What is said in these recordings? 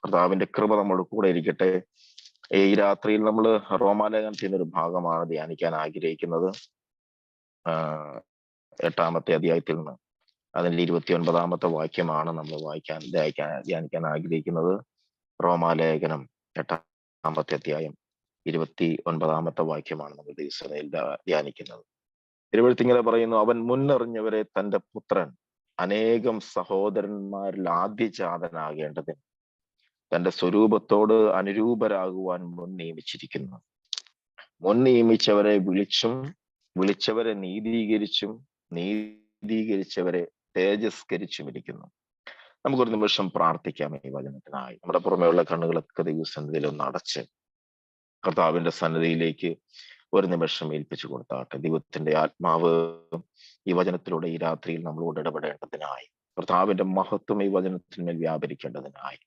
കർത്താവിന്റെ കൃപ നമ്മുടെ കൂടെ ഇരിക്കട്ടെ. ഈ രാത്രിയിൽ നമ്മൾ റോമാലേഖനത്തിന്റെ ഒരു ഭാഗമാണ് ധ്യാനിക്കാൻ ആഗ്രഹിക്കുന്നത്. 8-ാമത്തെ അധ്യായത്തിൽ നിന്ന് അതിന്റെ 29-ാമത്തെ വാക്യമാണ് നമ്മൾ ധ്യാനിക്കാൻ ആഗ്രഹിക്കുന്നത്. റോമാലേഖനം 8-ാമത്തെ അധ്യായം 29-ാമത്തെ വാക്യമാണ് നമ്മൾ ദിവസത്തിൽ ധ്യാനിക്കുന്നത്. തിരുവെഴുത്തിങ്ങനെ പറയുന്നു, അവൻ മുന്നറിഞ്ഞവരെ തന്റെ പുത്രൻ അനേകം സഹോദരന്മാരിൽ ആദ്യജാതനാകേണ്ടതിന് തന്റെ സ്വരൂപത്തോട് അനുരൂപരാകുവാൻ മുൻ നിയമിച്ചിരിക്കുന്നു. മുൻ നിയമിച്ചവരെ വിളിച്ചവരെ നീതീകരിച്ചും നീതീകരിച്ചവരെ തേജസ്കരിച്ചും ഇരിക്കുന്നു. നമുക്കൊരു നിമിഷം പ്രാർത്ഥിക്കാം ഈ വചനത്തിനായി. നമ്മുടെ പുറമെയുള്ള കണ്ണുകളൊക്കെ ദൈവസന്നിധിയിൽ ഒന്ന് അടച്ച് കർത്താവിന്റെ സന്നിധിയിലേക്ക് ഒരു നിമിഷം ഏൽപ്പിച്ചു കൊടുത്താട്ടെ. ദൈവത്തിന്റെ ആത്മാവ് ഈ വചനത്തിലൂടെ ഈ രാത്രിയിൽ നമ്മളോട് ഇടപെടേണ്ടതിനായി, കർത്താവിന്റെ മഹത്വം ഈ വചനത്തിന്മേൽ വ്യാപരിക്കേണ്ടതിനായി,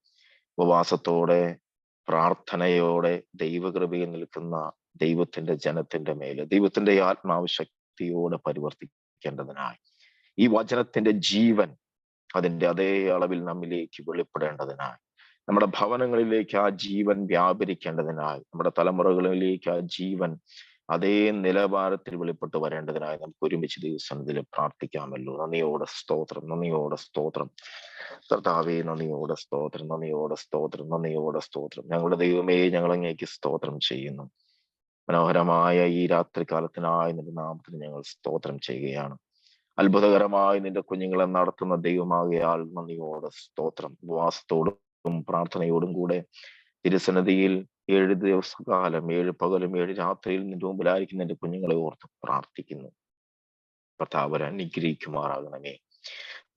ഉപവാസത്തോടെ പ്രാർത്ഥനയോടെ ദൈവകൃപയിൽ നിൽക്കുന്ന ദൈവത്തിന്റെ ജനത്തിന്റെ മേല് ദൈവത്തിന്റെ ആത്മാവ് ശക്തിയോടെ പരിവർത്തിക്കേണ്ടതിനായി, ഈ വചനത്തിന്റെ ജീവൻ അതിന്റെ അതേ അളവിൽ നമ്മിലേക്ക് വെളിപ്പെടേണ്ടതിനായി, നമ്മുടെ ഭവനങ്ങളിലേക്ക് ആ ജീവൻ വ്യാപരിക്കേണ്ടതിനായി, നമ്മുടെ തലമുറകളിലേക്ക് ആ ജീവൻ അതേ നിലവാരത്തിൽ വെളിപ്പെട്ട് വരേണ്ടതിനായി നമുക്ക് ഒരുമിച്ച് ദിവസത്തിൽ പ്രാർത്ഥിക്കാമല്ലോ. നന്ദിയോടെ സ്തോത്രം, നന്ദിയോടെ സ്തോത്രം കർത്താവേ, നന്ദിയോടെ സ്തോത്രം, നന്ദിയോടെ സ്തോത്രം, നന്ദിയോടെ സ്തോത്രം. ഞങ്ങളുടെ ദൈവമേ, ഞങ്ങൾ അങ്ങേക്ക് സ്തോത്രം ചെയ്യുന്നു. മനോഹരമായ ഈ രാത്രി കാലത്തിനായി നിന്റെ നാമത്തിന് ഞങ്ങൾ സ്തോത്രം ചെയ്യുകയാണ്. അത്ഭുതകരമായി നിന്റെ കുഞ്ഞുങ്ങളെ നടത്തുന്ന ദൈവമാകിയാൽ നന്ദിയോടെ സ്തോത്രം. ഉപവാസത്തോടും പ്രാർത്ഥനയോടും കൂടെ തിരുസന്നിധിയിൽ 7 ദിവസകാലം 7 പകലും 7 രാത്രിയിൽ നിന്റെ മുമ്പിലായിരിക്കുന്ന എന്റെ കുഞ്ഞുങ്ങളെ ഓർത്ത് പ്രാർത്ഥിക്കുന്നു. കർത്താവ് അനുഗ്രഹിക്കുമാറാകണമേ.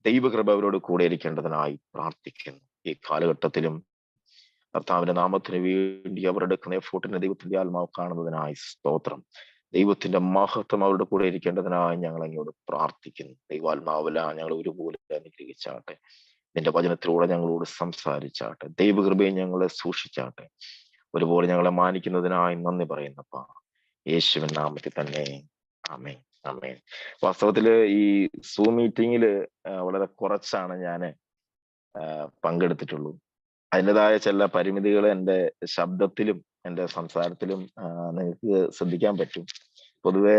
ദൈവകൃപ അവരോട് കൂടെ ഇരിക്കേണ്ടതിനായി പ്രാർത്ഥിക്കുന്നു. ഈ കാലഘട്ടത്തിലും കർത്താവിന്റെ നാമത്തിന് വേണ്ടി അവരുടെ എഫോർട്ടിനെ ദൈവത്തിന്റെ ആത്മാവ് കാണുന്നതിനായി സ്തോത്രം. ദൈവത്തിന്റെ മഹത്വം അവരുടെ കൂടെ ഇരിക്കേണ്ടതിനായി ഞങ്ങൾ അങ്ങോട്ട് പ്രാർത്ഥിക്കുന്നു. ദൈവാത്മാവില ഞങ്ങൾ ഒരുപോലെ അനുഗ്രഹിച്ചാട്ടെ. നിന്റെ വചനത്തിലൂടെ ഞങ്ങളോട് സംസാരിച്ചാട്ടെ. ദൈവകൃപയെ ഞങ്ങളെ സൂക്ഷിച്ചാട്ടെ. ഒരുപോലെ ഞങ്ങളെ മാനിക്കുന്നതിനായി നന്ദി പറയുന്നപ്പ യേശുവിൻ നാമത്തിൽ തന്നെ ആമേൻ, ആമേൻ. വാസ്തവത്തില് ഈ സൂം മീറ്റിങ്ങില് വളരെ കുറച്ചാണ് ഞാൻ പങ്കെടുത്തിട്ടുള്ളൂ. അതിൻ്റെതായ ചില പരിമിതികൾ എൻ്റെ ശബ്ദത്തിലും എൻ്റെ സംസാരത്തിലും നിങ്ങൾക്ക് ശ്രദ്ധിക്കാൻ പറ്റും. പൊതുവെ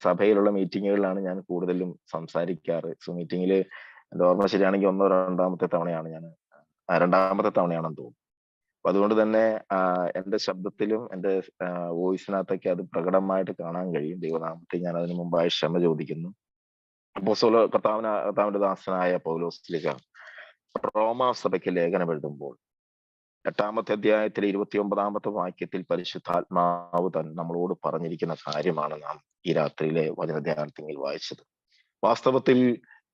സഭയിലുള്ള മീറ്റിങ്ങുകളിലാണ് ഞാൻ കൂടുതലും സംസാരിക്കാറ്. സൂം മീറ്റിങ്ങില് എൻ്റെ ഓർമ്മ ശരിയാണെങ്കിൽ രണ്ടാമത്തെ തവണയാണെന്ന് തോന്നുന്നു. അപ്പൊ അതുകൊണ്ട് തന്നെ എൻ്റെ ശബ്ദത്തിലും എൻ്റെ വോയിസിനകത്തൊക്കെ അത് പ്രകടമായിട്ട് കാണാൻ കഴിയും. ദൈവനാമത്തിൽ ഞാൻ അതിനു മുമ്പായി ക്ഷമ ചോദിക്കുന്നു. അപ്പോസ്തല കർത്താവിന്റെ ദാസനായ പൗലോസ്ലീഹ റോമാ സഭയ്ക്ക് ലേഖനം എഴുതുമ്പോൾ 8-ാമത്തെ അധ്യായത്തിലെ 29-ാമത്തെ വാക്യത്തിൽ പരിശുദ്ധാത്മാവ് നമ്മളോട് പറഞ്ഞിരിക്കുന്ന കാര്യമാണ് നാം ഈ രാത്രിയിലെ വചനധ്യാനത്തിൽ വായിച്ചത്. വാസ്തവത്തിൽ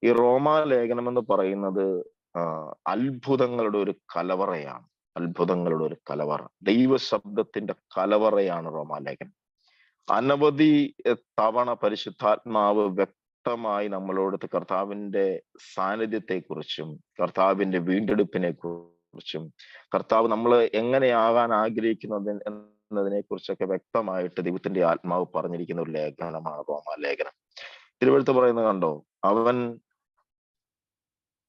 ഈ റോമാ ലേഖനം എന്ന് പറയുന്നത് അത്ഭുതങ്ങളുടെ ഒരു കലവറയാണ്. അത്ഭുതങ്ങളുടെ ഒരു കലവറ, ദൈവശബ്ദത്തിന്റെ കലവറയാണ് റോമാലേഖനം. അനവധി തവണ പരിശുദ്ധാത്മാവ് വ്യക്തമായി നമ്മളോട് കർത്താവിന്റെ സാന്നിധ്യത്തെക്കുറിച്ചും കർത്താവിന്റെ വീണ്ടെടുപ്പിനെ കുറിച്ചും കർത്താവ് നമ്മൾ എങ്ങനെയാകാൻ ആഗ്രഹിക്കുന്നത് എന്നതിനെ കുറിച്ചൊക്കെ വ്യക്തമായിട്ട് ദൈവത്തിന്റെ ആത്മാവ് പറഞ്ഞിരിക്കുന്ന ഒരു ലേഖനമാണ് റോമാലേഖനം. തിരുവെഴുത്ത് പറയുന്നത് കണ്ടോ, അവൻ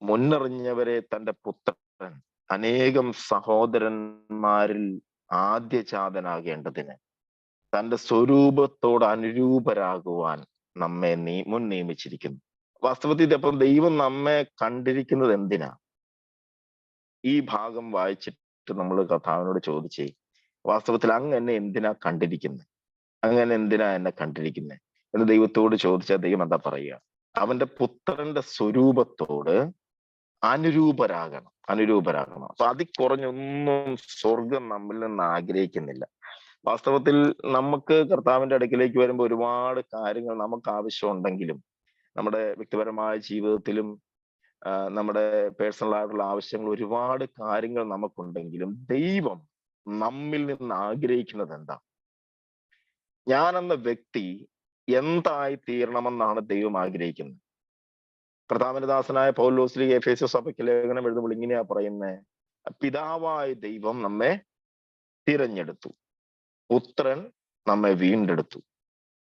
മുന്നറിഞ്ഞവരെ തന്റെ പുത്രൻ അനേകം സഹോദരന്മാരിൽ ആദ്യജാതനാകേണ്ടതിന് തന്റെ സ്വരൂപത്തോട് അനുരൂപരാകുവാൻ നമ്മെ മുൻ നിയമിച്ചിരിക്കുന്നു. വാസ്തവത്തിൽ ഇതപ്പം ദൈവം നമ്മെ കണ്ടിരിക്കുന്നത് എന്തിനാ? ഈ ഭാഗം വായിച്ചിട്ട് നമ്മൾ കർത്താവിനോട് ചോദിച്ചേ, വാസ്തവത്തിൽ അങ്ങ് എന്നെ എന്തിനാ കണ്ടിരിക്കുന്നത്, അങ്ങനെ എന്തിനാ എന്നെ കണ്ടിരിക്കുന്നത് എന്ന് ദൈവത്തോട് ചോദിച്ചാൽ ദൈവം എന്താ പറയുക? അവന്റെ പുത്രന്റെ സ്വരൂപത്തോട് അനുരൂപരാകണം. അപ്പൊ അതിൽ കുറഞ്ഞൊന്നും സ്വർഗം നമ്മിൽ നിന്ന് ആഗ്രഹിക്കുന്നില്ല. വാസ്തവത്തിൽ നമുക്ക് കർത്താവിന്റെ അടുക്കിലേക്ക് വരുമ്പോൾ ഒരുപാട് കാര്യങ്ങൾ നമുക്ക് ആവശ്യമുണ്ടെങ്കിലും, നമ്മുടെ വ്യക്തിപരമായ ജീവിതത്തിലും നമ്മുടെ പേഴ്സണൽ ആയിട്ടുള്ള ആവശ്യങ്ങൾ ഒരുപാട് കാര്യങ്ങൾ നമുക്കുണ്ടെങ്കിലും ദൈവം നമ്മിൽ നിന്ന് ആഗ്രഹിക്കുന്നത് എന്താ? ഞാനെന്ന വ്യക്തി എന്തായി തീരണമെന്നാണ് ദൈവം ആഗ്രഹിക്കുന്നത്. കർത്താവിന്റെ ദാസനായ പൗലോസ്ലീഹ എഫേസ്യ സഭയ്ക്ക് ലേഖനം എഴുതുമ്പോൾ ഇങ്ങനെയാ പറയുന്നത്, പിതാവായ ദൈവം നമ്മെ തിരഞ്ഞെടുത്തു, പുത്രൻ നമ്മെ വീണ്ടെടുത്തു,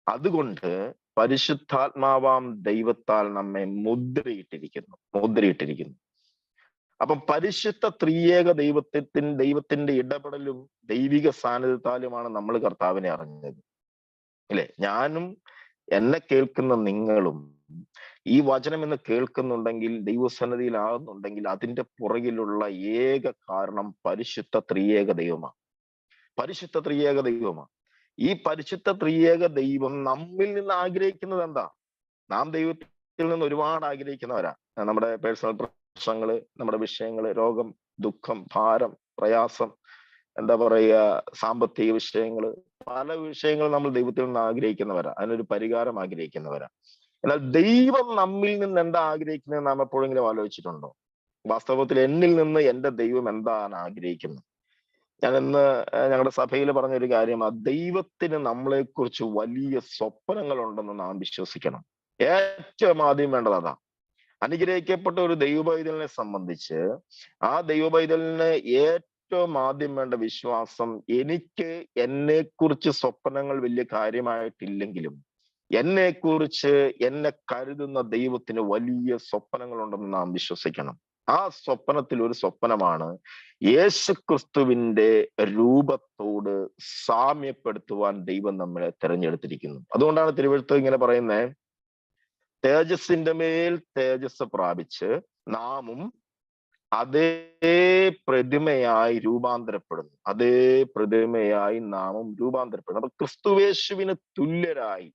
അതുകൊണ്ട് പരിശുദ്ധാത്മാവാം ദൈവത്താൽ നമ്മെ മുദ്രയിട്ടിരിക്കുന്നു. അപ്പം പരിശുദ്ധ ത്രിയേക ദൈവത്തിന്റെ ഇടപെടലും ദൈവിക സാന്നിധ്യത്താലുമാണ് നമ്മൾ കർത്താവിനെ അറിഞ്ഞത്. ഇല്ലേ? ഞാനും എന്നെ കേൾക്കുന്ന നിങ്ങളും ഈ വചനം ഇന്ന് കേൾക്കുന്നുണ്ടെങ്കിൽ, ദൈവസന്നിധിയിലാകുന്നുണ്ടെങ്കിൽ, അതിന്റെ പുറകിലുള്ള ഏക കാരണം പരിശുദ്ധ ത്രിയേക ദൈവമാണ്. പരിശുദ്ധ ത്രിയേക ദൈവമാണ്. ഈ പരിശുദ്ധ ത്രിയേക ദൈവം നമ്മിൽ നിന്ന് ആഗ്രഹിക്കുന്നത് എന്താ? നാം ദൈവത്തിൽ നിന്ന് ഒരുപാട് ആഗ്രഹിക്കുന്നവരാ. നമ്മുടെ പേഴ്സണൽ പ്രശ്നങ്ങള്, നമ്മുടെ വിഷയങ്ങള്, രോഗം, ദുഃഖം, ഭാരം, പ്രയാസം, എന്താ പറയുക, സാമ്പത്തിക വിഷയങ്ങള്, പല വിഷയങ്ങളും നമ്മൾ ദൈവത്തിൽ നിന്ന് ആഗ്രഹിക്കുന്നവരാ. അതിനൊരു പരിഹാരം ആഗ്രഹിക്കുന്നവരാ. എന്നാൽ ദൈവം നമ്മിൽ നിന്ന് എന്താ ആഗ്രഹിക്കുന്നത് നാം എപ്പോഴെങ്കിലും ആലോചിച്ചിട്ടുണ്ടോ? വാസ്തവത്തിൽ എന്നിൽ നിന്ന് എന്റെ ദൈവം എന്താണ് ആഗ്രഹിക്കുന്നത്? ഞാൻ ഇന്ന് ഞങ്ങളുടെ സഭയിൽ പറഞ്ഞൊരു കാര്യമാണ്, ദൈവത്തിന് നമ്മളെ കുറിച്ച് വലിയ സ്വപ്നങ്ങൾ ഉണ്ടെന്ന് നാം വിശ്വസിക്കണം. ഏറ്റവും ആദ്യം വേണ്ടത് അതാ. അനുഗ്രഹിക്കപ്പെട്ട ഒരു ദൈവപൈതലിനെ സംബന്ധിച്ച് ആ ദൈവപൈതലിന് ഏറ്റവും ആദ്യം വേണ്ട വിശ്വാസം, എനിക്ക് എന്നെ കുറിച്ച് സ്വപ്നങ്ങൾ വലിയ കാര്യമായിട്ടില്ലെങ്കിലും എന്നെക്കുറിച്ച് എന്നെ കരുതുന്ന ദൈവത്തിന് വലിയ സ്വപ്നങ്ങളുണ്ടെന്ന് നാം വിശ്വസിക്കണം. ആ സ്വപ്നത്തിൽ ഒരു സ്വപ്നമാണ് യേശുക്രിസ്തുവിന്റെ രൂപത്തോട് സാമ്യപ്പെടുത്തുവാൻ ദൈവം നമ്മളെ തെരഞ്ഞെടുത്തിരിക്കുന്നു. അതുകൊണ്ടാണ് തിരുവെഴുത്ത് ഇങ്ങനെ പറയുന്നത്, തേജസ്സിന്റെ മേൽ തേജസ് പ്രാപിച്ച് നാമും അതേ പ്രതിമയായി രൂപാന്തരപ്പെടുന്നു. അതേ പ്രതിമയായി നാമും രൂപാന്തരപ്പെടുന്നു. അപ്പൊ ക്രിസ്തുവേശുവിന് തുല്യരായി,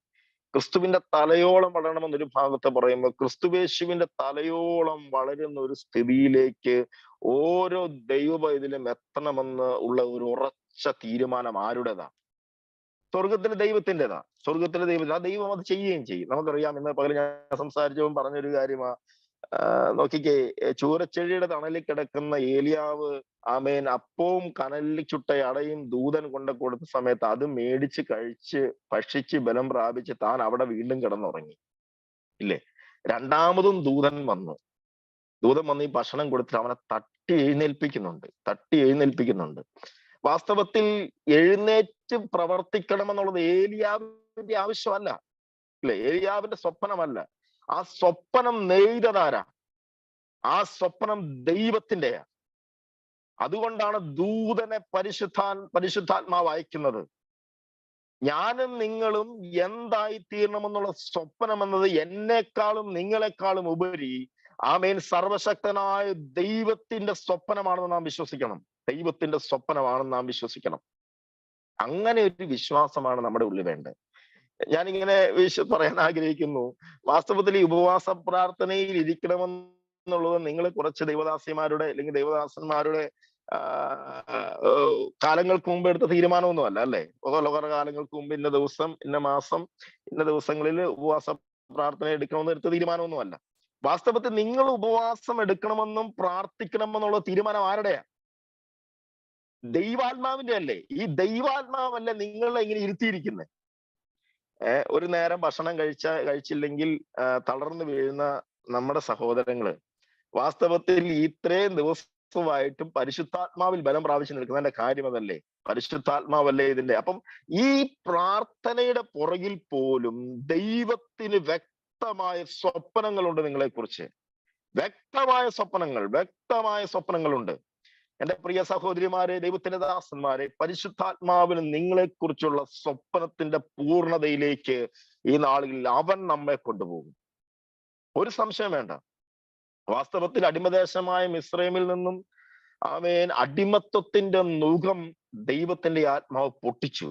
ക്രിസ്തുവിന്റെ തലയോളം വളരണമെന്നൊരു ഭാഗത്ത് പറയുമ്പോൾ ക്രിസ്തുവേശുവിന്റെ തലയോളം വളരുന്ന ഒരു സ്ഥിതിയിലേക്ക് ഓരോ ദൈവപൈതലും എത്തണമെന്ന് ഉള്ള ഒരു ഉറച്ച തീരുമാനം ആരുടേതാ? സ്വർഗത്തിലെ ദൈവത്തിൻ്റെതാ. സ്വർഗത്തിലെ ദൈവത്തിന് ആ ദൈവം അത് ചെയ്യുകയും ചെയ്യും. നമുക്കറിയാം, ഇന്ന് പകരം ഞാൻ സംസാരിച്ചപ്പോൾ പറഞ്ഞൊരു കാര്യമാ, നോക്കിക്കേ, ചൂരച്ചെടിയുടെ തണലിൽ കിടക്കുന്ന ഏലിയാവ് ആമേൻ അപ്പവും കനലിൽ ചുട്ട അടയും ദൂതൻ കൊണ്ട് കൊടുത്ത സമയത്ത് അത് മേടിച്ച് കഴിച്ച് ഭക്ഷിച്ച് ബലം പ്രാപിച്ച് താൻ അവിടെ വീണ്ടും കിടന്നുറങ്ങി. ഇല്ലേ? രണ്ടാമതും ദൂതൻ വന്നു ഈ ഭക്ഷണം കൊടുത്തിട്ട് അവനെ തട്ടി എഴുന്നേൽപ്പിക്കുന്നുണ്ട്. വാസ്തവത്തിൽ എഴുന്നേറ്റ് പ്രവർത്തിക്കണമെന്നുള്ളത് ഏലിയാവിന്റെ ആവശ്യമല്ല, ഇല്ലേ? ഏലിയാവിന്റെ സ്വപ്നമല്ല. ആ സ്വപ്നം നെയ്തതാരാ? ആ സ്വപ്നം ദൈവത്തിന്റെയാ. അതുകൊണ്ടാണ് ദൂതനെ പരിശുദ്ധാത്മാവ് അയക്കുന്നത്. ഞാനും നിങ്ങളും എന്തായി തീരണമെന്നുള്ള സ്വപ്നം എന്നത് എന്നെക്കാളും നിങ്ങളെക്കാളും ഉപരി ആമേൻ സർവശക്തനായ ദൈവത്തിന്റെ സ്വപ്നമാണെന്ന് നാം വിശ്വസിക്കണം. ദൈവത്തിന്റെ സ്വപ്നമാണെന്ന് നാം വിശ്വസിക്കണം. അങ്ങനെ ഒരു വിശ്വാസമാണ് നമ്മുടെ ഉള്ളിൽ വേണ്ടത്. ഞാനിങ്ങനെ പറയാൻ ആഗ്രഹിക്കുന്നു, വാസ്തവത്തിൽ ഈ ഉപവാസ പ്രാർത്ഥനയിൽ ഇരിക്കണമെന്നുള്ളത് നിങ്ങൾ കുറച്ച് ദൈവദാസിമാരുടെ അല്ലെങ്കിൽ ദൈവദാസന്മാരുടെ കാലങ്ങൾക്ക് മുമ്പ് എടുത്ത തീരുമാനമൊന്നും അല്ല, അല്ലേ? കുറെ കാലങ്ങൾക്ക് മുമ്പ് ഇന്ന ദിവസം, ഇന്ന മാസം, ഇന്ന ദിവസങ്ങളിൽ ഉപവാസ പ്രാർത്ഥന എടുക്കണമെന്ന് എടുത്ത തീരുമാനമൊന്നും അല്ല. വാസ്തവത്തിൽ നിങ്ങൾ ഉപവാസം എടുക്കണമെന്നും പ്രാർത്ഥിക്കണമെന്നുള്ള തീരുമാനം ആരുടെയാ? ദൈവാത്മാവിന്റെ അല്ലേ? ഈ ദൈവാത്മാവല്ലേ നിങ്ങളെ ഇങ്ങനെ ഇരുത്തിയിരിക്കുന്നത്? ഒരു നേരം ഭക്ഷണം കഴിച്ചില്ലെങ്കിൽ തളർന്നു വീഴുന്ന നമ്മുടെ സഹോദരങ്ങള് വാസ്തവത്തിൽ ഇത്രയും ദിവസമായിട്ടും പരിശുദ്ധാത്മാവിൽ ബലം പ്രാപിച്ചു നിൽക്കുന്നതിന്റെ കാര്യം അതല്ലേ? പരിശുദ്ധാത്മാവല്ലേ ഇതിന്റെ. അപ്പം ഈ പ്രാർത്ഥനയുടെ പുറകിൽ പോലും ദൈവത്തിന് വ്യക്തമായ സ്വപ്നങ്ങളുണ്ട് നിങ്ങളെക്കുറിച്ച്. വ്യക്തമായ സ്വപ്നങ്ങളുണ്ട്. എന്റെ പ്രിയ സഹോദരിമാരെ, ദൈവത്തിന്റെ ദാസന്മാരെ, പരിശുദ്ധാത്മാവിന് നിങ്ങളെ കുറിച്ചുള്ള സ്വപ്നത്തിന്റെ പൂർണ്ണതയിലേക്ക് ഈ നാളിൽ അവൻ നമ്മെ കൊണ്ടുപോകും. ഒരു സംശയം വേണ്ട. വാസ്തവത്തിൽ അടിമദേശമായ മിസ്രൈമിൽ നിന്നും ആമേൻ അടിമത്വത്തിന്റെ നുകം ദൈവത്തിന്റെ ആത്മാവ് പൊട്ടിച്ചു.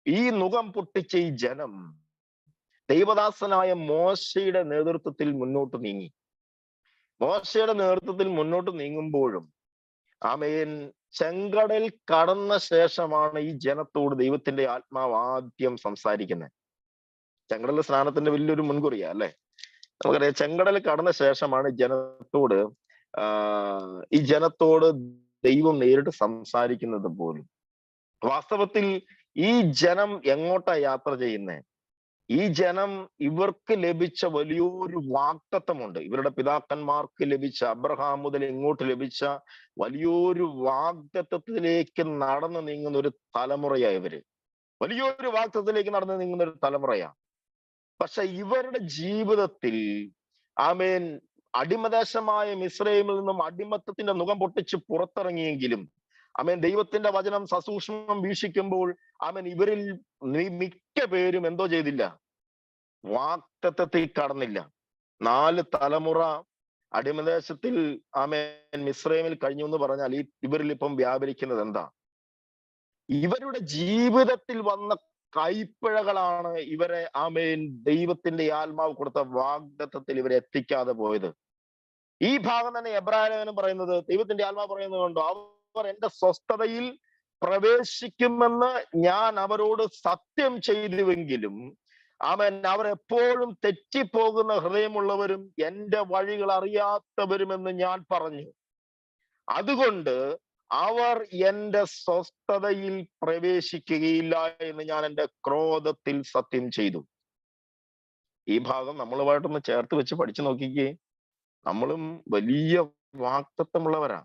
ഈ നുകം പൊട്ടിച്ച ഈ ജനം ദൈവദാസനായ മോശയുടെ നേതൃത്വത്തിൽ മുന്നോട്ട് നീങ്ങി. മോശയുടെ നേതൃത്വത്തിൽ മുന്നോട്ട് നീങ്ങുമ്പോഴും ആമേൻ ചെങ്കടൽ കടന്ന ശേഷമാണ് ഈ ജനത്തോട് ദൈവത്തിന്റെ ആത്മാവ് ആദ്യം സംസാരിക്കുന്നത്. ചെങ്കടൽ സ്നാനത്തിന്റെ വലിയൊരു മുൻകുറിയാ, അല്ലെ? നമുക്കറിയാം, ചെങ്കടൽ കടന്ന ശേഷമാണ് ഈ ജനത്തോട് ദൈവം നേരിട്ട് സംസാരിക്കുന്നത് പോലും. വാസ്തവത്തിൽ ഈ ജനം എങ്ങോട്ടാ യാത്ര ചെയ്യുന്നത്? ഈ ജനം, ഇവർക്ക് ലഭിച്ച വലിയൊരു വാഗ്ദത്തമുണ്ട്. ഇവരുടെ പിതാക്കന്മാർക്ക് ലഭിച്ച, അബ്രഹാം മുതൽ ഇങ്ങോട്ട് ലഭിച്ച വലിയൊരു വാഗ്ദത്തത്തിലേക്ക് നടന്നു നീങ്ങുന്ന ഒരു തലമുറയാ ഇവര്. വലിയൊരു വാഗ്ദത്തത്തിലേക്ക് നടന്നു നീങ്ങുന്ന ഒരു തലമുറയാ. പക്ഷെ ഇവരുടെ ജീവിതത്തിൽ ആമേൻ അടിമദേശമായ മിസ്രൈമിൽ നിന്നും അടിമത്തത്തിന്റെ മുഖം പൊട്ടിച്ച് പുറത്തിറങ്ങിയെങ്കിലും ആമേൻ ദൈവത്തിന്റെ വചനം സസൂക്ഷ്മം വീക്ഷിക്കുമ്പോൾ ആമേൻ ഇവരിൽ മിക്ക പേരും എന്തോ ചെയ്തില്ല, വാഗ്ദത്തത്തിൽ കടന്നില്ല. 4 തലമുറ അടിമദേശത്തിൽ ആമേൻ മിസ്രൈമിൽ കഴിഞ്ഞു എന്ന് പറഞ്ഞാൽ ഇവരിൽ ഇപ്പം വ്യാപരിക്കുന്നത് എന്താ? ഇവരുടെ ജീവിതത്തിൽ വന്ന കൈപ്പിഴകളാണ് ഇവരെ ആമേൻ ദൈവത്തിന്റെ ആത്മാവ് കൊടുത്ത വാഗ്ദത്തത്തിൽ ഇവരെ എത്തിക്കാതെ പോയത്. ഈ ഭാഗം തന്നെ എബ്രായലേഖനം പറയുന്നത്, ദൈവത്തിന്റെ ആത്മാവ് പറയുന്നത് കൊണ്ടോ, അവർ എന്റെ സ്വസ്ഥതയിൽ പ്രവേശിക്കുമെന്ന് ഞാൻ അവരോട് സത്യം ചെയ്തുവെങ്കിലും ആമേൻ അവർ എപ്പോഴും തെറ്റിപ്പോകുന്ന ഹൃദയമുള്ളവരും എന്റെ വഴികൾ അറിയാത്തവരുമെന്ന് ഞാൻ പറഞ്ഞു. അതുകൊണ്ട് അവർ എന്റെ സ്വസ്ഥതയിൽ പ്രവേശിക്കുകയില്ല എന്ന് ഞാൻ എന്റെ ക്രോധത്തിൽ സത്യം ചെയ്തു. ഈ ഭാഗം നമ്മളുമായിട്ടൊന്ന് ചേർത്ത് വെച്ച് പഠിച്ചു നോക്കിക്കേ. നമ്മളും വലിയ വാക്തത്വമുള്ളവരാ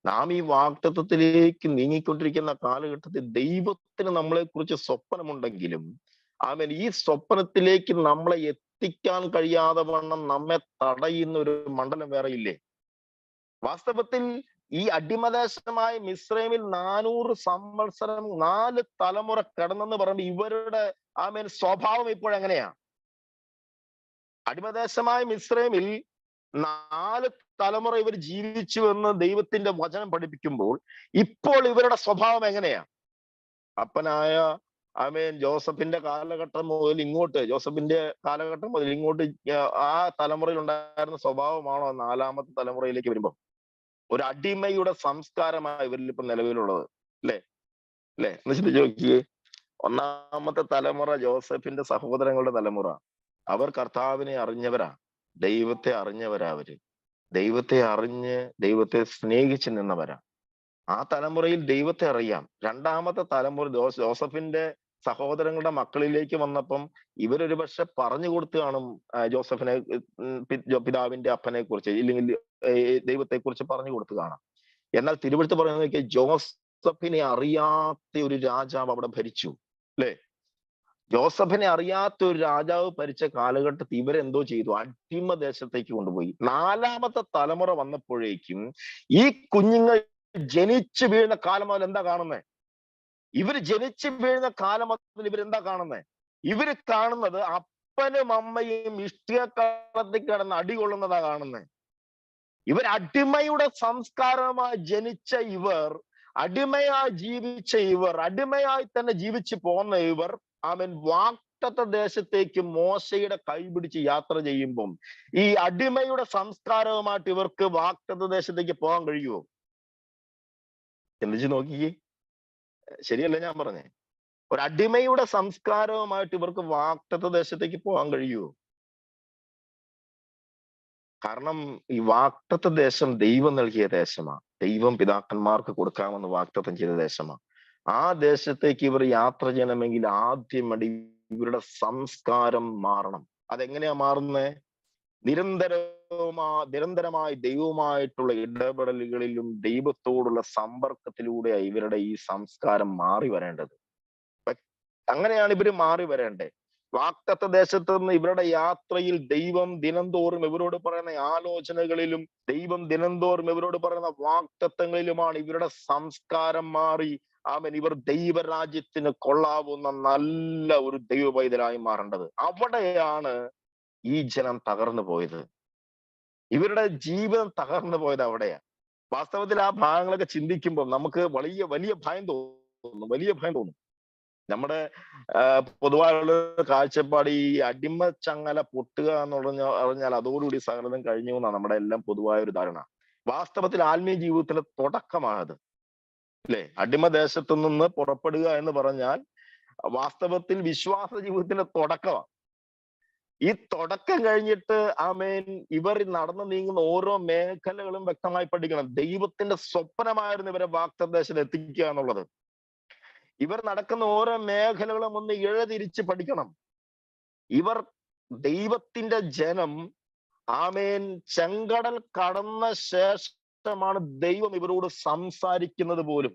നാം ഈ വാക്തത്വത്തിലേക്ക് നീങ്ങിക്കൊണ്ടിരിക്കുന്ന കാലഘട്ടത്തിൽ ദൈവത്തിന് നമ്മളെ കുറിച്ച് സ്വപ്നമുണ്ടെങ്കിലും ആമേൻ ഈ സ്വപ്നത്തിലേക്ക് നമ്മളെ എത്തിക്കാൻ കഴിയാതെ വണ്ണം നമ്മെ തടയുന്ന ഒരു മണ്ഡലം വേറെ ഇല്ലേ? വാസ്തവത്തിൽ ഈ അടിമദേശമായ മിസ്രൈമിൽ 400 സംവത്സരം 4 തലമുറ കിടന്നെന്ന് പറയുമ്പോൾ ഇവരുടെ ആമേൻ സ്വഭാവം ഇപ്പോഴെങ്ങനെയാ? അടിമദേശമായ മിസ്രൈമിൽ 4 തലമുറ ഇവർ ജീവിച്ചു എന്ന് ദൈവത്തിന്റെ വചനം പഠിപ്പിക്കുമ്പോൾ ഇപ്പോൾ ഇവരുടെ സ്വഭാവം എങ്ങനെയാ? അപ്പനായ ആമേൻ ജോസഫിന്റെ കാലഘട്ടം മുതൽ ഇങ്ങോട്ട് ആ തലമുറയിൽ ഉണ്ടായിരുന്ന സ്വഭാവമാണോ 4ാമത്തെ തലമുറയിലേക്ക് വരുമ്പോൾ? ഒരു അടിമയുടെ സംസ്കാരമാണ് ഇവരിൽ ഇപ്പൊ നിലവിലുള്ളത്. അല്ലേ? എന്ന് ചിന്തിച്ച് നോക്കിയേ. 1ാമത്തെ തലമുറ ജോസഫിന്റെ സഹോദരങ്ങളുടെ തലമുറ. അവർ കർത്താവിനെ അറിഞ്ഞവരാ, ദൈവത്തെ അറിഞ്ഞവരാ. ദൈവത്തെ അറിഞ്ഞ് ദൈവത്തെ സ്നേഹിച്ച് നിന്നവരാ. ആ തലമുറയിൽ ദൈവത്തെ അറിയാം. 2ാമത്തെ തലമുറ ജോസഫിന്റെ സഹോദരങ്ങളുടെ മക്കളിലേക്ക് വന്നപ്പം ഇവരൊരു പക്ഷെ പറഞ്ഞു കൊടുത്തു കാണും ജോസഫിനെ, പിതാവിന്റെ അപ്പനെ കുറിച്ച്, ഇല്ലെങ്കിൽ ദൈവത്തെ കുറിച്ച് പറഞ്ഞു കൊടുത്തു കാണാം. എന്നാൽ തിരുവെഴുത്ത് പറയുന്നത് ജോസഫിനെ അറിയാത്ത ഒരു രാജാവ് അവിടെ ഭരിച്ചു. അല്ലെ? ജോസഫിനെ അറിയാത്ത ഒരു രാജാവ് ഭരിച്ച കാലഘട്ടത്തിൽ ഇവരെന്തോ ചെയ്തു? അടിമദേശത്തേക്ക് കൊണ്ടുപോയി. 4ാമത്തെ തലമുറ വന്നപ്പോഴേക്കും ഈ കുഞ്ഞുങ്ങൾ ജനിച്ചു വീഴുന്ന കാലം മുതൽ എന്താ കാണുന്നത്? ഇവര് ജനിച്ചു വീഴുന്ന കാലം മുതൽ ഇവരെന്താ കാണുന്നത്? ഇവര് കാണുന്നത് അപ്പനും അമ്മയും ഇഷ്ടികക്കളത്തിൽ കിടന്ന് അടികൊള്ളുന്നതാ കാണുന്നത്. ഇവർ അടിമയുടെ സംസ്കാരമായി ജനിച്ച ഇവർ, അടിമയായി ജീവിച്ച ഇവർ, അടിമയായി തന്നെ ജീവിച്ചു പോന്ന ഇവർ ആമേൻ വാഗ്ദത്ത ദേശത്തേക്ക് മോശയുടെ കൈപിടിച്ച് യാത്ര ചെയ്യുമ്പം ഈ അടിമയുടെ സംസ്കാരവുമായിട്ട് ഇവർക്ക് വാഗ്ദത്ത ദേശത്തേക്ക് പോകാൻ കഴിയുമോ? ചിന്തിച്ച് നോക്കിയേ. ശരിയല്ല ഞാൻ പറഞ്ഞേ? ഒരു അടിമയുടെ സംസ്കാരവുമായിട്ട് ഇവർക്ക് വാഗ്ദത്ത ദേശത്തേക്ക് പോകാൻ കഴിയുമോ? കാരണം ഈ വാഗ്ദത്ത ദേശം ദൈവം നൽകിയ ദേശമാണ്. ദൈവം പിതാക്കന്മാർക്ക് കൊടുക്കാമെന്ന് വാഗ്ദത്തം ചെയ്ത ദേശമാണ്. ആ ദേശത്തേക്ക് ഇവർ യാത്ര ചെയ്യണമെങ്കിൽ ആദ്യമടി ഇവരുടെ സംസ്കാരം മാറണം. അതെങ്ങനെയാ മാറുന്നത്? നിരന്തരമായി ദൈവവുമായിട്ടുള്ള ഇടപെടലുകളിലും ദൈവത്തോടുള്ള സമ്പർക്കത്തിലൂടെയാണ് ഇവരുടെ ഈ സംസ്കാരം മാറി വരേണ്ടത്. അങ്ങനെയാണ് ഇവര് മാറി വരേണ്ടത്. വാഗ്ദത്ത ദേശത്ത് നിന്ന് ഇവരുടെ യാത്രയിൽ ദൈവം ദിനംതോറും ഇവരോട് പറയുന്ന ആലോചനകളിലും ദൈവം ദിനംതോറും ഇവരോട് പറയുന്ന വാഗ്ദത്തങ്ങളിലുമാണ് ഇവരുടെ സംസ്കാരം മാറി ആമേൻ ഇവർ ദൈവരാജ്യത്തിന് കൊള്ളാവുന്ന നല്ല ഒരു ദൈവ പൈതലായി മാറേണ്ടത്. അവിടെയാണ് ഈ ജനം തകർന്നു പോയത്. ഇവരുടെ ജീവിതം തകർന്നു പോയത് അവിടെയാ. വാസ്തവത്തിൽ ആ ഭാഗങ്ങളൊക്കെ ചിന്തിക്കുമ്പോൾ നമുക്ക് വലിയ ഭയം തോന്നും. നമ്മുടെ പൊതുവായുള്ള കാഴ്ചപ്പാട് ഈ അടിമച്ചങ്ങല പൊട്ടുക എന്ന് പറഞ്ഞാൽ അതോടുകൂടി സകലതും കഴിഞ്ഞു എന്നാണ് നമ്മുടെ എല്ലാം പൊതുവായ ഒരു ധാരണ. വാസ്തവത്തിൽ ആത്മീയ ജീവിതത്തിന്റെ തുടക്കമാണത്. അല്ലെ? അടിമദേശത്തു നിന്ന് പുറപ്പെടുക എന്ന് പറഞ്ഞാൽ വാസ്തവത്തിൽ വിശ്വാസ ജീവിതത്തിന്റെ തുടക്കമാണ്. ഈ തുടക്കം കഴിഞ്ഞിട്ട് ആമേൻ ഇവർ നടന്നു നീങ്ങുന്ന ഓരോ മേഖലകളും വ്യക്തമായി പഠിക്കണം. ദൈവത്തിന്റെ സ്വപ്നമായിരുന്നു ഇവരെ വാഗ്ദത്തദേശത്ത് എത്തിക്കുക എന്നുള്ളത്. ഇവർ നടക്കുന്ന ഓരോ മേഖലകളും ഒന്ന് ഇഴതിരിച്ച് പഠിക്കണം. ഇവർ ദൈവത്തിന്റെ ജനം ആമേൻ ചെങ്കടൽ കടന്ന ശേഷമാണ് ദൈവം ഇവരോട് സംസാരിക്കുന്നത് പോലും.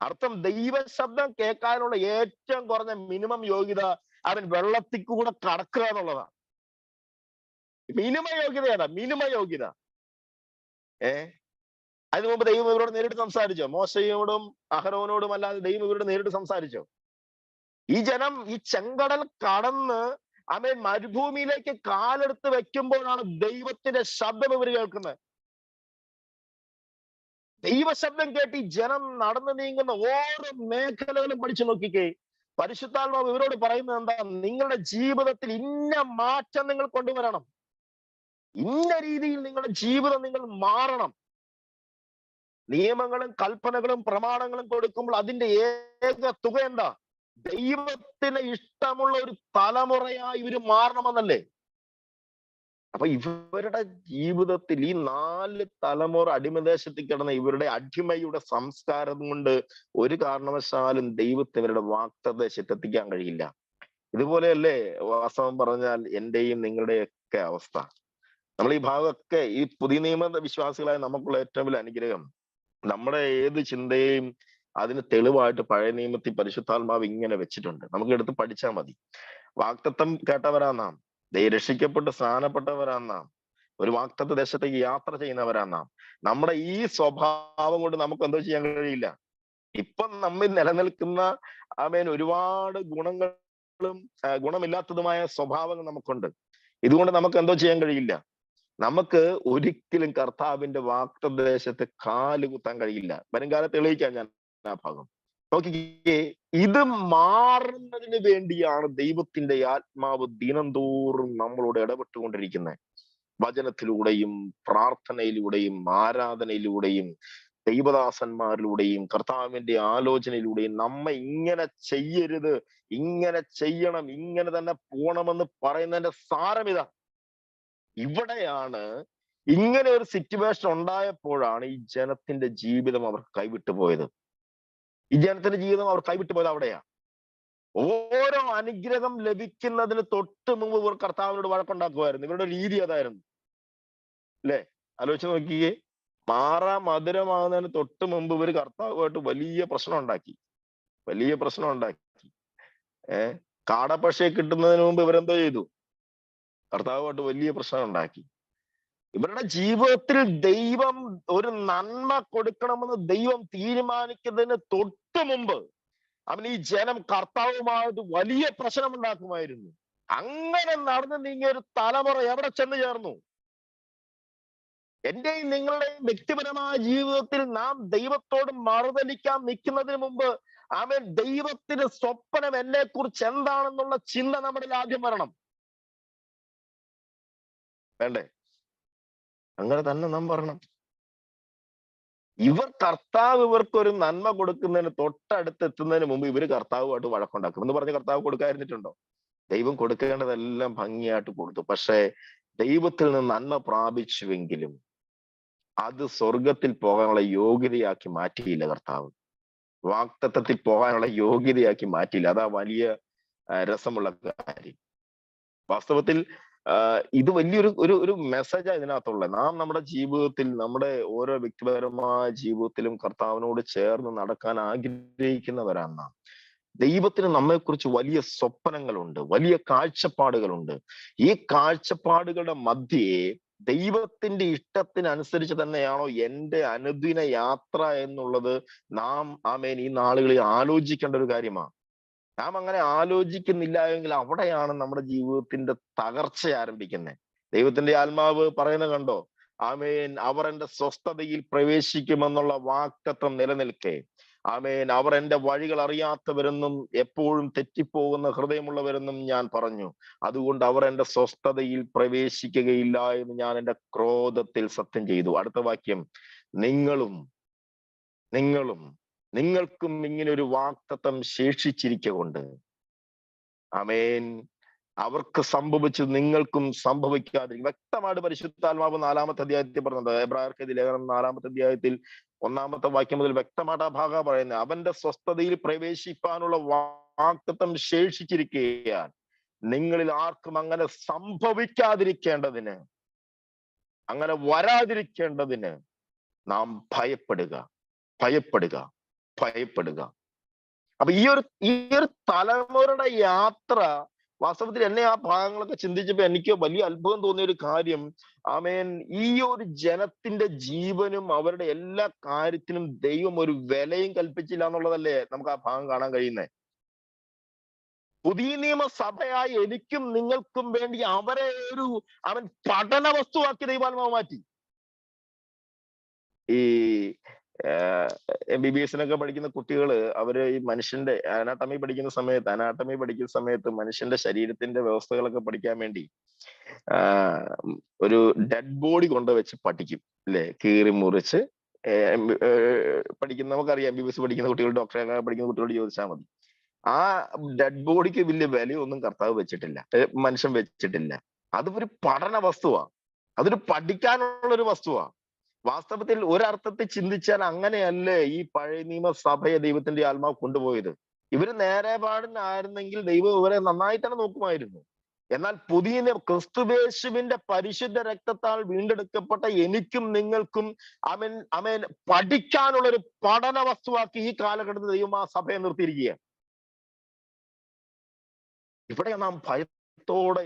അർത്ഥം ദൈവ ശബ്ദം കേൾക്കാനുള്ള ഏറ്റവും കുറഞ്ഞ മിനിമം യോഗ്യത അവൻ വെള്ളത്തിൽ കൂടെ കടക്കുക എന്നുള്ളതാണ്. മിനിമ യോഗ്യതയാണ്, മിനിമ യോഗ്യത. അതിനു മുമ്പ് ദൈവം ഇവരോട് നേരിട്ട് സംസാരിച്ചോ? മോശയോടും അഹരോനോടും അല്ലാതെ ദൈവം ഇവരോട് നേരിട്ട് സംസാരിച്ചോ? ഈ ജനം ഈ ചെങ്കടൽ കടന്ന് മരുഭൂമിയിലേക്ക് കാലെടുത്ത് വെക്കുമ്പോഴാണ് ദൈവത്തിന്റെ ശബ്ദം ഇവർ കേൾക്കുന്നത്. ദൈവശബ്ദം കേട്ട് ഈ ജനം നടന്നു നീങ്ങുന്ന ഓരോ മേഖലകളും പഠിച്ചു നോക്കിക്കേ. പരിശുദ്ധാത്മാവ് ഇവരോട് പറയുന്നത് എന്താ? നിങ്ങളുടെ ജീവിതത്തിൽ ഇന്ന മാറ്റം നിങ്ങൾ കൊണ്ടുവരണം, ഇന്ന രീതിയിൽ നിങ്ങളുടെ ജീവിതം നിങ്ങൾ മാറണം. നിയമങ്ങളും കൽപ്പനകളും പ്രമാണങ്ങളും കൊടുക്കുമ്പോൾ അതിന്റെ ഏക തുക എന്താ? ദൈവത്തിന് ഇഷ്ടമുള്ള ഒരു തലമുറയായി ഇവര് മാറണമെന്നല്ലേ? അപ്പൊ ഇവരുടെ ജീവിതത്തിൽ ഈ 4 തലമുറ അടിമദേശത്തിൽ കിടന്ന ഇവരുടെ അടിമയുടെ സംസ്കാരം കൊണ്ട് ഒരു കാരണവശാലും ദൈവത്തിന് ഇവരുടെ വാഗ്ദത്തദേശത്ത് എത്തിക്കാൻ കഴിയില്ല. ഇതുപോലെയല്ലേ വാസ്തവം പറഞ്ഞാൽ എന്റെയും നിങ്ങളുടെയൊക്കെ അവസ്ഥ. നമ്മൾ ഈ ഭാഗമൊക്കെ ഈ പുതിയ നിയമ വിശ്വാസികളായ നമുക്കുള്ള ഏറ്റവും വലിയ അനുഗ്രഹം, നമ്മുടെ ഏത് ചിന്തയും അതിന് തെളിവായിട്ട് പഴയ നിയമത്തിൽ പരിശുദ്ധാത്മാവ് ഇങ്ങനെ വെച്ചിട്ടുണ്ട്. നമുക്ക് എടുത്ത് പഠിച്ചാൽ മതി. വാഗ്ദത്തം കേട്ടവരാ നാം, രക്ഷിക്കപ്പെട്ട് സ്നാനപ്പെട്ടവരാ നാം, ഒരു വാഗ്ദത്ത ദേശത്തേക്ക് യാത്ര ചെയ്യുന്നവരാ നാം. നമ്മുടെ ഈ സ്വഭാവം കൊണ്ട് നമുക്ക് എന്തോ ചെയ്യാൻ കഴിയില്ല. ഇപ്പം നമ്മിൽ നിലനിൽക്കുന്ന ഒരുപാട് ഗുണങ്ങളും ഗുണമില്ലാത്തതുമായ സ്വഭാവങ്ങൾ നമുക്കുണ്ട്. ഇതുകൊണ്ട് നമുക്ക് എന്തോ ചെയ്യാൻ കഴിയില്ല. നമുക്ക് ഒരിക്കലും കർത്താവിന്റെ വാഗ്ദത്തദേശത്ത് കാല് കുത്താൻ കഴിയില്ല. വരുംകാലത്ത് തെളിയിക്കാം ഞാൻ ആ ഭാഗം. നോക്കിക്കേ, ഇത് മാറുന്നതിന് വേണ്ടിയാണ് ദൈവത്തിന്റെ ആത്മാവ് ദിനംതോറും നമ്മളോട് ഇടപെട്ടുകൊണ്ടിരിക്കുന്നത്. വചനത്തിലൂടെയും പ്രാർത്ഥനയിലൂടെയും ആരാധനയിലൂടെയും ദൈവദാസന്മാരിലൂടെയും കർത്താവിന്റെ ആലോചനയിലൂടെയും നമ്മെ ഇങ്ങനെ ചെയ്യരുത്, ഇങ്ങനെ ചെയ്യണം, ഇങ്ങനെ തന്നെ പോണമെന്ന് പറയുന്നതിന്റെ സാരമിതാ. ഇവിടെയാണ് ഇങ്ങനെ ഒരു സിറ്റുവേഷൻ ഉണ്ടായപ്പോഴാണ് ഈ ജനത്തിന്റെ ജീവിതം അവർക്ക് കൈവിട്ടു പോയത്. ഈ ജനത്തിന്റെ ജീവിതം അവർ കൈവിട്ടു പോയത് അവിടെയാ. ഓരോ അനുഗ്രഹം ലഭിക്കുന്നതിന് തൊട്ട് മുമ്പ് ഇവർ കർത്താവിനോട് വഴക്കുണ്ടാക്കുമായിരുന്നു. ഇവരുടെ രീതി അതായിരുന്നു, അല്ലെ? ആലോചിച്ച് നോക്കിയേ. മധുരമാകുന്നതിന് തൊട്ട് മുമ്പ് ഇവർ കർത്താവുമായിട്ട് വലിയ പ്രശ്നം ഉണ്ടാക്കി. കാടപ്പക്ഷയെ കിട്ടുന്നതിന് മുമ്പ് ഇവരെന്തോ ചെയ്തു? കർത്താവുമായിട്ട് വലിയ പ്രശ്നം ഉണ്ടാക്കി. ഇവരുടെ ജീവിതത്തിൽ ദൈവം ഒരു നന്മ കൊടുക്കണമെന്ന് ദൈവം തീരുമാനിക്കുന്നതിന് തൊട്ട് മുമ്പ് ഈ ജനം കർത്താവുമായിട്ട് വലിയ പ്രശ്നം ഉണ്ടാക്കുമായിരുന്നു. അങ്ങനെ നടന്നു നീങ്ങിയ ഒരു തലമുറ എവിടെ ചെന്ന് ചേർന്നു? എന്റെയും നിങ്ങളുടെയും വ്യക്തിപരമായ ജീവിതത്തിൽ നാം ദൈവത്തോട് മറുതലിക്കാൻ നിൽക്കുന്നതിന് മുമ്പ് ദൈവത്തിന് സ്വപ്നം എന്നെ കുറിച്ച് എന്താണെന്നുള്ള ചിന്ത നമ്മുടെ ആദ്യം വരണം. വേണ്ടേ? അങ്ങനെ തന്നെ നാം പറയണം. കർത്താവ് ഇവർക്കൊരു നന്മ കൊടുക്കുന്നതിന് തൊട്ടടുത്ത് എത്തുന്നതിന് മുമ്പ് ഇവര് കർത്താവുമായിട്ട് വഴക്കുണ്ടാക്കും എന്ന് പറഞ്ഞ് കർത്താവ് കൊടുക്കാതിരുന്നിട്ടുണ്ടോ? ദൈവം കൊടുക്കേണ്ടതെല്ലാം ഭംഗിയായിട്ട് കൊടുത്തു. പക്ഷേ ദൈവത്തിൽ നിന്ന് നന്മ പ്രാപിച്ചുവെങ്കിലും അത് സ്വർഗത്തിൽ പോകാനുള്ള യോഗ്യതയാക്കി മാറ്റിയില്ല കർത്താവ്. വാഗ്ദത്തത്തിൽ പോകാനുള്ള യോഗ്യതയാക്കി മാറ്റിയില്ല. അതാ വലിയ രസമുള്ള കാര്യം. വാസ്തവത്തിൽ ഇത് വലിയൊരു ഒരു മെസ്സേജാണ് ഇതിനകത്തുള്ളത്. നാം നമ്മുടെ ജീവിതത്തിൽ, നമ്മുടെ ഓരോ വ്യക്തിപരമായ ജീവിതത്തിലും കർത്താവിനോട് ചേർന്ന് നടക്കാൻ ആഗ്രഹിക്കുന്നവരാണ് നാം. ദൈവത്തിന് നമ്മെക്കുറിച്ച് വലിയ സ്വപ്നങ്ങളുണ്ട്, വലിയ കാഴ്ചപ്പാടുകളുണ്ട്. ഈ കാഴ്ചപ്പാടുകളുടെ മധ്യേ ദൈവത്തിന്റെ ഇഷ്ടത്തിനനുസരിച്ച് തന്നെയാണോ എന്റെ അനുദിന യാത്ര എന്നുള്ളത് നാം ഈ നാളുകളിൽ ആലോചിക്കേണ്ട ഒരു കാര്യമാണ്. നാം അങ്ങനെ ആലോചിക്കുന്നില്ല എങ്കിൽ അവിടെയാണ് നമ്മുടെ ജീവിതത്തിന്റെ തകർച്ച ആരംഭിക്കുന്നത്. ദൈവത്തിന്റെ ആത്മാവ് പറയുന്നത് കണ്ടോ? അവർ എന്റെ സ്വസ്ഥതയിൽ പ്രവേശിക്കുമെന്നുള്ള വാഗ്ദത്തം നിലനിൽക്കെ. അവർ എന്റെ വഴികൾ അറിയാത്തവരെന്നും എപ്പോഴും തെറ്റിപ്പോകുന്ന ഹൃദയമുള്ളവരെന്നും ഞാൻ പറഞ്ഞു. അതുകൊണ്ട് അവർ എന്റെ സ്വസ്ഥതയിൽ പ്രവേശിക്കുകയില്ല എന്ന് ഞാൻ എന്റെ ക്രോധത്തിൽ സത്യം ചെയ്തു. അടുത്ത വാക്യം, നിങ്ങൾക്കും ഇങ്ങനെ ഒരു വാഗ്ദത്തം ശേഷിച്ചിരിക്കൊണ്ട് അവർക്ക് സംഭവിച്ചത് നിങ്ങൾക്കും സംഭവിക്കാതിരിക്കും. വ്യക്തമായിട്ട് പരിശുദ്ധാത്മാവ് 4-ാമത്തെ അധ്യായത്തിൽ പറഞ്ഞത്. എബ്രായർക്കെതിരെ ലേഖനം 4-ാമത്തെ അധ്യായത്തിൽ 1-ാമത്തെ വാക്യം മുതൽ വ്യക്തമായിട്ട് ആ ഭാഗം പറയുന്നത്. അവന്റെ സ്വസ്ഥതയിൽ പ്രവേശിപ്പാനുള്ള വാഗ്ദത്തം ശേഷിച്ചിരിക്കുകയാൽ നിങ്ങളിൽ ആർക്കും അങ്ങനെ സംഭവിക്കാതിരിക്കേണ്ടതിന്, അങ്ങനെ വരാതിരിക്കേണ്ടതിന് നാം ഭയപ്പെടുക. അപ്പൊ ഈ ഒരു തലമുറയുടെ യാത്ര വാസ്തവത്തിൽ എന്നെ ആ ഭാഗങ്ങളൊക്കെ ചിന്തിച്ചപ്പോ എനിക്ക് വലിയ അത്ഭുതം തോന്നിയ ഒരു കാര്യം, ആമേൻ, ഈ ഒരു ജനത്തിന്റെ ജീവനും അവരുടെ എല്ലാ കാര്യത്തിനും ദൈവം ഒരു വിലയും കൽപ്പിച്ചില്ല എന്നുള്ളതല്ലേ നമുക്ക് ആ ഭാഗം കാണാൻ കഴിയുന്നത്. പുതിയ നിയമസഭയായി എനിക്കും നിങ്ങൾക്കും വേണ്ടി അവരെ അവൻ പഠന വസ്തുവാക്കി ദൈവാത്മാവ് മാറ്റി. ഈ MBBS പഠിക്കുന്ന കുട്ടികള് അവര് ഈ മനുഷ്യന്റെ അനാട്ടമി പഠിക്കുന്ന സമയത്ത് മനുഷ്യന്റെ ശരീരത്തിന്റെ വ്യവസ്ഥകളൊക്കെ പഠിക്കാൻ വേണ്ടി ഒരു ഡെഡ് ബോഡി കൊണ്ടുവച്ച് പഠിക്കും, അല്ലെ? കീറി മുറിച്ച് പഠിക്കുന്ന, നമുക്കറിയാം MBBS പഠിക്കുന്ന കുട്ടികൾ, ഡോക്ടറെ പഠിക്കുന്ന കുട്ടികളോട് ചോദിച്ചാൽ മതി. ആ ഡെഡ് ബോഡിക്ക് വലിയ വിലയൊന്നും കർത്താവ് വെച്ചിട്ടില്ല, മനുഷ്യൻ വെച്ചിട്ടില്ല. അത് ഒരു പഠന വസ്തുവാ, അതൊരു പഠിക്കാനുള്ള ഒരു വസ്തുവാ. വാസ്തവത്തിൽ ഒരർത്ഥത്തിൽ ചിന്തിച്ചാൽ അങ്ങനെയല്ലേ ഈ പഴയ നിയമസഭയെ ദൈവത്തിന്റെ ആത്മാവ് കൊണ്ടുപോയത്. ഇവര് നേരെ പാടിനായിരുന്നെങ്കിൽ ദൈവം ഇവരെ നന്നായിട്ടാണ് നോക്കുമായിരുന്നു. എന്നാൽ പുതിയ ക്രിസ്തുവേശുവിന്റെ പരിശുദ്ധ രക്തത്താൽ വീണ്ടെടുക്കപ്പെട്ട എനിക്കും നിങ്ങൾക്കും അവൻ പഠിക്കാനുള്ള ഒരു പഠന വസ്തുവാക്കി ഈ കാലഘട്ടത്തിൽ ദൈവം ആ സഭയെ നിർത്തിയിരിക്കുക. ഇവിടെ നാം ഭയത്തോടെ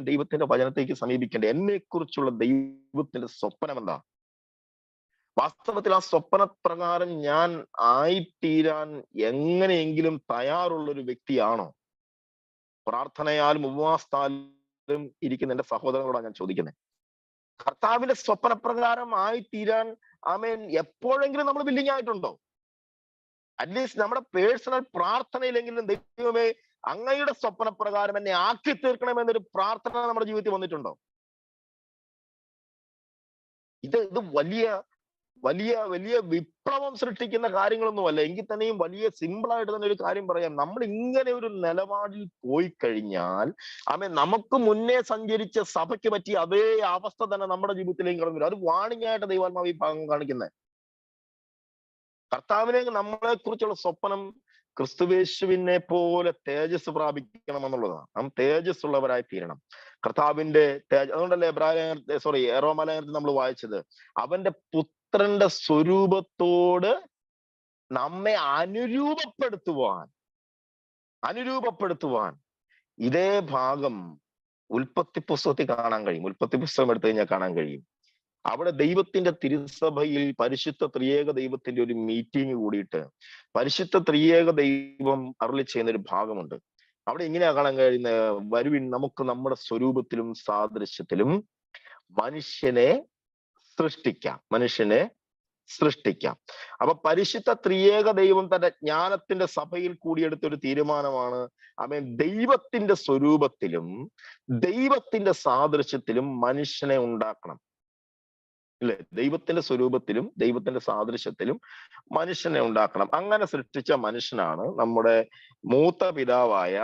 ദൈവത്തിന്റെ വചനത്തേക്ക് സമീപിക്കേണ്ടത്. എന്നെ കുറിച്ചുള്ള ദൈവത്തിന്റെ സ്വപ്നം എന്താ? വാസ്തവത്തിൽ ആ സ്വപ്നപ്രകാരം ഞാൻ ആയിത്തീരാൻ എങ്ങനെയെങ്കിലും തയ്യാറുള്ള ഒരു വ്യക്തിയാണോ? പ്രാർത്ഥനയാലും ഉപവാസത്താലും ഇരിക്കുന്ന എന്റെ സഹോദരങ്ങളോടാണ് ഞാൻ ചോദിക്കുന്നത്. കർത്താവിന്റെ സ്വപ്നപ്രകാരം ആയിത്തീരാൻ എപ്പോഴെങ്കിലും നമ്മൾ വില്ലിങ് ആയിട്ടുണ്ടോ? അറ്റ്ലീസ്റ്റ് നമ്മുടെ പേഴ്സണൽ പ്രാർത്ഥനയിലെങ്കിലും ദൈവമേ അങ്ങയുടെ സ്വപ്നപ്രകാരം എന്നെ ആക്കി തീർക്കണമെന്നൊരു പ്രാർത്ഥന നമ്മുടെ ജീവിതത്തിൽ വന്നിട്ടുണ്ടോ? ഇത് വലിയ വലിയ വലിയ വിപ്ലവം സൃഷ്ടിക്കുന്ന കാര്യങ്ങളൊന്നുമല്ല. എങ്കിൽ തന്നെയും വലിയ സിമ്പിൾ ആയിട്ട് തന്നെ ഒരു കാര്യം പറയാം. നമ്മൾ ഇങ്ങനെ ഒരു നിലപാടിൽ പോയി കഴിഞ്ഞാൽ നമുക്ക് മുന്നേ സഞ്ചരിച്ച സഭയ്ക്ക് പറ്റിയ അതേ അവസ്ഥ തന്നെ നമ്മുടെ ജീവിതത്തിലേക്ക് കടന്നു വരും. അത് വാണിംഗ് ആയിട്ട് ദൈവാത്മാവ് ഈ ഭാഗം കാണിക്കുന്നത്. കർത്താവിനെ നമ്മളെ കുറിച്ചുള്ള സ്വപ്നം ക്രിസ്തുവേശുവിനെ പോലെ തേജസ് പ്രാപിക്കണം എന്നുള്ളതാണ്. നാം തേജസ് ഉള്ളവരായി തീരണം. കർത്താവിന്റെ അതുകൊണ്ടല്ലേ റോമാലേഖനത്തിൽ നമ്മൾ വായിച്ചത്, അവന്റെ പുത്രന്റെ സ്വരൂപത്തോട് നമ്മെ അനുരൂപപ്പെടുത്തുവാൻ ഇതേ ഭാഗം ഉൽപ്പത്തി പുസ്തകത്തിൽ കാണാൻ കഴിയും. ഉൽപ്പത്തി പുസ്തകം എടുത്തു കഴിഞ്ഞാൽ കാണാൻ കഴിയും. അവിടെ ദൈവത്തിന്റെ തിരുസഭയിൽ പരിശുദ്ധ ത്രിയേക ദൈവത്തിന്റെ ഒരു മീറ്റിംഗ് കൂടിയിട്ട് പരിശുദ്ധ ത്രിയേക ദൈവം അരുളി ചെയ്യുന്ന ഒരു ഭാഗമുണ്ട്. അവിടെ എങ്ങനെയാ കാണാൻ കഴിയുന്നത്? വരുവിൻ, നമുക്ക് നമ്മുടെ സ്വരൂപത്തിലും സാദൃശ്യത്തിലും മനുഷ്യനെ സൃഷ്ടിക്കാം. അപ്പൊ പരിശുദ്ധ ത്രിയേക ദൈവം തന്റെ ജ്ഞാനത്തിന്റെ സഭയിൽ കൂടിയെടുത്ത ഒരു തീരുമാനമാണ്, ദൈവത്തിന്റെ സ്വരൂപത്തിലും ദൈവത്തിന്റെ സാദൃശ്യത്തിലും മനുഷ്യനെ ഉണ്ടാക്കണം. ഇല്ലേ? ദൈവത്തിന്റെ സ്വരൂപത്തിലും ദൈവത്തിന്റെ സാദൃശ്യത്തിലും മനുഷ്യനെ ഉണ്ടാക്കണം. അങ്ങനെ സൃഷ്ടിച്ച മനുഷ്യനാണ് നമ്മുടെ മൂത്ത പിതാവായ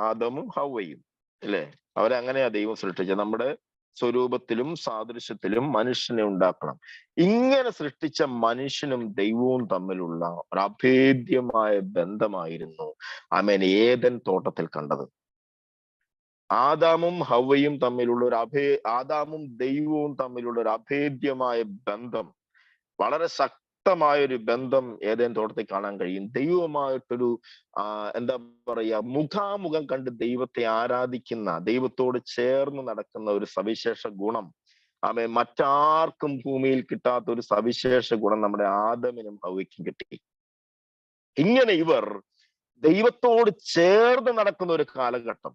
ആദമും ഹവ്വയും. അല്ലേ? അവരങ്ങനെയാ ദൈവം സൃഷ്ടിച്ചത്. നമ്മുടെ സ്വരൂപത്തിലും സാദൃശ്യത്തിലും മനുഷ്യനെ ഉണ്ടാക്കണം. ഇങ്ങനെ സൃഷ്ടിച്ച മനുഷ്യനും ദൈവവും തമ്മിലുള്ള ഒരു അഭേദ്യമായ ബന്ധമായിരുന്നു ഏദൻ തോട്ടത്തിൽ കണ്ടത്. ആദാമും ഹവ്വയും തമ്മിലുള്ള ആദാമും ദൈവവും തമ്മിലുള്ള ഒരു അഭേദ്യമായ ബന്ധം, വളരെ ശക്തമായ ഒരു ബന്ധം ഏദൻ തോട്ടത്തിൽ കാണാൻ കഴിയും. ദൈവമായിട്ടൊരു എന്താ പറയാ, മുഖാമുഖം കണ്ട് ദൈവത്തെ ആരാധിക്കുന്ന, ദൈവത്തോട് ചേർന്ന് നടക്കുന്ന ഒരു സവിശേഷ ഗുണം മറ്റാർക്കും ഭൂമിയിൽ കിട്ടാത്ത ഒരു സവിശേഷ ഗുണം നമ്മുടെ ആദമിനും ഹവ്വയ്ക്കും കിട്ടി. ഇങ്ങനെ ഇവർ ദൈവത്തോട് ചേർന്ന് നടക്കുന്ന ഒരു കാലഘട്ടം,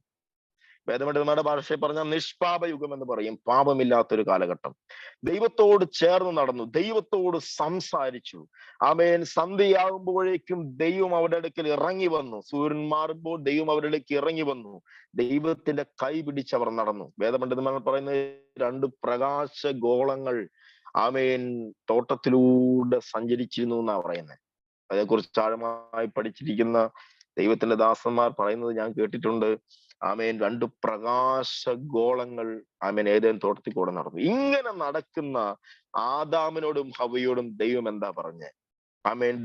വേദപണ്ഡിതന്മാരുടെ ഭാഷയിൽ പറഞ്ഞാൽ നിഷ്പാപയുഗം എന്ന് പറയും. പാപമില്ലാത്തൊരു കാലഘട്ടം. ദൈവത്തോട് ചേർന്ന് നടന്നു, ദൈവത്തോട് സംസാരിച്ചു. സന്ധ്യയാകുമ്പോഴേക്കും ദൈവം അവരുടെ അടുക്കൽ ഇറങ്ങി വന്നു. സൂര്യൻ മാറുമ്പോൾ ദൈവം അവരുടെ അടുക്കൽ ഇറങ്ങി വന്നു. ദൈവത്തിന്റെ കൈ പിടിച്ചവർ നടന്നു. വേദപണ്ഡിതന്മാർ പറയുന്നത് 2 പ്രകാശ ഗോളങ്ങൾ തോട്ടത്തിലൂടെ സഞ്ചരിച്ചിരുന്നു എന്നാ പറയുന്നത്. അതേക്കുറിച്ച് ആഴമായി പഠിച്ചിരിക്കുന്ന ദൈവത്തിന്റെ ദാസന്മാർ പറയുന്നത് ഞാൻ കേട്ടിട്ടുണ്ട്. 2 പ്രകാശ ഗോളങ്ങൾ ഏദൻ തോട്ടത്തിൽ കൂടെ നടന്നു. ഇങ്ങനെ നടക്കുന്ന ആദാമിനോടും ഹവ്വയോടും ദൈവം എന്താ പറഞ്ഞേ?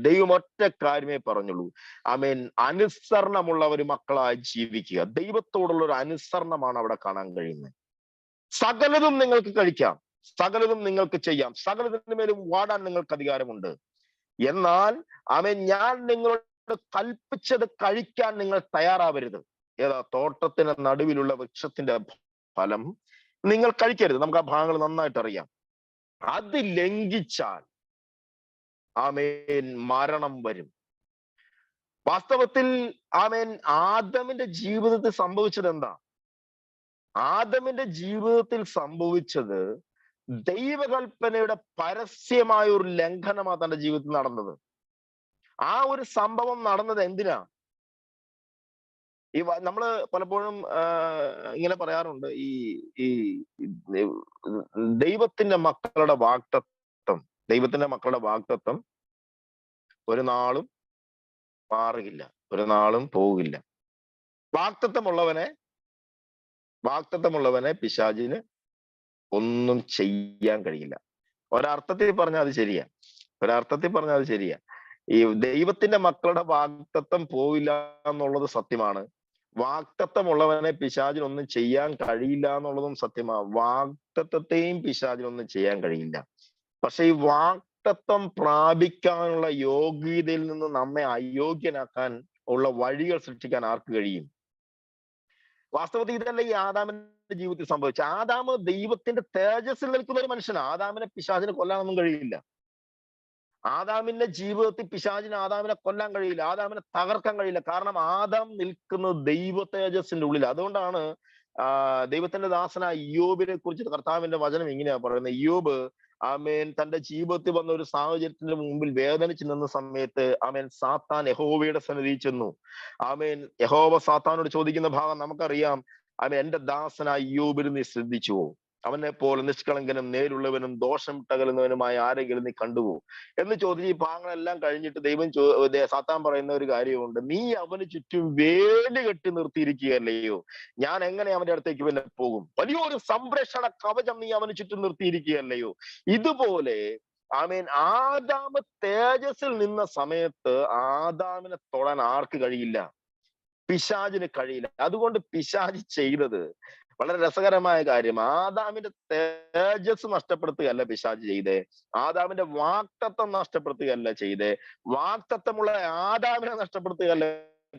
ദൈവം ഒറ്റ കാര്യമേ പറഞ്ഞുള്ളൂ. അനുസരണമുള്ള ഒരു മക്കളായി ജീവിക്കുക. ദൈവത്തോടുള്ള ഒരു അനുസരണമാണ് അവിടെ കാണാൻ കഴിയുന്നത്. സകലതും നിങ്ങൾക്ക് കഴിക്കാം, സകലതും നിങ്ങൾക്ക് ചെയ്യാം, സകലതിന് മേലും വാടാൻ നിങ്ങൾക്ക് അധികാരമുണ്ട്. എന്നാൽ ഞാൻ നിങ്ങളോട് കൽപ്പിച്ചത് കഴിക്കാൻ നിങ്ങൾ തയ്യാറാവരുത്. ഏതാ തോട്ടത്തിന് നടുവിലുള്ള വൃക്ഷത്തിന്റെ ഫലം നിങ്ങൾ കഴിക്കരുത്. നമുക്ക് ആ ഭാഗങ്ങൾ നന്നായിട്ട് അറിയാം. അത് ലംഘിച്ചാൽ ആമേൻ മരണം വരും. വാസ്തവത്തിൽ ആമേൻ ആദമിന്റെ ജീവിതത്തിൽ സംഭവിച്ചത് എന്താ? ആദമിന്റെ ജീവിതത്തിൽ സംഭവിച്ചത് ദൈവകൽപ്പനയുടെ പരസ്യമായ ഒരു ലംഘനമാണ് തന്റെ ജീവിതത്തിൽ നടന്നത്. ആ ഒരു സംഭവം നടന്നത് എന്തിനാ? നമ്മള് പലപ്പോഴും ഇങ്ങനെ പറയാറുണ്ട്, ഈ ഈ ദൈവത്തിന്റെ മക്കളുടെ വാഗ്ദത്തം ഒരു നാളും മാറുകയില്ല, ഒരു നാളും പോകില്ല. വാഗ്ദത്തമുള്ളവനെ പിശാചിന് ഒന്നും ചെയ്യാൻ കഴിയില്ല. ഒരർത്ഥത്തിൽ പറഞ്ഞാൽ അത് ശരിയാ. ഈ ദൈവത്തിന്റെ മക്കളുടെ വാഗ്ദത്തം പോവില്ല എന്നുള്ളത് സത്യമാണ്. വാഗ്ദത്തമുള്ളവനെ പിശാചിനൊന്നും ചെയ്യാൻ കഴിയില്ല എന്നുള്ളതും സത്യമാണ്. വാഗ്ദത്തത്തെയും പിശാചിനൊന്നും ചെയ്യാൻ കഴിയില്ല. പക്ഷെ ഈ വാഗ്ദത്തം പ്രാപിക്കാനുള്ള യോഗ്യതയിൽ നിന്ന് നമ്മെ അയോഗ്യനാക്കാൻ ഉള്ള വഴികൾ സൃഷ്ടിക്കാൻ ആർക്ക് കഴിയും? വാസ്തവത്തിൽ ഇതല്ല ഈ ആദാമിന്റെ ജീവിതത്തിൽ സംഭവിച്ച. ആദാമ് ദൈവത്തിന്റെ തേജസ്സിൽ നിൽക്കുന്ന ഒരു മനുഷ്യനാണ്. ആദാമിനെ പിശാചിന് കൊല്ലാനൊന്നും കഴിയില്ല. ആദാമിന്റെ ജീവിതത്തിൽ പിശാചിന് ആദാമിനെ കൊല്ലാൻ കഴിയില്ല, ആദാമിനെ തകർക്കാൻ കഴിയില്ല. കാരണം ആദാം നിൽക്കുന്നത് ദൈവ തേജസ്സിന്റെ ഉള്ളിൽ. അതുകൊണ്ടാണ് ദൈവത്തിന്റെ ദാസനായ ഇയ്യോബിനെ കുറിച്ച് കർത്താവിന്റെ വചനം ഇങ്ങനെയാ പറയുന്നത്. ഇയ്യോബ് ആമേൻ തന്റെ ജീവിതത്തിൽ വന്ന ഒരു സാഹചര്യത്തിന്റെ മുമ്പിൽ വേദനിച്ച് നിന്ന സമയത്ത് ആമേൻ സാത്താൻ യഹോവയുടെ സന്നിധിയിൽ ചെന്നു. ആമേൻ യഹോവ സാത്താനോട് ചോദിക്കുന്ന ഭാഗം നമുക്കറിയാം. ആമേൻ എന്റെ ദാസനായ ഇയ്യോബിന് നീ ശ്രദ്ധിച്ചുവോ? അവനെ പോലെ നിഷ്കളങ്കനും നേരുള്ളവനും ദോഷം വിട്ടകലുന്നവനുമായ ആരെങ്കിലും നീ കണ്ടുപോകും എന്ന് ചോദിച്ച് ഈ ഭാഗങ്ങളെല്ലാം കഴിഞ്ഞിട്ട് ദൈവം സാത്താൻ പറയുന്ന ഒരു കാര്യമുണ്ട്. നീ അവന് ചുറ്റും വേലി കെട്ടി നിർത്തിയിരിക്കുകയല്ലയോ, ഞാൻ എങ്ങനെ അവന്റെ അടുത്തേക്ക് പിന്നെ പോകും? വലിയൊരു സംരക്ഷണ കവചം നീ അവന് ചുറ്റും നിർത്തിയിരിക്കുകയല്ലയോ. ഇതുപോലെ ആമേൻ ആദാമ് തേജസ്സിൽ നിന്ന സമയത്ത് ആദാമിനെ തൊടാൻ ആർക്ക് കഴിയില്ല? പിശാചിന് കഴിയില്ല. അതുകൊണ്ട് പിശാച് ചെയ്തത് വളരെ രസകരമായ കാര്യം. ആദാമിന്റെ തേജസ് നഷ്ടപ്പെടുത്തുകയല്ല പിശാച് ചെയ്തേ, ആദാമിന്റെ വാഗ്ദത്തം നഷ്ടപ്പെടുത്തുകയല്ല ചെയ്തേ, വാഗ്ദത്തമുള്ള ആദാമിനെ നഷ്ടപ്പെടുത്തുകയല്ല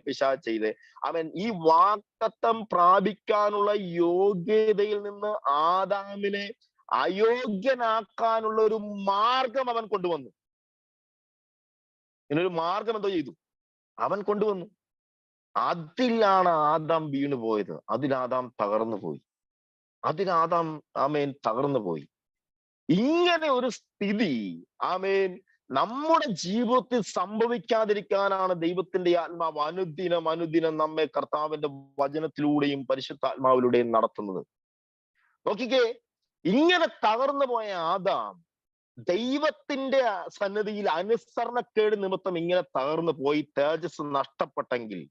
പിശാച് ചെയ്തേ. അവൻ ഈ വാഗ്ദത്തം പ്രാപിക്കാനുള്ള യോഗ്യതയിൽ നിന്ന് ആദാമിനെ അയോഗ്യനാക്കാനുള്ള ഒരു മാർഗം അവൻ കൊണ്ടുവന്നു. ഇങ്ങനൊരു മാർഗം എന്തോ ചെയ്തു? അവൻ കൊണ്ടുവന്നു. അതിലാണ് ആദാം വീണു പോയത്. അതിലാദാം തകർന്നു പോയി. ഇങ്ങനെ ഒരു സ്ഥിതി ആമേൻ നമ്മുടെ ജീവിതത്തിൽ സംഭവിക്കാതിരിക്കാനാണ് ദൈവത്തിന്റെ ആത്മാവ് അനുദിനം നമ്മെ കർത്താവിന്റെ വചനത്തിലൂടെയും പരിശുദ്ധാത്മാവിലൂടെയും നടത്തുന്നത്. നോക്കിക്കേ, ഇങ്ങനെ തകർന്നു പോയ ആദാം ദൈവത്തിന്റെ സന്നിധിയിൽ അനുസരണക്കേട് നിമിത്തം ഇങ്ങനെ തകർന്നു പോയി തേജസ് നഷ്ടപ്പെട്ടെങ്കിൽ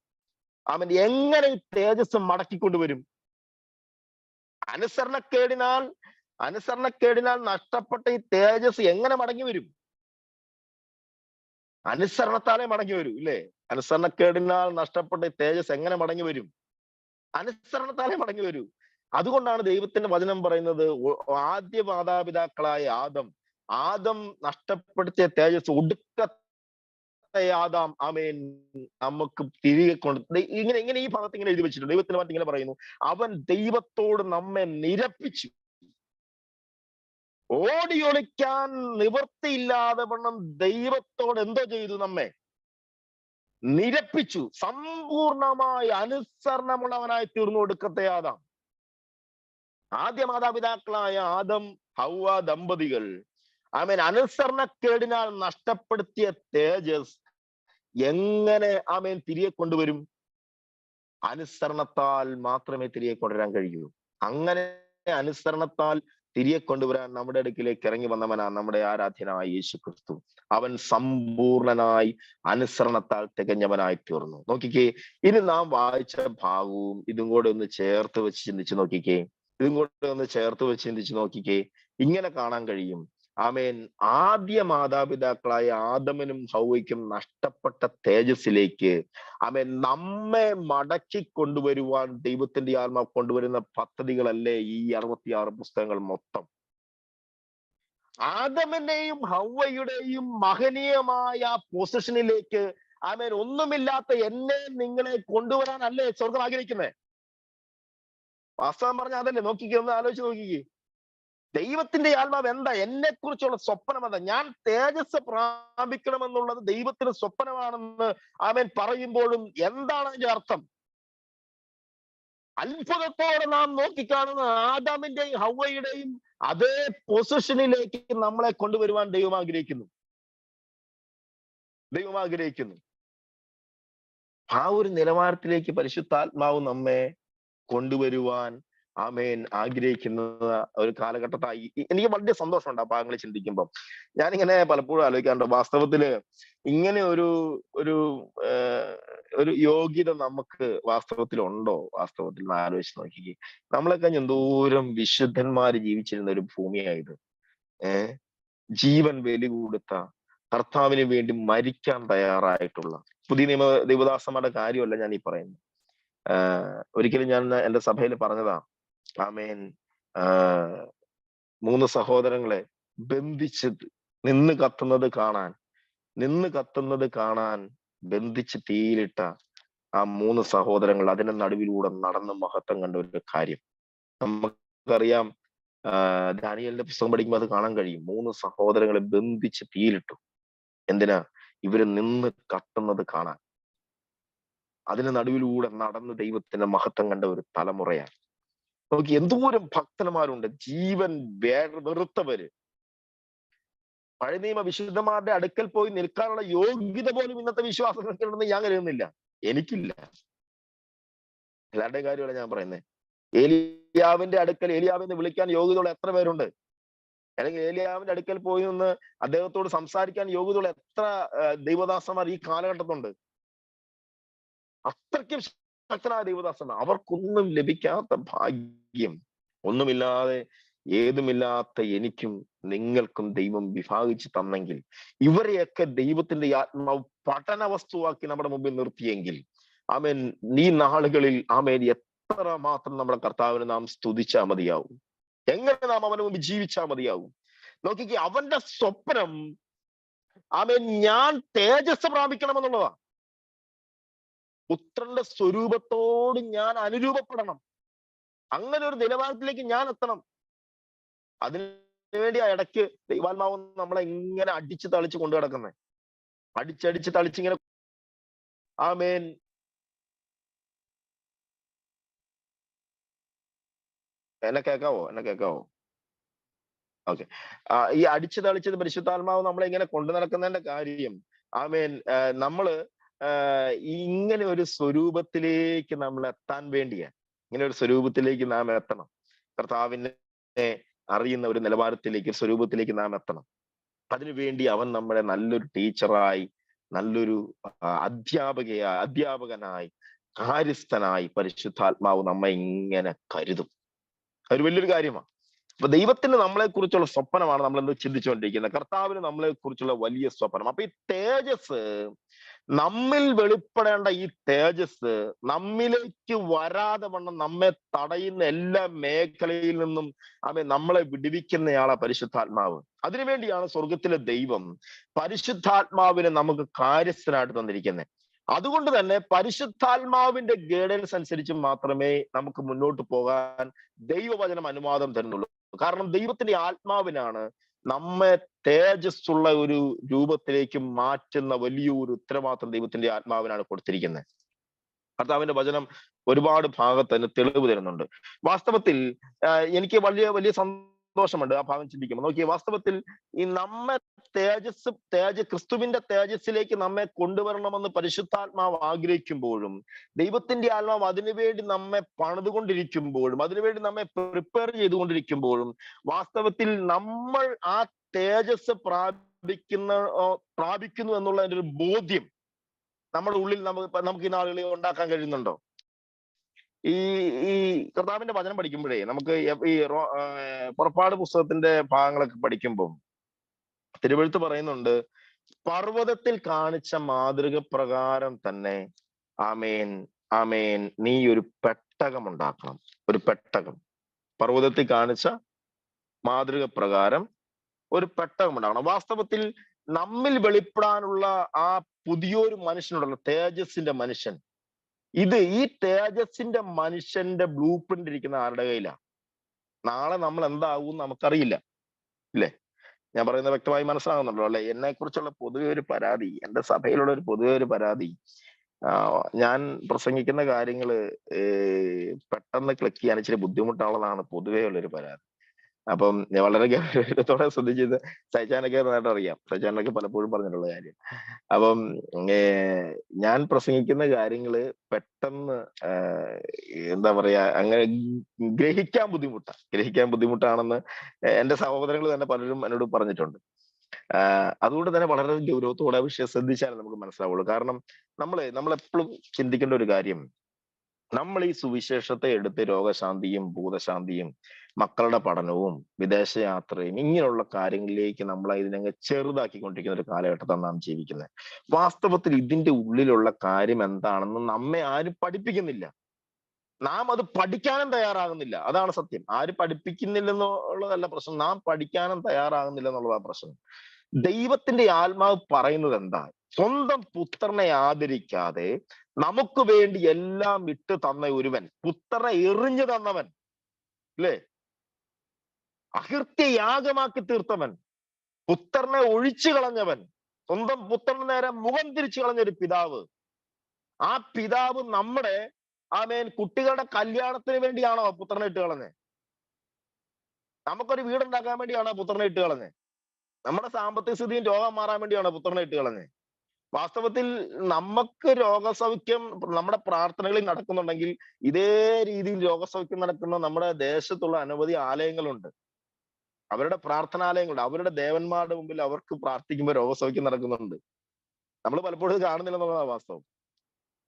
അവൻ എങ്ങനെ ഈ തേജസ് മടക്കിക്കൊണ്ടുവരും? അനുസരണക്കേടിനാൽ നഷ്ടപ്പെട്ട ഈ തേജസ് എങ്ങനെ മടങ്ങി വരും? അനുസരണത്താലേ മടങ്ങി വരൂ, ഇല്ലേ? അനുസരണക്കേടിനാൽ നഷ്ടപ്പെട്ട ഈ തേജസ് എങ്ങനെ മടങ്ങി വരും? അനുസരണത്താലേ മടങ്ങി വരൂ. അതുകൊണ്ടാണ് ദൈവത്തിന്റെ വചനം പറയുന്നത്, ആദ്യ മാതാപിതാക്കളായ ആദം നഷ്ടപ്പെടുത്തിയ തേജസ് ആദാം ആമേൻ നമുക്ക് തിരികെ കൊണ്ട് ഇങ്ങനെ ഈ ഭാഗത്ത് ഇങ്ങനെ എഴുതി വെച്ചിട്ടുണ്ട്. ദൈവത്തിന് മറ്റ് ഇങ്ങനെ പറയുന്നു, അവൻ ദൈവത്തോട് നമ്മെ നിരപ്പിച്ചു. ഓടിയൊളിക്കാൻ നിവൃത്തിയില്ലാതെ വണ്ണം ദൈവത്തോട് എന്തോ ചെയ്തു? നമ്മെ നിരപ്പിച്ചു. സമ്പൂർണമായി അനുസരണമുള്ളവനായി തീർന്നു ഒടുക്കത്തെ ആദാം. ആദ്യ മാതാപിതാക്കളായ ആദം ഹൗവ ദമ്പതികൾ ആമേൻ അനുസരണക്കേടിനാൽ നഷ്ടപ്പെടുത്തിയ തേജസ് എങ്ങനെ ആമേൻ തിരികെ കൊണ്ടുവരും? അനുസരണത്താൽ മാത്രമേ തിരികെ കൊണ്ടുവരാൻ കഴിയൂ. അങ്ങനെ അനുസരണത്താൽ തിരികെ കൊണ്ടുവരാൻ നമ്മുടെ അടുക്കിലേക്ക് ഇറങ്ങി വന്നവനാ നമ്മുടെ ആരാധ്യനായ യേശു ക്രിസ്തു. അവൻ സമ്പൂർണനായി അനുസരണത്താൽ തികഞ്ഞവനായി തീർന്നു. നോക്കിക്കേ, ഇനി നാം വായിച്ച ഭാഗവും ഇതും കൂടെ ഒന്ന് ചേർത്ത് വെച്ച് ചിന്തിച്ചു നോക്കിക്കേ. ഇങ്ങനെ കാണാൻ കഴിയും. ആമേൻ ആദ്യ മാതാപിതാക്കളായ ആദമിനും ഹൗവയ്ക്കും നഷ്ടപ്പെട്ട തേജസ്സിലേക്ക് ആമേൻ നമ്മെ മടക്കി കൊണ്ടുവരുവാൻ ദൈവത്തിന്റെ ആത്മാവ് കൊണ്ടുവരുന്ന പദ്ധതികളല്ലേ ഈ 66 പുസ്തകങ്ങൾ മൊത്തം. ആദമിന്റെയും ഹൗവയുടെയും മഹനീയമായ പൊസിഷനിലേക്ക് ആമേൻ ഒന്നുമില്ലാത്ത എന്നെ നിങ്ങളെ കൊണ്ടുവരാനല്ലേ സ്വർഗം ആഗ്രഹിക്കുന്നത്? വാസ്തവം പറഞ്ഞ അതല്ലേ? നോക്കിക്കേ, ഒന്ന് ആലോചിച്ച് നോക്കിക്കേ. ദൈവത്തിന്റെ ആത്മാവ് എന്താ? എന്നെ കുറിച്ചുള്ള സ്വപ്നം എന്താ? ഞാൻ തേജസ് പ്രാപിക്കണമെന്നുള്ളത് ദൈവത്തിന് സ്വപ്നമാണെന്ന് ആമേൻ പറയുമ്പോഴും എന്താണ് അതിന്റെ അർത്ഥം? അത്ഭുതത്തോടെ നാം നോക്കിക്കാണുന്ന ആദാമിന്റെയും ഹവ്വയുടെയും അതേ പൊസിഷനിലേക്ക് നമ്മളെ കൊണ്ടുവരുവാൻ ദൈവം ആഗ്രഹിക്കുന്നു. ആ ഒരു നിലവാരത്തിലേക്ക് പരിശുദ്ധാത്മാവ് നമ്മെ കൊണ്ടുവരുവാൻ ആമേൻ ആഗ്രഹിക്കുന്ന ഒരു കാലഘട്ടത്തായി എനിക്ക് വളരെ സന്തോഷമുണ്ട് ആ ഭാഗങ്ങൾ ചിന്തിക്കുമ്പോൾ. ഞാനിങ്ങനെ പലപ്പോഴും ആലോചിക്കാറുണ്ട്, വാസ്തവത്തില് ഇങ്ങനെ ഒരു ഒരു ഒരു യോഗ്യത നമുക്ക് വാസ്തവത്തിൽ ഉണ്ടോ? വാസ്തവത്തിൽ ആലോചിച്ച് നോക്കി, നമ്മളൊക്കെ എന്തോരം വിശുദ്ധന്മാര് ജീവിച്ചിരുന്ന ഒരു ഭൂമിയായത്. ഏഹ് ജീവൻ ബലി കൊടുത്ത, കർത്താവിന് വേണ്ടി മരിക്കാൻ തയ്യാറായിട്ടുള്ള പുതിയ നിയമ ദൈവദാസന്മാരുടെ കാര്യമല്ല ഞാൻ ഈ പറയുന്നത്. ഒരിക്കലും ഞാൻ എന്റെ സഭയിൽ പറഞ്ഞതാ, ആമേൻ, ആഹ് 3 സഹോദരങ്ങളെ ബന്ധിച്ച് നിന്ന് കത്തുന്നത് കാണാൻ ബന്ധിച്ച് തീയിലിട്ട ആ 3 സഹോദരങ്ങൾ അതിന്റെ നടുവിലൂടെ നടന്ന് മഹത്വം കണ്ട ഒരു കാര്യം നമുക്കറിയാം. ദാനിയേലിന്റെ പുസ്തകം പഠിക്കുമ്പോൾ അത് കാണാൻ കഴിയും. 3 സഹോദരങ്ങളെ ബന്ധിച്ച് തീയിലിട്ടു. എന്തിനാ? ഇവര് നിന്ന് കത്തുന്നത് കാണാൻ. അതിന് നടുവിലൂടെ നടന്ന് ദൈവത്തിന്റെ മഹത്വം കണ്ട ഒരു തലമുറയാണ്. നോക്കി, എന്തോരം ഭക്തന്മാരുണ്ട്, ജീവൻ വെറുത്തവര്. പഴയ നിയമ വിശുദ്ധന്മാരുടെ അടുക്കൽ പോയി നിൽക്കാനുള്ള യോഗ്യത പോലും ഇന്നത്തെ വിശ്വാസങ്ങൾക്കുണ്ടെന്ന് ഞാൻ കരുതുന്നില്ല. എനിക്കില്ല. എല്ലാവരുടെയും കാര്യമല്ല ഞാൻ പറയുന്നത്. ഏലിയാവിന്റെ അടുക്കൽ ഏലിയാവിനെ വിളിക്കാൻ യോഗ്യതയുള്ള എത്ര പേരുണ്ട്? അല്ലെങ്കിൽ ഏലിയാവിന്റെ അടുക്കൽ പോയി നിന്ന് അദ്ദേഹത്തോട് സംസാരിക്കാൻ യോഗ്യതയുള്ള എത്ര ദൈവദാസന്മാർ ഈ കാലഘട്ടത്തുണ്ട്? അത്രയ്ക്കും ശക്തനായ ദൈവദാസന്മാർ. അവർക്കൊന്നും ലഭിക്കാത്ത ഭാഗ്യം, ഒന്നുമില്ലാതെ ഏതുമില്ലാത്ത എനിക്കും നിങ്ങൾക്കും ദൈവം വിഭാഗിച്ച് തന്നെങ്കിൽ, ഇവരെയൊക്കെ ദൈവത്തിന്റെ ആത്മാവ് പഠന വസ്തുവാക്കി നമ്മുടെ മുമ്പിൽ നിർത്തിയെങ്കിൽ, ആമേൻ, ഈ നാളുകളിൽ ആമേൻ എത്ര മാത്രം നമ്മുടെ കർത്താവിനെ നാം സ്തുതിച്ചാൽ മതിയാവും, എങ്ങനെ നാം അവന് മുമ്പ് ജീവിച്ചാൽ മതിയാവും. നോക്കിക്കേ, അവന്റെ സ്വപ്നം ആമേൻ ഞാൻ തേജസ് പ്രാപിക്കണമെന്നുള്ളതാ. പുത്രന്റെ സ്വരൂപത്തോട് ഞാൻ അനുരൂപപ്പെടണം. അങ്ങനെ ഒരു നിലവാരത്തിലേക്ക് ഞാൻ എത്തണം. അതിനുവേണ്ടി ആ ഇടയ്ക്ക് ദൈവാത്മാവ് നമ്മളെ ഇങ്ങനെ അടിച്ച് തളിച്ച് കൊണ്ടു കിടക്കുന്നത്. അടിച്ചടിച്ച് തളിച്ചിങ്ങനെ. ആമേൻ. എന്നെ കേൾക്കാവോ? ഓക്കെ. ഈ അടിച്ചു തളിച്ചത് പരിശുദ്ധാത്മാവ് നമ്മളെ ഇങ്ങനെ കൊണ്ടു നടക്കുന്നതിന്റെ കാര്യം, ആമേൻ, നമ്മള് ഇങ്ങനെ ഒരു സ്വരൂപത്തിലേക്ക് നമ്മൾ എത്താൻ വേണ്ടിയാ. ഇങ്ങനെ ഒരു സ്വരൂപത്തിലേക്ക് നാം എത്തണം. കർത്താവിനെ അറിയുന്ന ഒരു നിലവാരത്തിലേക്ക്, സ്വരൂപത്തിലേക്ക് നാം എത്തണം. അതിനുവേണ്ടി അവൻ നമ്മളെ നല്ലൊരു ടീച്ചറായി, നല്ലൊരു അധ്യാപകനായി, കാര്യസ്ഥനായി പരിശുദ്ധാത്മാവ് നമ്മെ ഇങ്ങനെ കരുതും. ഒരു വലിയൊരു കാര്യമാണ്. അപ്പൊ ദൈവത്തിന് നമ്മളെ കുറിച്ചുള്ള സ്വപ്നമാണ് നമ്മൾ എന്ത് ചിന്തിച്ചുകൊണ്ടിരിക്കുന്നത്. കർത്താവിന് നമ്മളെ കുറിച്ചുള്ള വലിയ സ്വപ്നം. അപ്പൊ ഈ തേജസ്, നമ്മിൽ വെളിപ്പെടേണ്ട ഈ തേജസ് നമ്മിലേക്ക് വരാതെ വണ്ണം നമ്മെ തടയുന്ന എല്ലാ മേഖലയിൽ നിന്നും നമ്മളെ വിടുവിക്കുന്നയാളാ പരിശുദ്ധാത്മാവ്. അതിനുവേണ്ടിയാണ് സ്വർഗത്തിലെ ദൈവം പരിശുദ്ധാത്മാവിനെ നമുക്ക് കാര്യസ്ഥനായിട്ട് തന്നിരിക്കുന്നത്. അതുകൊണ്ട് തന്നെ പരിശുദ്ധാത്മാവിന്റെ ഗൈഡൻസ് അനുസരിച്ച് മാത്രമേ നമുക്ക് മുന്നോട്ട് പോകാൻ ദൈവവചനം അനുവാദം തരുന്നുള്ളൂ. കാരണം ദൈവത്തിന്റെ ആത്മാവിനാണ് നമ്മെ തേജസ്സുള്ള ഒരു രൂപത്തിലേക്ക് മാറ്റുന്ന വലിയൊരു ഉത്തരവാദിത്വം ദൈവത്തിന്റെ ആത്മാവിനാണ് കൊടുത്തിരിക്കുന്നത്. കർത്താവിന്റെ വചനം ഒരുപാട് ഭാഗത്തിന് തെളിവ് തരുന്നുണ്ട്. വാസ്തവത്തിൽ എനിക്ക് വലിയ വലിയ സന്തോഷമുണ്ട് ആ ഭാഗം ചിന്തിക്കുമ്പോൾ. നോക്കിയേ, വാസ്തവത്തിൽ ഈ നമ്മെ ക്രിസ്തുവിന്റെ തേജസ്സിലേക്ക് നമ്മെ കൊണ്ടുവരണമെന്ന് പരിശുദ്ധാത്മാവ് ആഗ്രഹിക്കുമ്പോഴും, ദൈവത്തിന്റെ ആത്മാവ് അതിനുവേണ്ടി നമ്മെ പണിതുകൊണ്ടിരിക്കുമ്പോഴും, അതിനുവേണ്ടി നമ്മെ പ്രിപ്പയർ ചെയ്തുകൊണ്ടിരിക്കുമ്പോഴും, വാസ്തവത്തിൽ നമ്മൾ ആ തേജസ് പ്രാപിക്കുന്നു എന്നുള്ള ഒരു ബോധ്യം നമ്മുടെ ഉള്ളിൽ നമുക്ക് ഈ നാളുകളിൽ ഉണ്ടാക്കാൻ കഴിയുന്നുണ്ടോ? ഈ കർത്താവിന്റെ വചനം പഠിക്കുമ്പോഴേ നമുക്ക് ഈ പുറപ്പാട് പുസ്തകത്തിന്റെ ഭാഗങ്ങളൊക്കെ പഠിക്കുമ്പോൾ തിരുവെഴുത്ത് പറയുന്നുണ്ട്, പർവ്വതത്തിൽ കാണിച്ച മാതൃക പ്രകാരം തന്നെ ആമേൻ നീ ഒരു പെട്ടകം ഉണ്ടാക്കണം. ഒരു പെട്ടകം, പർവ്വതത്തിൽ കാണിച്ച മാതൃക പ്രകാരം ഒരു പെട്ടകം ഉണ്ടാക്കണം. വാസ്തവത്തിൽ നമ്മിൽ വെളിപ്പെടാനുള്ള ആ പുതിയൊരു മനുഷ്യനുണ്ടല്ലോ, തേജസ്സിന്റെ മനുഷ്യൻ. ഈ തേജസ്സിന്റെ മനുഷ്യന്റെ ബ്ലൂ പ്രിന്റ് ഇരിക്കുന്ന ആരുടെ കയ്യിലാണ്? നാളെ നമ്മൾ എന്താവും നമുക്കറിയില്ല, ഇല്ലേ? ഞാൻ പറയുന്നത് വ്യക്തമായി മനസ്സിലാകുന്നുണ്ടോ അല്ലെ? എന്നെ കുറിച്ചുള്ള പൊതുവെ ഒരു പരാതി, എന്റെ സഭയിലുള്ള ഒരു പൊതുവെ ഒരു പരാതി, ഞാൻ പ്രസംഗിക്കുന്ന കാര്യങ്ങള് പെട്ടെന്ന് ക്ലിക്ക് ചെയ്യാൻ ഇച്ചിരി ബുദ്ധിമുട്ടാണെന്നാണ് പൊതുവേ ഉള്ളൊരു പരാതി. അപ്പം ഞാൻ വളരെ ഗൗരവത്തോടെ ശ്രദ്ധിച്ചത് സൈജാനൊക്കെ നന്നായിട്ട് അറിയാം. സൈജാനൊക്കെ പലപ്പോഴും പറഞ്ഞിട്ടുള്ള കാര്യം. അപ്പം ഞാൻ പ്രസംഗിക്കുന്ന കാര്യങ്ങള് പെട്ടെന്ന് എന്താ പറയാ, അങ്ങനെ ഗ്രഹിക്കാൻ ബുദ്ധിമുട്ടാണെന്ന് എന്റെ സഹോദരങ്ങൾ തന്നെ പലരും എന്നോട് പറഞ്ഞിട്ടുണ്ട്. അതുകൊണ്ട് തന്നെ വളരെ ഗൗരവത്തോടെ ആ വിഷയം ശ്രദ്ധിച്ചാലേ നമുക്ക് മനസ്സിലാവുള്ളൂ. കാരണം നമ്മളെപ്പോഴും ചിന്തിക്കേണ്ട ഒരു കാര്യം, നമ്മൾ ഈ സുവിശേഷത്തെ എടുത്ത് രോഗശാന്തിയും ഭൂതശാന്തിയും മക്കളുടെ പഠനവും വിദേശയാത്രയും ഇങ്ങനെയുള്ള കാര്യങ്ങളിലേക്ക് നമ്മൾ ഇതിനെ ചെറുതാക്കിക്കൊണ്ടിരിക്കുന്ന ഒരു കാലഘട്ടത്താണ് നാം ജീവിക്കുന്നത്. വാസ്തവത്തിൽ ഇതിന്റെ ഉള്ളിലുള്ള കാര്യം എന്താണെന്ന് നമ്മെ ആരും പഠിപ്പിക്കുന്നില്ല. നാം അത് പഠിക്കാനും തയ്യാറാകുന്നില്ല. അതാണ് സത്യം. ആരും പഠിപ്പിക്കുന്നില്ലെന്നുള്ളതല്ല പ്രശ്നം, നാം പഠിക്കാനും തയ്യാറാകുന്നില്ല എന്നുള്ളതാണ് പ്രശ്നം. ദൈവത്തിന്റെ ആത്മാവ് പറയുന്നത് എന്താ? സ്വന്തം പുത്രനെ ആദരിക്കാതെ നമുക്ക് വേണ്ടി എല്ലാം ഇട്ട് തന്ന ഒരുവൻ, പുത്രനെ എറിഞ്ഞു തന്നവൻ, അല്ലേ? അകൃത്യയാഗമാക്കി തീർത്തവൻ, പുത്രനെ ഒഴിച്ചു കളഞ്ഞവൻ, സ്വന്തം പുത്രന് നേരെ മുഖം തിരിച്ചു കളഞ്ഞൊരു പിതാവ്. ആ പിതാവ് നമ്മുടെ കുട്ടികളുടെ കല്യാണത്തിന് വേണ്ടിയാണോ പുത്രനെ ഇട്ട് കളഞ്ഞത്? നമുക്കൊരു വീടുണ്ടാക്കാൻ വേണ്ടിയാണോ പുത്രനെ ഇട്ട് കളഞ്ഞത്? നമ്മുടെ സാമ്പത്തിക സ്ഥിതിയും രോഗം മാറാൻ വേണ്ടിയാണോ പുത്രനെ ഇട്ട് കളഞ്ഞത്? വാസ്തവത്തിൽ നമുക്ക് രോഗസൗഖ്യം നമ്മുടെ പ്രാർത്ഥനകളിൽ നടക്കുന്നുണ്ടെങ്കിൽ ഇതേ രീതിയിൽ രോഗസൗഖ്യം നടക്കുന്ന നമ്മുടെ ദേശത്തുള്ള അനവധി ആലയങ്ങളുണ്ട്. അവരുടെ പ്രാർത്ഥനാലയങ്ങളുണ്ട്. അവരുടെ ദേവന്മാരുടെ മുമ്പിൽ അവർക്ക് പ്രാർത്ഥിക്കുമ്പോൾ രോഗസൗഖ്യം നടക്കുന്നുണ്ട്. നമ്മൾ പലപ്പോഴും കാണുന്നില്ലെന്നുള്ളതാണ് വാസ്തവം.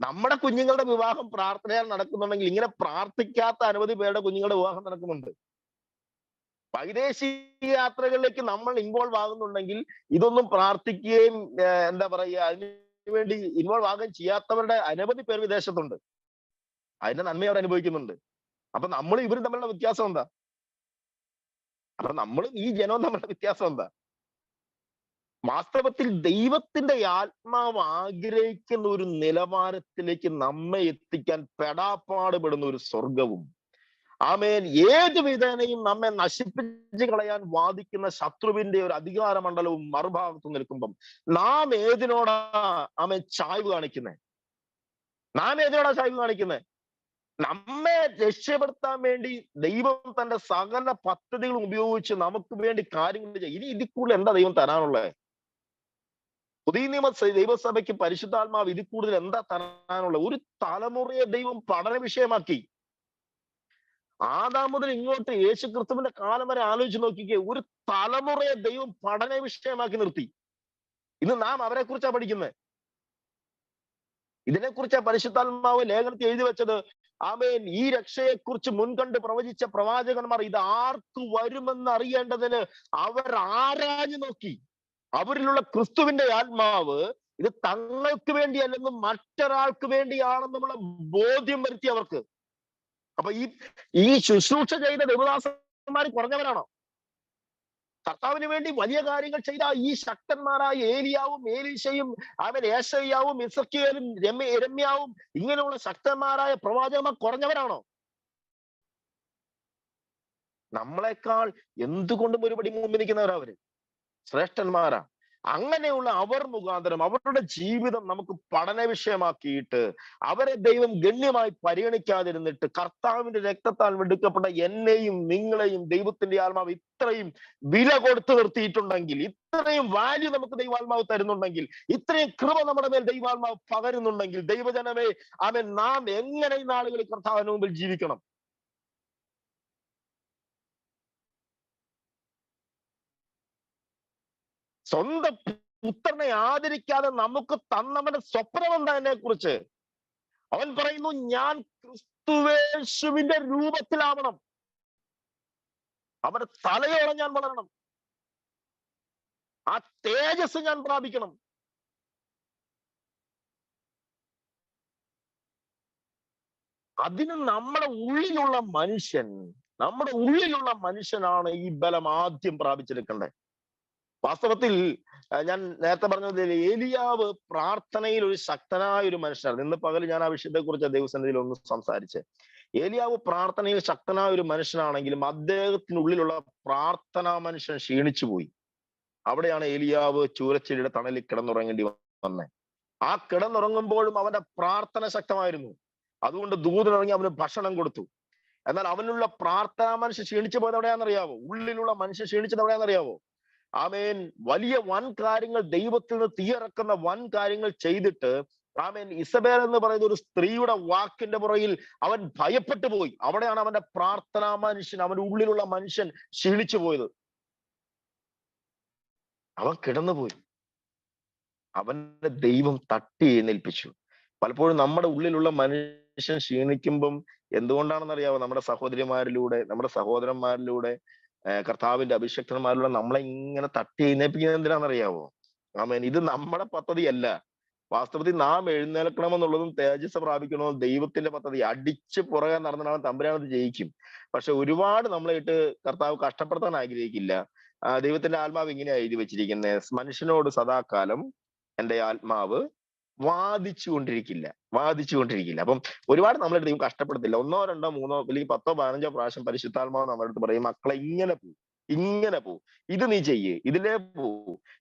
നമ്മുടെ കുഞ്ഞുങ്ങളുടെ വിവാഹം പ്രാർത്ഥനയാൽ നടക്കുന്നുണ്ടെങ്കിൽ ഇങ്ങനെ പ്രാർത്ഥിക്കാത്ത അനവധി പേരുടെ കുഞ്ഞുങ്ങളുടെ വിവാഹം നടക്കുന്നുണ്ട്. വൈദേശിക യാത്രകളിലേക്ക് നമ്മൾ ഇൻവോൾവ് ആകുന്നുണ്ടെങ്കിൽ ഇതൊന്നും പ്രാർത്ഥിക്കുകയും എന്താ പറയുക, അതിനുവേണ്ടി ഇൻവോൾവ് ആകുകയും ചെയ്യാത്തവരുടെ അനവധി പേർ വിദേശത്തുണ്ട്. അതിന്റെ നന്മ അവർ അനുഭവിക്കുന്നുണ്ട്. അപ്പൊ നമ്മൾ ഇവരും തമ്മിലുള്ള വ്യത്യാസം എന്താ? അപ്പൊ നമ്മളും ഈ ജനവും തമ്മിലുള്ള വ്യത്യാസം എന്താ? വാസ്തവത്തിൽ ദൈവത്തിന്റെ ആത്മാവ് ആഗ്രഹിക്കുന്ന ഒരു നിലവാരത്തിലേക്ക് നമ്മെ എത്തിക്കാൻ പെടാപ്പാടുപെടുന്ന ഒരു സ്വർഗവും, ഏത് വിധേനയും നമ്മെ നശിപ്പിച്ച് കളയാൻ വാദിക്കുന്ന ശത്രുവിന്റെ ഒരു അധികാര മണ്ഡലവും മറുഭാഗത്ത് നിൽക്കുമ്പം നാം ഏതിനോടാ ചായ്വ് കാണിക്കുന്നത്? നമ്മെ രക്ഷപ്പെടുത്താൻ വേണ്ടി ദൈവം തന്റെ സകല പദ്ധതികളും ഉപയോഗിച്ച് നമുക്ക് വേണ്ടി കാര്യങ്ങൾ ചെയ്യും. ഇനി ഇതിൽ കൂടുതൽ എന്താ ദൈവം തരാനുള്ളത്? പുതിയ നിയമ ദൈവസഭയ്ക്ക് പരിശുദ്ധാത്മാവ് ഇതിൽ കൂടുതൽ എന്താ തരാനുള്ളത്? ഒരു തലമുറയെ ദൈവം പഠന വിഷയമാക്കി. ആദാം മുതൽ ഇങ്ങോട്ട് യേശു ക്രിസ്തുവിന്റെ കാലം വരെ ആലോചിച്ച് നോക്കിക്കേ, ഒരു തലമുറയെ ദൈവം പഠന വിഷയമാക്കി നിർത്തി. ഇന്ന് നാം അവരെ കുറിച്ചാണ് പഠിക്കുന്നത്. ഇതിനെക്കുറിച്ച് പരിശുദ്ധാത്മാവ് ലേഖനത്തിൽ എഴുതി വെച്ചത്. ഈ രക്ഷയെക്കുറിച്ച് മുൻകണ്ട് പ്രവചിച്ച പ്രവാചകന്മാർ ഇത് ആർക്ക് വരുമെന്ന് അറിയേണ്ടതിന് അവർ ആരാഞ്ഞു നോക്കി. അവരിലുള്ള ക്രിസ്തുവിന്റെ ആത്മാവ് ഇത് തങ്ങൾക്ക് വേണ്ടിയല്ലെന്നും മറ്റൊരാൾക്ക് വേണ്ടിയാണെന്നുള്ള ബോധ്യം വരുത്തി അവർക്ക്. അപ്പൊ ഈ ശുശ്രൂഷ ചെയ്ത ദേവദാസന്മാർ കുറഞ്ഞവരാണോ? കർത്താവിന് വേണ്ടി വലിയ കാര്യങ്ങൾ ചെയ്ത ഈ ശക്തന്മാരായ ഏലിയാവും ഏലീശയും ഏശയ്യാവും ഇസക്കിയേലും യെരമ്യാവും ഇങ്ങനെയുള്ള ശക്തന്മാരായ പ്രവാചകന്മാർ കുറഞ്ഞവരാണോ? നമ്മളെക്കാൾ എന്തുകൊണ്ടും ഒരുപടി മുമ്പിൽ നിൽക്കുന്നവരാ അവര്, ശ്രേഷ്ഠന്മാരാ. അങ്ങനെയുള്ള അവർ മുഖാന്തരം അവരുടെ ജീവിതം നമുക്ക് പഠന വിഷയമാക്കിയിട്ട് അവരെ ദൈവം ഗണ്യമായി പരിഗണിക്കാതിരുന്നിട്ട് കർത്താവിന്റെ രക്തത്താൽ വെടുക്കപ്പെട്ട എന്നെയും നിങ്ങളെയും ദൈവത്തിന്റെ ആത്മാവ് ഇത്രയും വില കൊടുത്തു നിർത്തിയിട്ടുണ്ടെങ്കിൽ, ഇത്രയും വാല്യൂ നമുക്ക് ദൈവാത്മാവ് തരുന്നുണ്ടെങ്കിൽ, ഇത്രയും കൃപ നമ്മുടെ മേൽ ദൈവാത്മാവ് പകരുന്നുണ്ടെങ്കിൽ, ദൈവജനമേ നാം എങ്ങനെ ഈ നാളുകളിൽ കർത്താവിന് മുമ്പിൽ ജീവിക്കണം? സ്വന്തം പുത്രനെ ആദരിക്കാതെ നമുക്ക് തന്നവന്റെ സ്വപ്നം എന്താ എന്നെ കുറിച്ച്? അവൻ പറയുന്നു, ഞാൻ ക്രിസ്തുവേശുവിന്റെ രൂപത്തിലാവണം, അവന്റെ തലയോളം ഞാൻ വളരണം, ആ തേജസ് ഞാൻ പ്രാപിക്കണം. അതിന് നമ്മുടെ ഉള്ളിലുള്ള മനുഷ്യനാണ് ഈ ബലം ആദ്യം പ്രാപിച്ചെടുക്കേണ്ടത്. വാസ്തവത്തിൽ ഞാൻ നേരത്തെ പറഞ്ഞത് ഏലിയാവ് പ്രാർത്ഥനയിൽ ഒരു ശക്തനായ ഒരു മനുഷ്യനാണ്. ഇന്ന് പകൽ ഞാൻ ആ വിഷയത്തെ കുറിച്ച് ദൈവസന്നിധിയിൽ ഒന്ന് സംസാരിച്ച്. ഏലിയാവ് പ്രാർത്ഥനയിൽ ശക്തനായ ഒരു മനുഷ്യനാണെങ്കിലും അദ്ദേഹത്തിനുള്ളിലുള്ള പ്രാർത്ഥനാ മനുഷ്യൻ ക്ഷീണിച്ചു പോയി. അവിടെയാണ് ഏലിയാവ് ചൂരച്ചെടിയുടെ തണലിൽ കിടന്നുറങ്ങേണ്ടി വന്നത്. ആ കിടന്നുറങ്ങുമ്പോഴും അവന്റെ പ്രാർത്ഥന ശക്തമായിരുന്നു. അതുകൊണ്ട് ദൂതനിറങ്ങി അവന് ഭക്ഷണം കൊടുത്തു. എന്നാൽ അവനുള്ള പ്രാർത്ഥനാ മനുഷ്യൻ ക്ഷീണിച്ചു പോയത് എവിടെയാണെന്നറിയാവോ? ഉള്ളിലുള്ള മനുഷ്യൻ ക്ഷീണിച്ചത് എവിടെയാണെന്നറിയാവോ? ആമേൻ. വലിയ വൻ കാര്യങ്ങൾ, ദൈവത്തിൽ നിന്ന് തീയിറക്കുന്ന വൻ കാര്യങ്ങൾ ചെയ്തിട്ട് ആമേൻ ഇസബേൽ എന്ന് പറയുന്ന ഒരു സ്ത്രീയുടെ വാക്കിന്റെ പുറകിൽ അവൻ ഭയപ്പെട്ടു പോയി. അവിടെയാണ് അവന്റെ പ്രാർത്ഥനാ മനുഷ്യൻ, അവന്റെ ഉള്ളിലുള്ള മനുഷ്യൻ ക്ഷീണിച്ചു പോയത്. അവൻ കിടന്നുപോയി. അവന്റെ ദൈവം തട്ടി എഴുന്നേൽപ്പിച്ചു. പലപ്പോഴും നമ്മുടെ ഉള്ളിലുള്ള മനുഷ്യൻ ക്ഷീണിക്കുമ്പം എന്തുകൊണ്ടാണെന്നറിയാവോ? നമ്മുടെ സഹോദരിമാരിലൂടെ, നമ്മുടെ സഹോദരന്മാരിലൂടെ, കർത്താവിന്റെ അഭിഷക്തന്മാരിലൂടെ നമ്മളെ ഇങ്ങനെ തട്ടി എഴുന്നേൽപ്പിക്കുന്നത് എന്തിനാണെന്നറിയാവോ? ആമേൻ. ഇത് നമ്മുടെ പദ്ധതിയല്ല. വാസ്തവത്തിൽ നാം എഴുന്നേൽക്കണമെന്നുള്ളതും തേജസ് പ്രാപിക്കണമെന്നും ദൈവത്തിന്റെ പദ്ധതി. അടിച്ച് പുറകെ നടന്നിട്ട് തമ്പുരാനത് ജയിക്കും. പക്ഷെ ഒരുപാട് നമ്മളായിട്ട് കർത്താവ് കഷ്ടപ്പെടുത്താൻ ആഗ്രഹിക്കില്ല. ദൈവത്തിന്റെ ആത്മാവ് ഇങ്ങനെയാ എഴുതി വെച്ചിരിക്കുന്നത്: മനുഷ്യനോട് സദാകാലം എന്റെ ആത്മാവ് വാദിച്ചുകൊണ്ടിരിക്കില്ല. അപ്പം ഒരുപാട് നമ്മളെ ദൈവം കഷ്ടപ്പെടുത്തില്ല. 1, 2, 3 അല്ലെങ്കിൽ 10, 15 പ്രാവശ്യം പരിശുദ്ധാത്മാവ് നമ്മുടെ അടുത്ത് പറയും, മക്കളെ ഇങ്ങനെ പോ, ഇത് നീ ചെയ്യ്, ഇതിലേ പോ.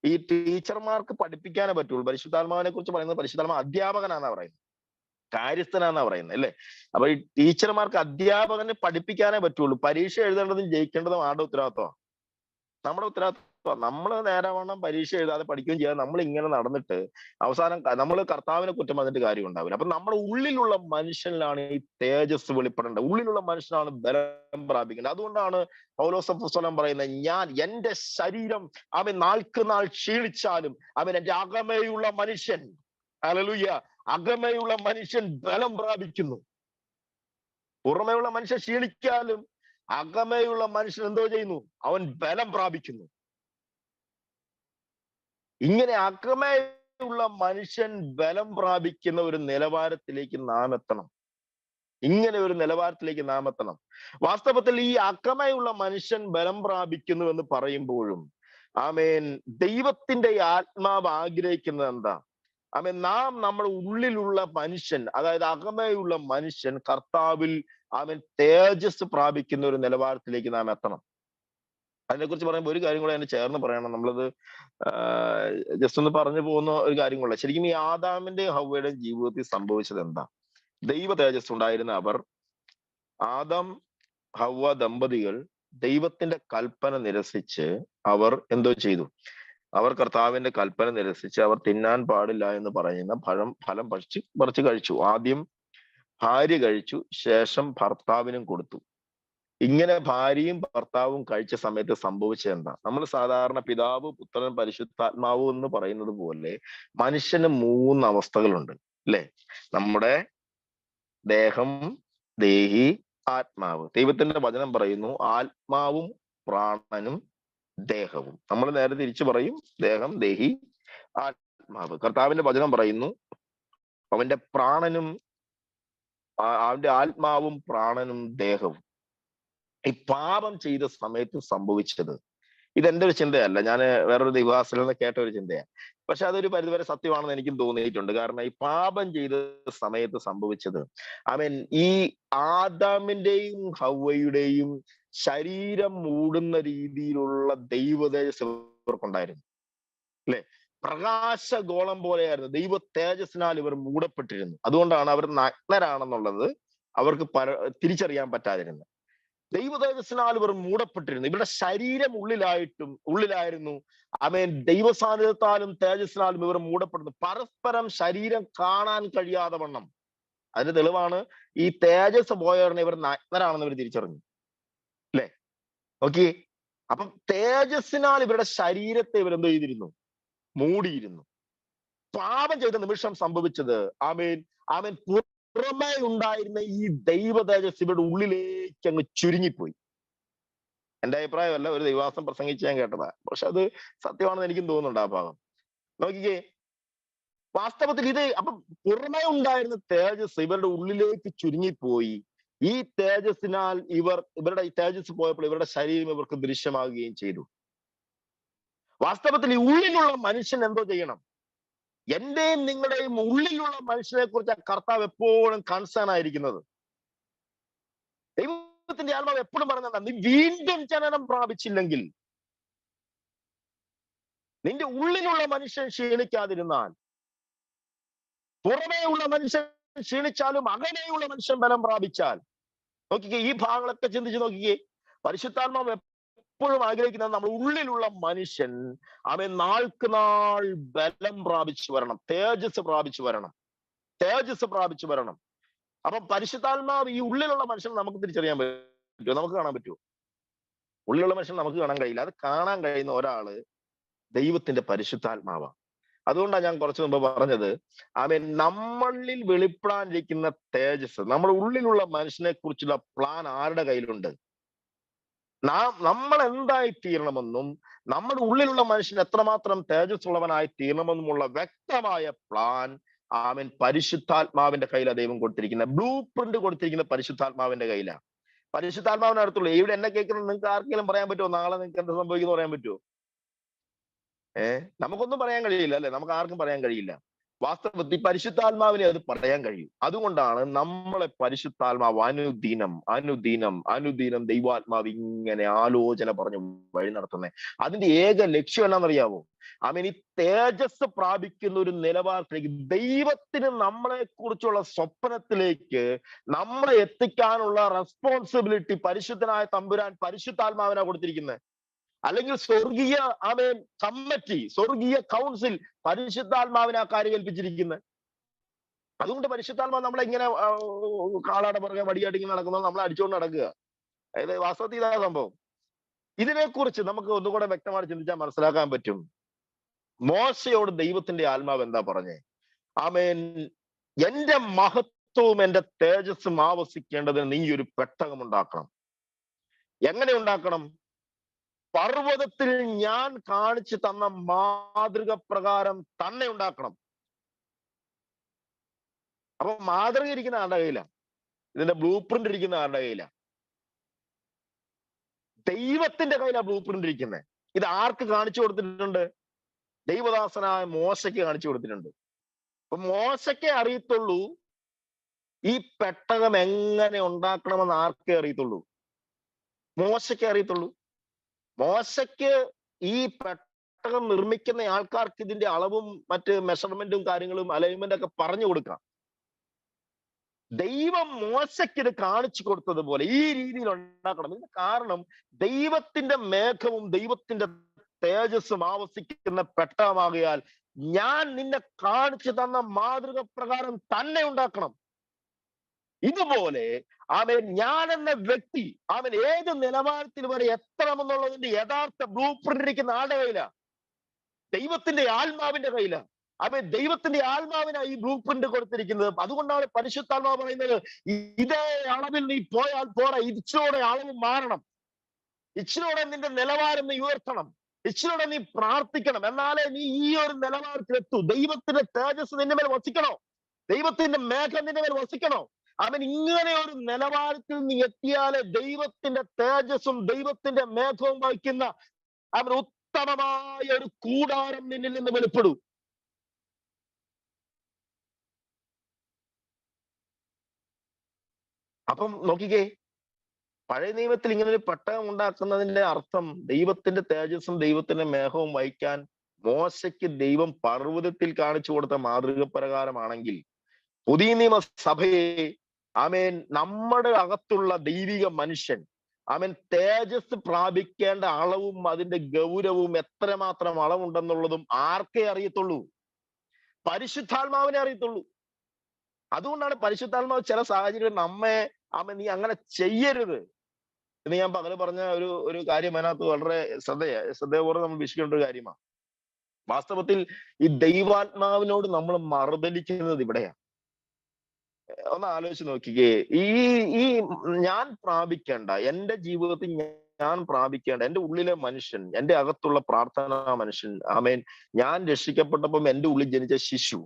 ഈ ടീച്ചർമാർക്ക് പഠിപ്പിക്കാനേ പറ്റുള്ളൂ. പരിശുദ്ധാത്മാവിനെ കുറിച്ച് പറയുന്നത് പരിശുദ്ധാത്മാവ് അധ്യാപകനാന്നാ പറയുന്നത്, കാര്യസ്ഥനാന്നാ പറയുന്നത്, അല്ലേ? അപ്പൊ ഈ ടീച്ചർമാർക്ക്, അധ്യാപകന് പഠിപ്പിക്കാനേ പറ്റുള്ളൂ. പരീക്ഷ എഴുതേണ്ടതും ജയിക്കേണ്ടതും ആരുടെ ഉത്തരവാദിത്വം? നമ്മുടെ ഉത്തരവാദിത്വം. നമ്മൾ നേരാവണ്ണം പരീക്ഷ എഴുതാതെ പഠിക്കുകയും ചെയ്യാതെ നമ്മൾ ഇങ്ങനെ നടന്നിട്ട് അവസാനം നമ്മൾ കർത്താവിനെ കുറ്റം പറഞ്ഞിട്ട് കാര്യം ഉണ്ടാവില്ല. അപ്പൊ നമ്മുടെ ഉള്ളിലുള്ള മനുഷ്യനിലാണ് ഈ തേജസ് വെളിപ്പെടേണ്ടത്. ഉള്ളിലുള്ള മനുഷ്യനാണ് ബലം പ്രാപിക്കേണ്ടത്. അതുകൊണ്ടാണ് പൗലോസ് അപ്പോസ്തലൻ പറയുന്നത്, എന്റെ ശരീരം അവൻ നാൾക്കുനാൾ ക്ഷീണിച്ചാലും അവൻ എന്റെ അകമേയുള്ള മനുഷ്യൻ, ഹല്ലേലൂയ, അകമേയുള്ള മനുഷ്യൻ ബലം പ്രാപിക്കുന്നു. പുറമേയുള്ള മനുഷ്യൻ ക്ഷീണിക്കാലും അകമേയുള്ള മനുഷ്യൻ എന്തോ ചെയ്യുന്നു? അവൻ ബലം പ്രാപിക്കുന്നു. ഇങ്ങനെ അകമേയുള്ള മനുഷ്യൻ ബലം പ്രാപിക്കുന്ന ഒരു നിലവാരത്തിലേക്ക് നാം എത്തണം. വാസ്തവത്തിൽ ഈ അകമയുള്ള മനുഷ്യൻ ബലം പ്രാപിക്കുന്നു എന്ന് പറയുമ്പോഴും ആമേൻ, ദൈവത്തിന്റെ ആത്മാവ് ആഗ്രഹിക്കുന്നത് എന്താ? ആമേൻ, നാം നമ്മുടെ ഉള്ളിലുള്ള മനുഷ്യൻ, അതായത് അകമയുള്ള മനുഷ്യൻ കർത്താവിൽ ആമേൻ തേജസ് പ്രാപിക്കുന്ന ഒരു നിലവാരത്തിലേക്ക് നാം എത്തണം. അതിനെക്കുറിച്ച് പറയുമ്പോൾ ഒരു കാര്യം കൂടെ അതിന് ചേർന്ന് പറയണം. നമ്മളത് ജസ്റ്റ് ഒന്ന് പറഞ്ഞു പോകുന്ന ഒരു കാര്യം കൂടെ. ശരിക്കും ഈ ആദാമിന്റെയും ഹവ്വയുടെയും ജീവിതത്തിൽ സംഭവിച്ചത് എന്താ? ദൈവ തേജസ് ഉണ്ടായിരുന്ന ആദാം ഹവ്വ ദമ്പതികൾ ദൈവത്തിന്റെ കൽപ്പന നിരസിച്ച് അവർ എന്തോ ചെയ്തു? അവർ കർത്താവിന്റെ കൽപ്പന നിരസിച്ച് അവർ തിന്നാൻ പാടില്ല എന്ന് പറയുന്ന ഫലം പറിച്ച് കഴിച്ചു. ആദ്യം ഭാര്യ കഴിച്ചു, ശേഷം ഭർത്താവിനും കൊടുത്തു. ഇങ്ങനെ ഭാര്യയും ഭർത്താവും കഴിച്ച സമയത്ത് സംഭവിച്ചത് എന്താ? നമ്മൾ സാധാരണ പിതാവ്, പുത്രൻ, പരിശുദ്ധാത്മാവ് എന്ന് പറയുന്നത് പോലെ മനുഷ്യന് 3 അവസ്ഥകളുണ്ട്, അല്ലെ? നമ്മുടെ ദേഹം, ദേഹി, ആത്മാവ്. ദൈവത്തിന്റെ വചനം പറയുന്നു ആത്മാവും പ്രാണനും ദേഹവും. നമ്മൾ നേരെ തിരിച്ചു പറയും ദേഹം, ദേഹി, ആത്മാവ്. കർത്താവിന്റെ വചനം പറയുന്നു അവന്റെ ആത്മാവും പ്രാണനും ദേഹവും. ഈ പാപം ചെയ്ത സമയത്ത് സംഭവിച്ചത്, ഇതെന്റെ ഒരു ചിന്തയല്ല, ഞാൻ വേറൊരു ദൈവദാസനിൽ നിന്ന് കേട്ട ഒരു ചിന്തയാണ്. പക്ഷെ അതൊരു പരിധിവരെ സത്യമാണെന്ന് എനിക്കും തോന്നിയിട്ടുണ്ട്. കാരണം ഈ പാപം ചെയ്ത സമയത്ത് സംഭവിച്ചത് ഈ ആദാമിന്റെയും ഹവ്വയുടെയും ശരീരം മൂടുന്ന രീതിയിലുള്ള ദൈവതേജസ് ഇവർക്കുണ്ടായിരുന്നു, അല്ലെ? പ്രകാശഗോളം പോലെയായിരുന്നു. ദൈവ തേജസ്സിനാൽ ഇവർ മൂടപ്പെട്ടിരുന്നു. അതുകൊണ്ടാണ് അവർ നഗ്നരാണെന്നുള്ളത് അവർക്ക് തിരിച്ചറിയാൻ പറ്റാതിരുന്നത്. ദൈവ തേജസ്സിനാൽ ഇവർ മൂടപ്പെട്ടിരുന്നു. ഇവരുടെ ശരീരം ഉള്ളിലായിരുന്നു. ദൈവ സാന്നിധ്യത്താലും തേജസ്സിനാലും ഇവർ മൂടപ്പെടുന്നു. പരസ്പരം ശരീരം കാണാൻ കഴിയാതെ വണ്ണം. അതിന് തെളിവാണ് ഈ തേജസ് പോയവരെ ഇവർ നഗ്നരാണെന്ന് ഇവർ തിരിച്ചറിഞ്ഞു, അല്ലെ? ഓക്കെ. അപ്പം തേജസ്സിനാൽ ഇവരുടെ ശരീരത്തെ ഇവരെന്തോ ചെയ്തിരുന്നു? മൂടിയിരുന്നു. പാപം ചെയ്ത നിമിഷം സംഭവിച്ചത് പുറമേ ഉണ്ടായിരുന്ന ഈ ദൈവ തേജസ് ഇവരുടെ ഉള്ളിലേക്ക് അങ്ങ് ചുരുങ്ങിപ്പോയി. എന്റെ അഭിപ്രായമല്ല, ഒരു ദൈവാസം പ്രസംഗിച്ച് ഞാൻ കേട്ടതാ. പക്ഷെ അത് സത്യമാണെന്ന് എനിക്കും തോന്നുന്നുണ്ട് ആ ഭാഗം. നോക്കിക്കേ, വാസ്തവത്തിൽ അപ്പം പുറമേ ഉണ്ടായിരുന്ന തേജസ് ഇവരുടെ ഉള്ളിലേക്ക് ചുരുങ്ങിപ്പോയി. ഈ തേജസ്സിനാൽ ഇവരുടെ ഈ തേജസ് പോയപ്പോൾ ഇവരുടെ ശരീരം ഇവർക്ക് ദൃശ്യമാകുകയും ചെയ്തു. വാസ്തവത്തിൽ ഈ ഉള്ളിലുള്ള മനുഷ്യൻ എന്തോ ചെയ്യണം? എന്റെയും നിങ്ങളുടെയും ഉള്ളിലുള്ള മനുഷ്യനെ കുറിച്ച് കർത്താവ് എപ്പോഴും കൺസേൺ ആയിരിക്കുന്നത്. ദൈവത്തിന്റെ ആത്മാവ് എപ്പോഴും പറഞ്ഞാൽ നീ വീണ്ടും ജനനം പ്രാപിച്ചില്ലെങ്കിൽ, നിന്റെ ഉള്ളിലുള്ള മനുഷ്യൻ ക്ഷീണിക്കാതിരുന്നാൽ, പുറമേ ഉള്ള മനുഷ്യൻ ക്ഷീണിച്ചാലും അകനെയുള്ള മനുഷ്യൻ ബലം പ്രാപിച്ചാൽ. നോക്കിക്കേ, ഈ ഭാഗങ്ങളൊക്കെ ചിന്തിച്ച് നോക്കിക്കേ. പരിശുദ്ധാത്മാവ് എപ്പോഴും ആഗ്രഹിക്കുന്നത് നമ്മുടെ ഉള്ളിലുള്ള മനുഷ്യൻ അവൻ നാൾക്ക് നാൾ ബലം പ്രാപിച്ചു വരണം, തേജസ് പ്രാപിച്ചു വരണം, തേജസ് പ്രാപിച്ചു വരണം. അപ്പൊ പരിശുദ്ധാത്മാവ് ഈ ഉള്ളിലുള്ള മനുഷ്യൻ നമുക്ക് തിരിച്ചറിയാൻ പറ്റുമോ? നമുക്ക് കാണാൻ പറ്റുമോ? ഉള്ളിലുള്ള മനുഷ്യൻ നമുക്ക് കാണാൻ കഴിയില്ല. അത് കാണാൻ കഴിയുന്ന ഒരാള് ദൈവത്തിന്റെ പരിശുദ്ധാത്മാവാണ്. അതുകൊണ്ടാണ് ഞാൻ കുറച്ചു മുമ്പ് പറഞ്ഞത്, അവൻ നമ്മളിൽ വെളിപ്പെടാനിരിക്കുന്ന തേജസ്, നമ്മുടെ ഉള്ളിലുള്ള മനുഷ്യനെ കുറിച്ചുള്ള പ്ലാൻ ആരുടെ കയ്യിലുണ്ട്? നമ്മൾ എന്തായി തീരണമെന്നും നമ്മുടെ ഉള്ളിലുള്ള മനുഷ്യൻ എത്രമാത്രം തേജസ് ഉള്ളവനായി തീരണമെന്നുമുള്ള വ്യക്തമായ പ്ലാൻ അവൻ പരിശുദ്ധാത്മാവിന്റെ കയ്യിലാണ് ദൈവം കൊടുത്തിരിക്കുന്നത്. ബ്ലൂ പ്രിന്റ് കൊടുത്തിരിക്കുന്ന പരിശുദ്ധാത്മാവിന്റെ കയ്യിലാണ്. പരിശുദ്ധാത്മാവിന്റെ അടുത്തുള്ളൂ. ഇവിടെ എന്നെ കേൾക്കുന്നത് നിങ്ങൾക്ക് ആർക്കെങ്കിലും പറയാൻ പറ്റുമോ നാളെ നിങ്ങൾക്ക് എന്ത് സംഭവിക്കുന്നു പറയാൻ പറ്റുമോ? നമുക്കൊന്നും പറയാൻ കഴിയില്ല, അല്ലെ? നമുക്ക് ആർക്കും പറയാൻ കഴിയില്ല. വാസ്തവത്തിൽ പരിശുദ്ധാത്മാവിനെ അത് പറയാൻ കഴിയും. അതുകൊണ്ടാണ് നമ്മളെ പരിശുദ്ധാത്മാവ് അനുദിനം അനുദിനം അനുദിനം ദൈവാത്മാവ് ഇങ്ങനെ ആലോചന പറഞ്ഞു വഴി നടത്തുന്നത്. അതിന്റെ ഏക ലക്ഷ്യം എന്നാണെന്നറിയാമോ? ഈ തേജസ് പ്രാപിക്കുന്ന ഒരു നിലവാരത്തിലേക്ക്, ദൈവത്തിന് നമ്മളെ കുറിച്ചുള്ള സ്വപ്നത്തിലേക്ക് നമ്മളെ എത്തിക്കാനുള്ള റെസ്പോൺസിബിലിറ്റി പരിശുദ്ധനായ തമ്പുരാൻ പരിശുദ്ധാത്മാവിനാ കൊടുത്തിരിക്കുന്നത്. അല്ലെങ്കിൽ സ്വർഗീയ കമ്മിറ്റി, സ്വർഗീയ കൗൺസിൽ പരിശുദ്ധാത്മാവിനെ ആ കാര്യം ഏൽപ്പിച്ചിരിക്കുന്നത്. അതുകൊണ്ട് പരിശുദ്ധാത്മാവ് നമ്മളെ ഇങ്ങനെ കാളാടെ പുറകെ വടിയായിട്ട് ഇങ്ങനെ നടക്കുന്നത്, നമ്മളെ അടിച്ചുകൊണ്ട് നടക്കുക. അതായത് വാസ്തവത്തിൽ ഇതാ സംഭവം. ഇതിനെക്കുറിച്ച് നമുക്ക് ഒന്നുകൂടെ വ്യക്തമായിട്ട് ചിന്തിച്ചാൽ മനസ്സിലാക്കാൻ പറ്റും. മോശയോട് ദൈവത്തിന്റെ ആത്മാവ് എന്താ പറഞ്ഞേ? എന്റെ മഹത്വവും എന്റെ തേജസ്സും ആവസിക്കേണ്ടതിന് നീ ഒരു പെട്ടകം ഉണ്ടാക്കണം. എങ്ങനെ ഉണ്ടാക്കണം? പർവ്വതത്തിൽ ഞാൻ കാണിച്ചു തന്ന മാതൃക പ്രകാരം തന്നെ ഉണ്ടാക്കണം. അപ്പൊ മാതൃക ഇരിക്കുന്ന ആരുടെ കയ്യിലാണ്? ഇതിന്റെ ബ്ലൂ പ്രിന്റ് ഇരിക്കുന്ന ആരുടെ കയ്യിലാണ്? ദൈവത്തിന്റെ കയ്യിലാണ് ബ്ലൂ പ്രിന്റ് ഇരിക്കുന്നത്. ഇത് ആർക്ക് കാണിച്ചു കൊടുത്തിട്ടുണ്ട്? ദൈവദാസനായ മോശയ്ക്ക് കാണിച്ചു കൊടുത്തിട്ടുണ്ട്. അപ്പൊ മോശയ്ക്കേ അറിയത്തുള്ളൂ ഈ പെട്ടകം എങ്ങനെ ഉണ്ടാക്കണമെന്ന്. ആർക്കേ അറിയത്തുള്ളൂ? മോശയ്ക്കേ അറിയത്തുള്ളൂ. മോശയ്ക്ക് ഈ പെട്ടകം നിർമ്മിക്കുന്ന ആൾക്കാർക്ക് ഇതിന്റെ അളവും മറ്റ് മെഷർമെന്റും കാര്യങ്ങളും അലൈൻമെന്റ് ഒക്കെ പറഞ്ഞു കൊടുക്കാം. ദൈവം മോശയ്ക്ക് ഇത് കാണിച്ചു കൊടുത്തതുപോലെ ഈ രീതിയിൽ ഉണ്ടാക്കണം. ഇതിന്റെ കാരണം ദൈവത്തിന്റെ മേഘവും ദൈവത്തിന്റെ തേജസ്സും ആവസിക്കുന്ന പെട്ടകമാകിയാൽ ഞാൻ നിന്നെ കാണിച്ചു തന്ന മാതൃക പ്രകാരം തന്നെ ഉണ്ടാക്കണം. ഇതുപോലെ ഞാൻ എന്ന വ്യക്തി ഏത് നിലവാരത്തിൽ വരെ എത്തണമെന്നുള്ളതിന്റെ യഥാർത്ഥ ബ്ലൂ പ്രിന്റ് ഇരിക്കുന്ന ആളുടെ കയ്യിലാണ്, ദൈവത്തിന്റെ ആത്മാവിന്റെ കയ്യിലാണ്. ദൈവത്തിന്റെ ആത്മാവിനാ ഈ ബ്ലൂ പ്രിന്റ് കൊടുത്തിരിക്കുന്നത്. അതുകൊണ്ടാണ് പരിശുദ്ധാത്മാവ് പറയുന്നത്, ഇതേ അളവിൽ നീ പോയാൽ പോരാ, ഇച്ചിരൂടെ അളവ് മാറണം, ഇച്ചിരൂടെ നിന്റെ നിലവാരം നീ ഉയർത്തണം, ഇച്ചിരൂടെ നീ പ്രാർത്ഥിക്കണം, എന്നാലേ നീ ഈ ഒരു നിലവാരത്തിൽ എത്തൂ. ദൈവത്തിന്റെ തേജസ് നിന്റെ മേൽ വസിക്കണോ? ദൈവത്തിന്റെ മേഘം നിന്റെ മേൽ വസിക്കണോ? ഇങ്ങനെ ഒരു നിലവാരത്തിൽ നീ എത്തിയാലേ ദൈവത്തിന്റെ തേജസ്സും ദൈവത്തിന്റെ മേഘവും വഹിക്കുന്ന ഉത്തമമായ ഒരു കൂടാരം നിന്നിൽ നിന്ന് വെളിപ്പെടൂ. അപ്പം നോക്കിക്കേ, പഴയ നിയമത്തിൽ ഇങ്ങനെ ഒരു പെട്ടകം ഉണ്ടാക്കുന്നതിന്റെ അർത്ഥം ദൈവത്തിന്റെ തേജസ്സും ദൈവത്തിന്റെ മേഘവും വഹിക്കാൻ മോശയ്ക്ക് ദൈവം പർവ്വതത്തിൽ കാണിച്ചു കൊടുത്ത മാതൃക പ്രകാരമാണെങ്കിൽ, പുതിയ നിയമസഭയെ നമ്മുടെ അകത്തുള്ള ദൈവിക മനുഷ്യൻ തേജസ് പ്രാപിക്കേണ്ട അളവും അതിന്റെ ഗൗരവവും എത്രമാത്രം അളവുണ്ടെന്നുള്ളതും ആർക്കേ അറിയത്തുള്ളൂ? പരിശുദ്ധാത്മാവിനെ അറിയത്തുള്ളൂ. അതുകൊണ്ടാണ് പരിശുദ്ധാത്മാവ് ചില സാഹചര്യം നമ്മെ നീ അങ്ങനെ ചെയ്യരുത് എന്ന് ഞാൻ പകല് പറഞ്ഞ ഒരു കാര്യം അതിനകത്ത് വളരെ ശ്രദ്ധയോടെ നമ്മൾ വീക്ഷിക്കേണ്ട ഒരു കാര്യമാണ്. വാസ്തവത്തിൽ ഈ ദൈവാത്മാവിനോട് നമ്മൾ മറുതലിക്കുന്നത് ഇവിടെയാണ്. ഒന്ന് ആലോചിച്ച് നോക്കിക്കേ, ഈ ഞാൻ പ്രാപിക്കേണ്ട, എന്റെ ജീവിതത്തിൽ ഞാൻ പ്രാപിക്കേണ്ട, എന്റെ ഉള്ളിലെ മനുഷ്യൻ, എന്റെ അകത്തുള്ള പ്രാർത്ഥനാ മനുഷ്യൻ, ഞാൻ രക്ഷിക്കപ്പെട്ടപ്പം എന്റെ ഉള്ളിൽ ജനിച്ച ശിശു,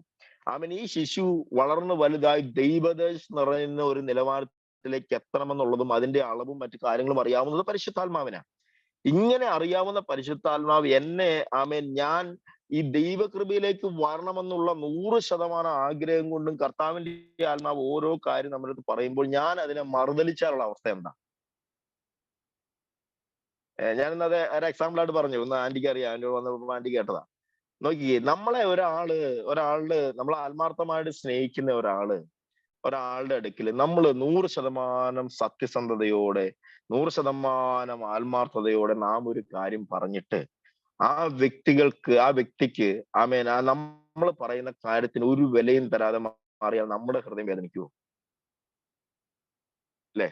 ഈ ശിശു വളർന്നു വലുതായി ദൈവദേശ് നിറയുന്ന ഒരു നിലവാരത്തിലേക്ക് എത്തണമെന്നുള്ളതും അതിന്റെ അളവും മറ്റു കാര്യങ്ങളും അറിയാവുന്നത് പരിശുദ്ധാത്മാവിനാണ്. ഇങ്ങനെ അറിയാവുന്ന പരിശുദ്ധാത്മാവ് എന്നെ ആമേൻ ഞാൻ ഈ ദൈവകൃപയിലേക്ക് വരണമെന്നുള്ള 100% ആഗ്രഹം കൊണ്ടും കർത്താവിന്റെ ആത്മാവ് ഓരോ കാര്യം നമ്മളടുത്ത് പറയുമ്പോൾ ഞാൻ അതിനെ മറുതലിച്ചാലുള്ള അവസ്ഥ എന്താ? ഞാനിന്ന് അത് ഒരു എക്സാമ്പിൾ ആയിട്ട് പറഞ്ഞു. ഒന്ന് ആന്റിക്ക് അറിയാം. ആന്റി വന്നപ്പോ ആന്റി കേട്ടതാ. നോക്കിക്കേ, നമ്മളെ ഒരാള് നമ്മളെ ആത്മാർത്ഥമായിട്ട് സ്നേഹിക്കുന്ന ഒരാളുടെ അടുക്കല് നമ്മള് 100% സത്യസന്ധതയോടെ 100% ആത്മാർത്ഥതയോടെ നാം ഒരു കാര്യം പറഞ്ഞിട്ട് ആ വ്യക്തിക്ക് ആമേൻ നമ്മൾ പറയുന്ന കാര്യത്തിന് ഒരു വിലയും തരാതെ മാറിയാൽ നമ്മുടെ ഹൃദയം വേദനിക്കുവോ? അല്ലെ?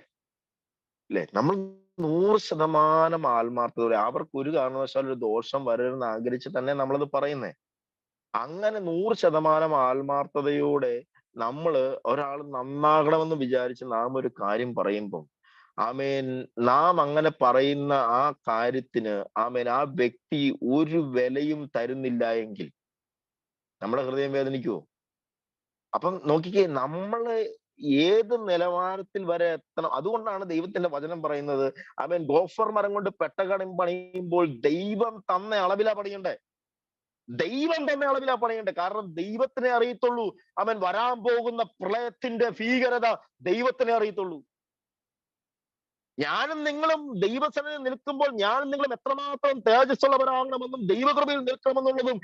അല്ലെ? നമ്മൾ 100% ആത്മാർത്ഥതയോടെ അവർക്ക് ഒരു കാരണവശാലും ഒരു ദോഷം വരരുതെന്ന് ആഗ്രഹിച്ച് തന്നെ നമ്മളത് പറയുന്നേ. അങ്ങനെ 100% ആത്മാർത്ഥതയോടെ നമ്മള് ഒരാൾ നന്നാകണമെന്ന് വിചാരിച്ച് നാം ഒരു കാര്യം പറയുമ്പം ആമേൻ നാം അങ്ങനെ പറയുന്ന ആ കാര്യത്തിന് ആമേൻ ആ വ്യക്തി ഒരു വിലയും തരുന്നില്ല എങ്കിൽ നമ്മുടെ ഹൃദയം വേദനിക്കുവോ? അപ്പം നോക്കിക്കേ, നമ്മള് ഏത് നിലവാരത്തിൽ വരെ എത്തണം. അതുകൊണ്ടാണ് ദൈവത്തിന്റെ വചനം പറയുന്നത് ആമേൻ ഗോഫർ മരം കൊണ്ട് പെട്ടകടം പണിയുമ്പോൾ ദൈവം തന്ന അളവിലാ പണിയണ്ടേ. ദൈവം തന്നെ അളവിലാ പണിയണ്ടേ. കാരണം ദൈവത്തിനെ അറിയത്തുള്ളൂ. അവൻ വരാൻ പോകുന്ന പ്രളയത്തിന്റെ ഭീകരത ദൈവത്തിനെ അറിയത്തുള്ളൂ. ഞാനും നിങ്ങളും ദൈവസന്നിധിയിൽ നിൽക്കുമ്പോൾ ഞാനും നിങ്ങളും എത്രമാത്രം തേജസ്സുള്ളവരാകണമെന്നും ദൈവകൃപയിൽ നിൽക്കണമെന്നുള്ളതും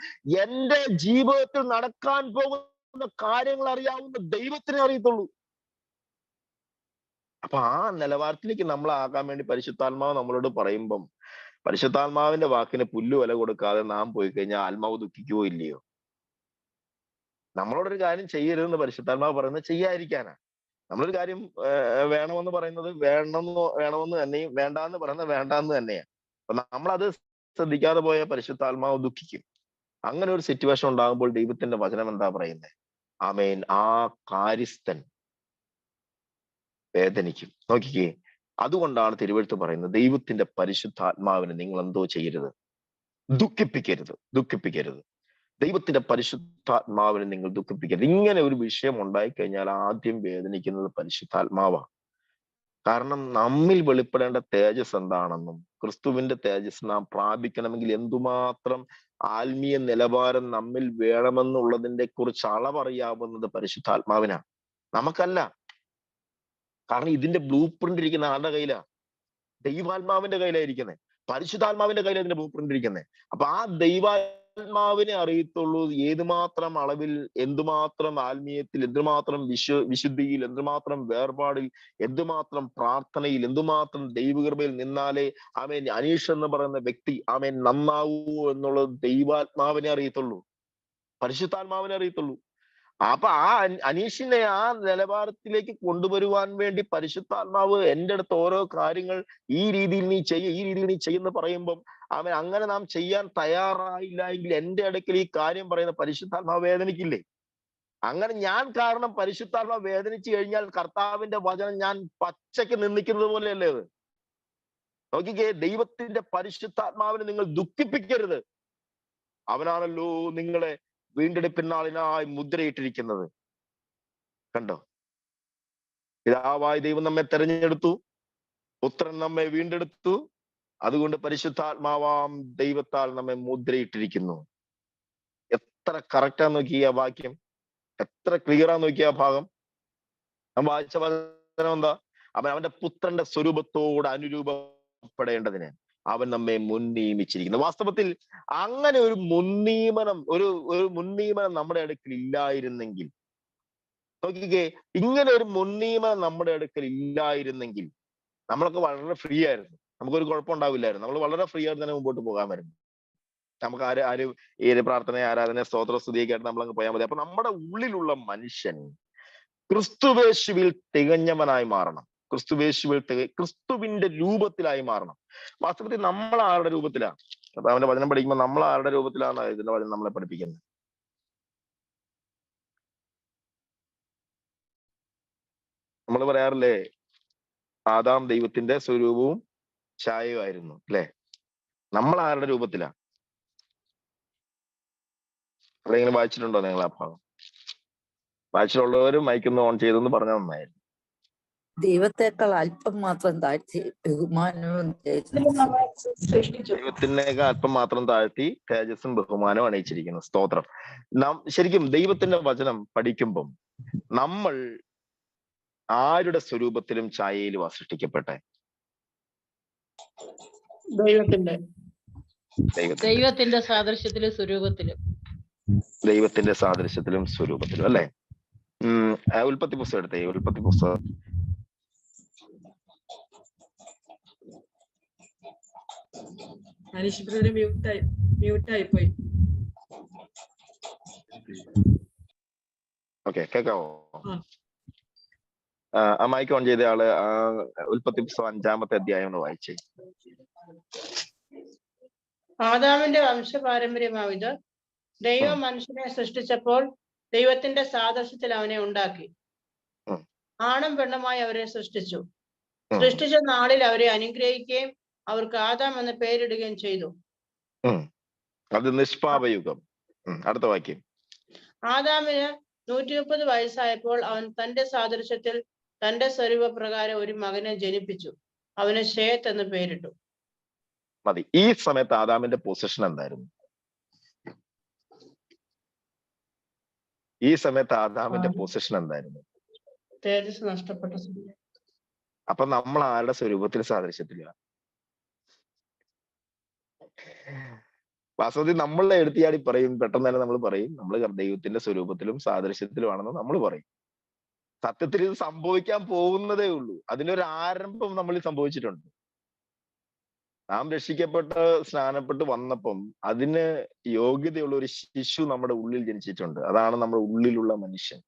എന്റെ ജീവിതത്തിൽ നടക്കാൻ പോകുന്ന കാര്യങ്ങൾ അറിയാവുന്ന ദൈവത്തിനെ അറിയത്തുള്ളൂ. അപ്പൊ ആ നിലവാരത്തിലേക്ക് നമ്മളാകാൻ വേണ്ടി പരിശുദ്ധാത്മാവ് നമ്മളോട് പറയുമ്പം പരിശുദ്ധാത്മാവിന്റെ വാക്കിന് പുല്ല് വില കൊടുക്കാതെ നാം പോയി കഴിഞ്ഞാൽ ആത്മാവ് ദുഃഖിക്കുവോ ഇല്ലയോ? നമ്മളോടൊരു കാര്യം ചെയ്യരുതെന്ന് പരിശുദ്ധാത്മാവ് പറയുന്നത് ചെയ്യാതിരിക്കാനാ. നമ്മളൊരു കാര്യം വേണമെന്ന് പറയുന്നത് വേണമെന്ന് തന്നെയും വേണ്ടാന്ന് പറയുന്നത് വേണ്ടാന്ന് തന്നെയാ. അപ്പൊ നമ്മളത് ശ്രദ്ധിക്കാതെ പോയ പരിശുദ്ധാത്മാവ് ദുഃഖിക്കും. അങ്ങനെ ഒരു സിറ്റുവേഷൻ ഉണ്ടാകുമ്പോൾ ദൈവത്തിന്റെ വചനം എന്താ പറയുന്നത്? ആമേൻ ആ കാര്യസ്ഥൻ വേദനിക്കും. നോക്കിക്കേ, അതുകൊണ്ടാണ് തിരുവെഴുത്ത് പറയുന്നത് ദൈവത്തിന്റെ പരിശുദ്ധാത്മാവിനെ നിങ്ങൾ എന്തോ ചെയ്യരുത്, ദുഃഖിപ്പിക്കരുത്. ദൈവത്തിന്റെ പരിശുദ്ധാത്മാവിനെ നിങ്ങൾ ദുഃഖിപ്പിക്കരുത്. ഇങ്ങനെ ഒരു വിഷയം ഉണ്ടായിക്കഴിഞ്ഞാൽ ആദ്യം വേദനിക്കുന്നത് പരിശുദ്ധാത്മാവാണ്. കാരണം നമ്മിൽ വെളിപ്പെടേണ്ട തേജസ് എന്താണെന്നും ക്രിസ്തുവിന്റെ തേജസ് നാം പ്രാപിക്കണമെങ്കിൽ എന്തുമാത്രം ആത്മീയ നിലവാരം നമ്മിൽ വേണമെന്നുള്ളതിനെ കുറിച്ച് അളവറിയാവുന്നത് പരിശുദ്ധാത്മാവിനാണ്, നമുക്കല്ല. കാരണം ഇതിന്റെ ബ്ലൂ പ്രിന്റ് ഇരിക്കുന്ന ആളുടെ കയ്യിലാ, ദൈവാത്മാവിന്റെ കയ്യിലായിരിക്കുന്നത്. പരിശുദ്ധാത്മാവിന്റെ കയ്യിൽ അതിന്റെ ബ്ലൂ പ്രിന്റ് ഇരിക്കുന്നത്. അപ്പൊ ആ ദൈവാത്മാവിനെ അറിയത്തുള്ളൂ ഏതുമാത്രം അളവിൽ, എന്തുമാത്രം ആത്മീയത്തിൽ, എന്തുമാത്രം വിശുദ്ധിയിൽ, എന്തുമാത്രം വേർപാടിൽ, എന്തുമാത്രം പ്രാർത്ഥനയിൽ, എന്തുമാത്രം ദൈവകൃപയിൽ നിന്നാലേ ആമേൻ അനീഷ് എന്ന് പറയുന്ന വ്യക്തി ആമേൻ നന്നാവൂ എന്നുള്ളത് ദൈവാത്മാവിനെ അറിയത്തുള്ളൂ, പരിശുദ്ധാത്മാവിനെ അറിയത്തുള്ളൂ. അപ്പൊ ആ അനീഷിനെ ആ നിലവാരത്തിലേക്ക് കൊണ്ടുവരുവാൻ വേണ്ടി പരിശുദ്ധാത്മാവ് എൻ്റെ അടുത്ത് ഓരോ കാര്യങ്ങൾ ഈ രീതിയിൽ നീ ചെയ്യുന്ന പറയുമ്പം അവൻ അങ്ങനെ നാം ചെയ്യാൻ തയ്യാറായില്ല എങ്കിൽ എൻ്റെ അടുക്കൽ ഈ കാര്യം പറയുന്ന പരിശുദ്ധാത്മാവ് വേദനിക്കില്ലേ? അങ്ങനെ ഞാൻ കാരണം പരിശുദ്ധാത്മാവ് വേദനിച്ചു കഴിഞ്ഞാൽ കർത്താവിന്റെ വചനം ഞാൻ പച്ചയ്ക്ക് നിന്ദിക്കുന്നത് പോലെയല്ലേ അത്? നോക്കിക്കേ, ദൈവത്തിന്റെ പരിശുദ്ധാത്മാവിനെ നിങ്ങൾ ദുഃഖിപ്പിക്കരുത്. അവനാണല്ലോ നിങ്ങളെ വീണ്ടെടുപ്പിൻ നാളിനായി മുദ്രയിട്ടിരിക്കുന്നത്. കണ്ടോ? പിതാവായ ദൈവം നമ്മെ തെരഞ്ഞെടുത്തു, പുത്രൻ നമ്മെ വീണ്ടെടുത്തു, അതുകൊണ്ട് പരിശുദ്ധാത്മാവാം ദൈവത്താൽ നമ്മെ മുദ്രയിട്ടിരിക്കുന്നു. എത്ര കറക്റ്റാ നോക്കിയ വാക്യം, എത്ര ക്ലിയറാ നോക്കിയ ഭാഗം. നാം വായിച്ച വചനം എന്താ? അവന്റെ പുത്രന്റെ സ്വരൂപത്തോട് അനുരൂപപ്പെടേണ്ടതിന് അവൻ നമ്മെ മുൻനിയമിച്ചിരിക്കുന്നു. വാസ്തവത്തിൽ അങ്ങനെ ഒരു മുൻനിയമനം നമ്മുടെ അടുക്കൽ ഇല്ലായിരുന്നെങ്കിൽ, നോക്കിക്കേ, ഇങ്ങനെ ഒരു മുൻനിയമനം നമ്മുടെ അടുക്കൽ ഇല്ലായിരുന്നെങ്കിൽ നമ്മളൊക്കെ വളരെ ഫ്രീ ആയിരുന്നു, നമുക്കൊരു കുഴപ്പമുണ്ടാവില്ലായിരുന്നു. നമ്മൾ വളരെ ഫ്രീ ആയിട്ട് തന്നെ മുമ്പോട്ട് പോകാമായിരുന്നു. നമുക്ക് ആരും ഈ പ്രാർത്ഥന, ആരാധന, സ്തോത്ര, സ്തുതിയൊക്കെ ആയിട്ട് നമ്മളങ്ങ് പോയാൽ മതി. അപ്പൊ നമ്മുടെ ഉള്ളിലുള്ള മനുഷ്യൻ ക്രിസ്തുവേശുവിൽ തികഞ്ഞവനായി മാറണം. ക്രിസ്തുവിന്റെ രൂപത്തിലായി മാറണം. വാസ്തവത്തിൽ നമ്മൾ ആരുടെ രൂപത്തിലാണ്? അപ്പൊ അവന്റെ വചനം പഠിക്കുമ്പോൾ നമ്മൾ ആരുടെ രൂപത്തിലാണ് ഇതിന്റെ വചനം നമ്മളെ പഠിപ്പിക്കുന്നത്? നമ്മൾ പറയാറില്ലേ, ആദാം ദൈവത്തിന്റെ സ്വരൂപവും ഛായയും ആയിരുന്നു, അല്ലെ? നമ്മൾ ആരുടെ രൂപത്തിലാ? എവിടെയെങ്കിലും വായിച്ചിട്ടുണ്ടോ നിങ്ങൾ ആ ഭാഗം? വായിച്ചിട്ടുള്ളവരും മൈക്കൊന്ന് ഓൺ ചെയ്തെന്ന് പറഞ്ഞാൽ നന്നായിരുന്നു. ദൈവത്തെക്കാൾ അല്പം മാത്രം താഴ്ത്തി ബഹുമാനവും ദൈവത്തിനേക്ക് അല്പം മാത്രം താഴ്ത്തി തേജസ്സും ബഹുമാനവും അണിയിച്ചിരിക്കുന്നു. സ്തോത്രം. നാം ശരിക്കും ദൈവത്തിന്റെ വചനം പഠിക്കുമ്പം നമ്മൾ ആരുടെ സ്വരൂപത്തിലും ഛായയിലും സൃഷ്ടിക്കപ്പെട്ടെ? ദൈവത്തിന്റെ സാദൃശ്യത്തിലും സ്വരൂപത്തിലും. ദൈവത്തിന്റെ സാദൃശ്യത്തിലും സ്വരൂപത്തിലും അല്ലെ? ഉൽപ്പത്തി പുസ്തകം എടുത്തേ. ഉൽപ്പത്തി പുസ്തകം ഓക്കെ, കേക്കാവോ? ആ മൈക്ക് ഓൺ ചെയ്ത ആള് ഉൽപ്പത്തി പുസ്തകം 5-ാമത്തെ അധ്യായം ഒന്ന് വായിച്ചേ. ആദാമിന്റെ വംശപാരമ്പര്യമാവിത്. ദൈവം മനുഷ്യനെ സൃഷ്ടിച്ചപ്പോൾ ദൈവത്തിന്റെ സാദൃശ്യത്തിൽ അവനെ ഉണ്ടാക്കി. ആണും പെണ്ണുമായി അവരെ സൃഷ്ടിച്ചു. സൃഷ്ടിച്ച നാളിൽ അവരെ അനുഗ്രഹിക്കുകയും അവർക്ക് ആദാം എന്ന പേരിടുകയും ചെയ്തു. അത് നിഷ്പാപയുഗം. അടുത്ത വാക്യം. ആദാമിന് 130 വയസ്സായപ്പോൾ അവൻ തന്റെ സാദൃശ്യത്തിൽ തന്റെ സ്വരൂപപ്രകാരം ഒരു മകനെ ജനിപ്പിച്ചു. അവന് ശേത്ത് എന്ന് പേരിട്ടു. മതി. ഈ സമയത്ത് ആദാമിന്റെ പൊസിഷൻ എന്തായിരുന്നു? ഈ സമയത്ത് ആദാമിന്റെ പൊസിഷൻ എന്തായിരുന്നു? തേജസ് നഷ്ടപ്പെട്ട. അപ്പൊ നമ്മൾ ആരുടെ സ്വരൂപത്തിൽ സാദൃശ്യത്തില്ല? വാസ്തവത്തിൽ നമ്മളെ എടുത്തിയാടി പറയും, പെട്ടെന്ന് തന്നെ നമ്മൾ പറയും നമ്മൾ ദൈവത്തിന്റെ സ്വരൂപത്തിലും സാദൃശ്യത്തിലുമാണെന്ന് നമ്മൾ പറയും. സത്യത്തിൽ ഇത് സംഭവിക്കാൻ പോകുന്നതേ ഉള്ളൂ. അതിനൊരു ആരംഭം നമ്മളിൽ സംഭവിച്ചിട്ടുണ്ട്. നാം രക്ഷിക്കപ്പെട്ട് സ്നാനപ്പെട്ട് വന്നപ്പം അതിന് യോഗ്യതയുള്ള ഒരു ശിശു നമ്മുടെ ഉള്ളിൽ ജനിച്ചിട്ടുണ്ട്. അതാണ് നമ്മുടെ ഉള്ളിലുള്ള മനുഷ്യൻ.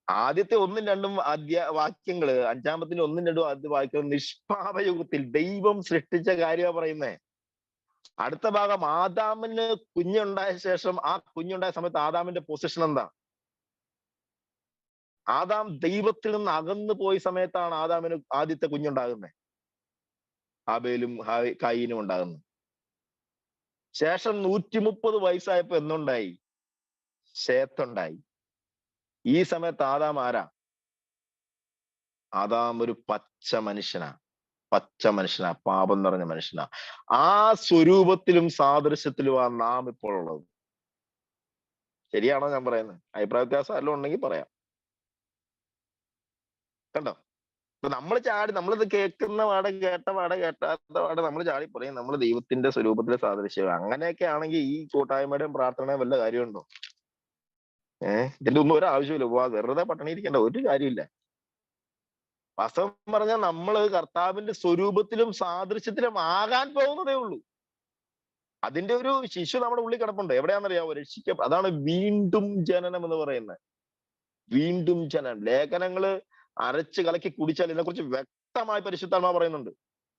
ആദ്യത്തെ 1-2 വാക്യങ്ങള്, 5-ാമത്തിന്റെ 1-2 ആദ്യ വാക്യങ്ങൾ നിഷ്പാപയുഗത്തിൽ ദൈവം സൃഷ്ടിച്ച കാര്യമാണ് പറയുന്നേ. അടുത്ത ഭാഗം ആദാമിന് കുഞ്ഞുണ്ടായ ശേഷം, ആ കുഞ്ഞുണ്ടായ സമയത്ത് ആദാമിന്റെ പൊസിഷൻ എന്താ? ആദാം ദൈവത്തിൽ നിന്ന് അകന്നു പോയ സമയത്താണ് ആദാമിന് ആദ്യത്തെ കുഞ്ഞുണ്ടാകുന്നത്. ആബേലും കായീനും ഉണ്ടാകുന്നു. ശേഷം 130 വയസ്സായപ്പോ എന്തുണ്ടായി? ശേത്തുണ്ടായി. ഈ സമയത്ത് ആദാം ആരാ? ആദാം ഒരു പച്ച മനുഷ്യനാ. പാപം നിറഞ്ഞ മനുഷ്യനാ. ആ സ്വരൂപത്തിലും സാദൃശ്യത്തിലുമാണ് നാം ഇപ്പോൾ ഉള്ളത്. ശരിയാണോ ഞാൻ പറയുന്നത്? അഭിപ്രായ വ്യത്യാസം എല്ലാം ഉണ്ടെങ്കിൽ പറയാം. കണ്ടോ? ഇപ്പൊ നമ്മൾ ചാടി, നമ്മളിത് കേൾക്കുന്ന കേട്ടാത്ത പാടെ നമ്മൾ ചാടി പറയും നമ്മൾ ദൈവത്തിന്റെ സ്വരൂപത്തിലെ സാദൃശ്യം. അങ്ങനെയൊക്കെ ആണെങ്കിൽ ഈ കൂട്ടായ്മയുടെയും പ്രാർത്ഥനയും വല്ല കാര്യമുണ്ടോ? ഇതിന്റെ ഒന്നും ഒരു ആവശ്യമില്ല. വെറുതെ പട്ടിണി ഇരിക്കേണ്ട ഒരു കാര്യമില്ല. വാസ്തവം പറഞ്ഞാൽ നമ്മൾ കർത്താവിന്റെ സ്വരൂപത്തിലും സാദൃശ്യത്തിലും ആകാൻ പോകുന്നതേ ഉള്ളൂ. അതിന്റെ ഒരു ശിശു നമ്മുടെ ഉള്ളിൽ കിടപ്പുണ്ട്. എവിടെയാണെന്നറിയാമോ? അതാണ് വീണ്ടും ജനനം എന്ന് പറയുന്നത്. വീണ്ടും ജനനം. ലേഖനങ്ങള് അരച്ച് കലക്കി കുടിച്ചാൽ ഇതിനെക്കുറിച്ച് വ്യക്തമായി പരിശുദ്ധാത്മാവ് പറയുന്നുണ്ട്.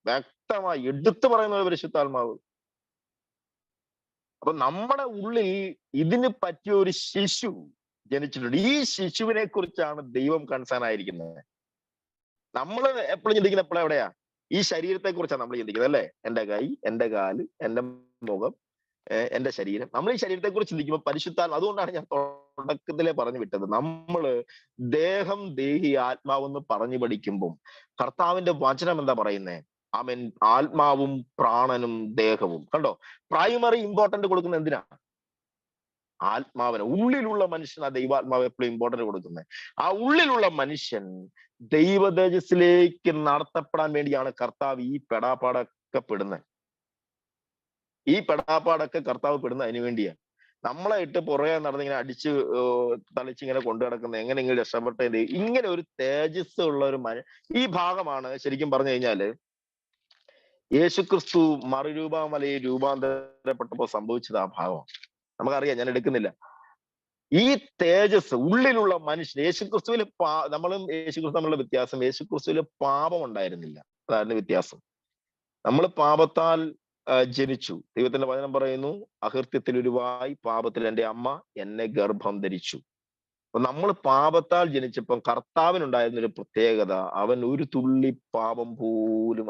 വ്യക്തമായി എടുത്തു പറയുന്നത് പരിശുദ്ധാത്മാവ്. അപ്പൊ നമ്മുടെ ഉള്ളിൽ ഇതിന് പറ്റിയ ഒരു ശിശു ജനിച്ചിട്ടുണ്ട്. ഈ ശിശുവിനെ കുറിച്ചാണ് ദൈവം കൺസേൺ ആയിരിക്കുന്നത്. നമ്മൾ എപ്പോഴും ചിന്തിക്കുന്ന എപ്പോഴും എവിടെയാ? ഈ ശരീരത്തെ കുറിച്ചാണ് നമ്മൾ ചിന്തിക്കുന്നത് അല്ലേ? എന്റെ കൈ, എന്റെ കാല്, എന്റെ മുഖം, എന്റെ ശരീരം. നമ്മൾ ഈ ശരീരത്തെ കുറിച്ച് ചിന്തിക്കുമ്പോൾ പരിശുദ്ധാത്മ, അതുകൊണ്ടാണ് ഞാൻ തുടക്കത്തിലെ പറഞ്ഞു വിട്ടത്, നമ്മള് ദേഹം, ദേഹി, ആത്മാവെന്ന് പറഞ്ഞു പഠിക്കുമ്പോൾ കർത്താവിന്റെ വചനം എന്താ പറയുന്നേ? ആമേൻ. ആത്മാവും പ്രാണനും ദേഹവും. കണ്ടോ? പ്രൈമറി ഇമ്പോർട്ടന്റ് കൊടുക്കുന്നത് എന്തിനാ? ആത്മാവിന്. ഉള്ളിലുള്ള മനുഷ്യൻ ആ ദൈവാത്മാവ് എപ്പോഴും ഇമ്പോർട്ടന്റ് കൊടുക്കുന്നത്. ആ ഉള്ളിലുള്ള മനുഷ്യൻ ദൈവതേജസ്സിലേക്ക് നടത്തപ്പെടാൻ വേണ്ടിയാണ് കർത്താവ് ഈ പെടാപ്പാടൊക്കെ പെടുന്നത്. ഈ പെടാപ്പാടൊക്കെ കർത്താവ് പെടുന്നത് അതിനു വേണ്ടിയാണ്. നമ്മളെ ഇട്ട് പുറകെ നടന്നിങ്ങനെ അടിച്ച് തളിച്ചിങ്ങനെ കൊണ്ടു കിടക്കുന്നത് എങ്ങനെയെങ്കിലും രക്ഷപ്പെട്ടത്. ഇങ്ങനെ ഒരു തേജസ് ഉള്ള ഒരു ഈ ഭാഗമാണ് ശരിക്കും പറഞ്ഞു കഴിഞ്ഞാല് യേശുക്രിസ്തു മറുരൂപമലയിൽ രൂപാന്തരപ്പെട്ടപ്പോ സംഭവിച്ചത്. ആ ഭാഗമാണ് നമുക്കറിയാം, ഞാൻ എടുക്കുന്നില്ല. ഈ തേജസ് ഉള്ളിലുള്ള മനുഷ്യൻ, യേശുക്രിസ്തുവിൽ നമ്മളും യേശുക്രിസ്തു തമ്മിലുള്ള വ്യത്യാസം, യേശുക്രിസ്തുവിൽ പാപം ഉണ്ടായിരുന്നില്ല. അതായിരുന്നു വ്യത്യാസം. നമ്മൾ പാപത്താൽ ജനിച്ചു. ദൈവത്തിന്റെ വചനം പറയുന്നു, അകൃത്യത്തിൽ ഉരുവായി പാപത്തിൽ എൻ്റെ അമ്മ എന്നെ ഗർഭം ധരിച്ചു. അപ്പൊ നമ്മൾ പാപത്താൽ ജനിച്ചപ്പം കർത്താവിനുണ്ടായിരുന്ന ഒരു പ്രത്യേകത, അവൻ ഒരു തുള്ളി പാപം പോലും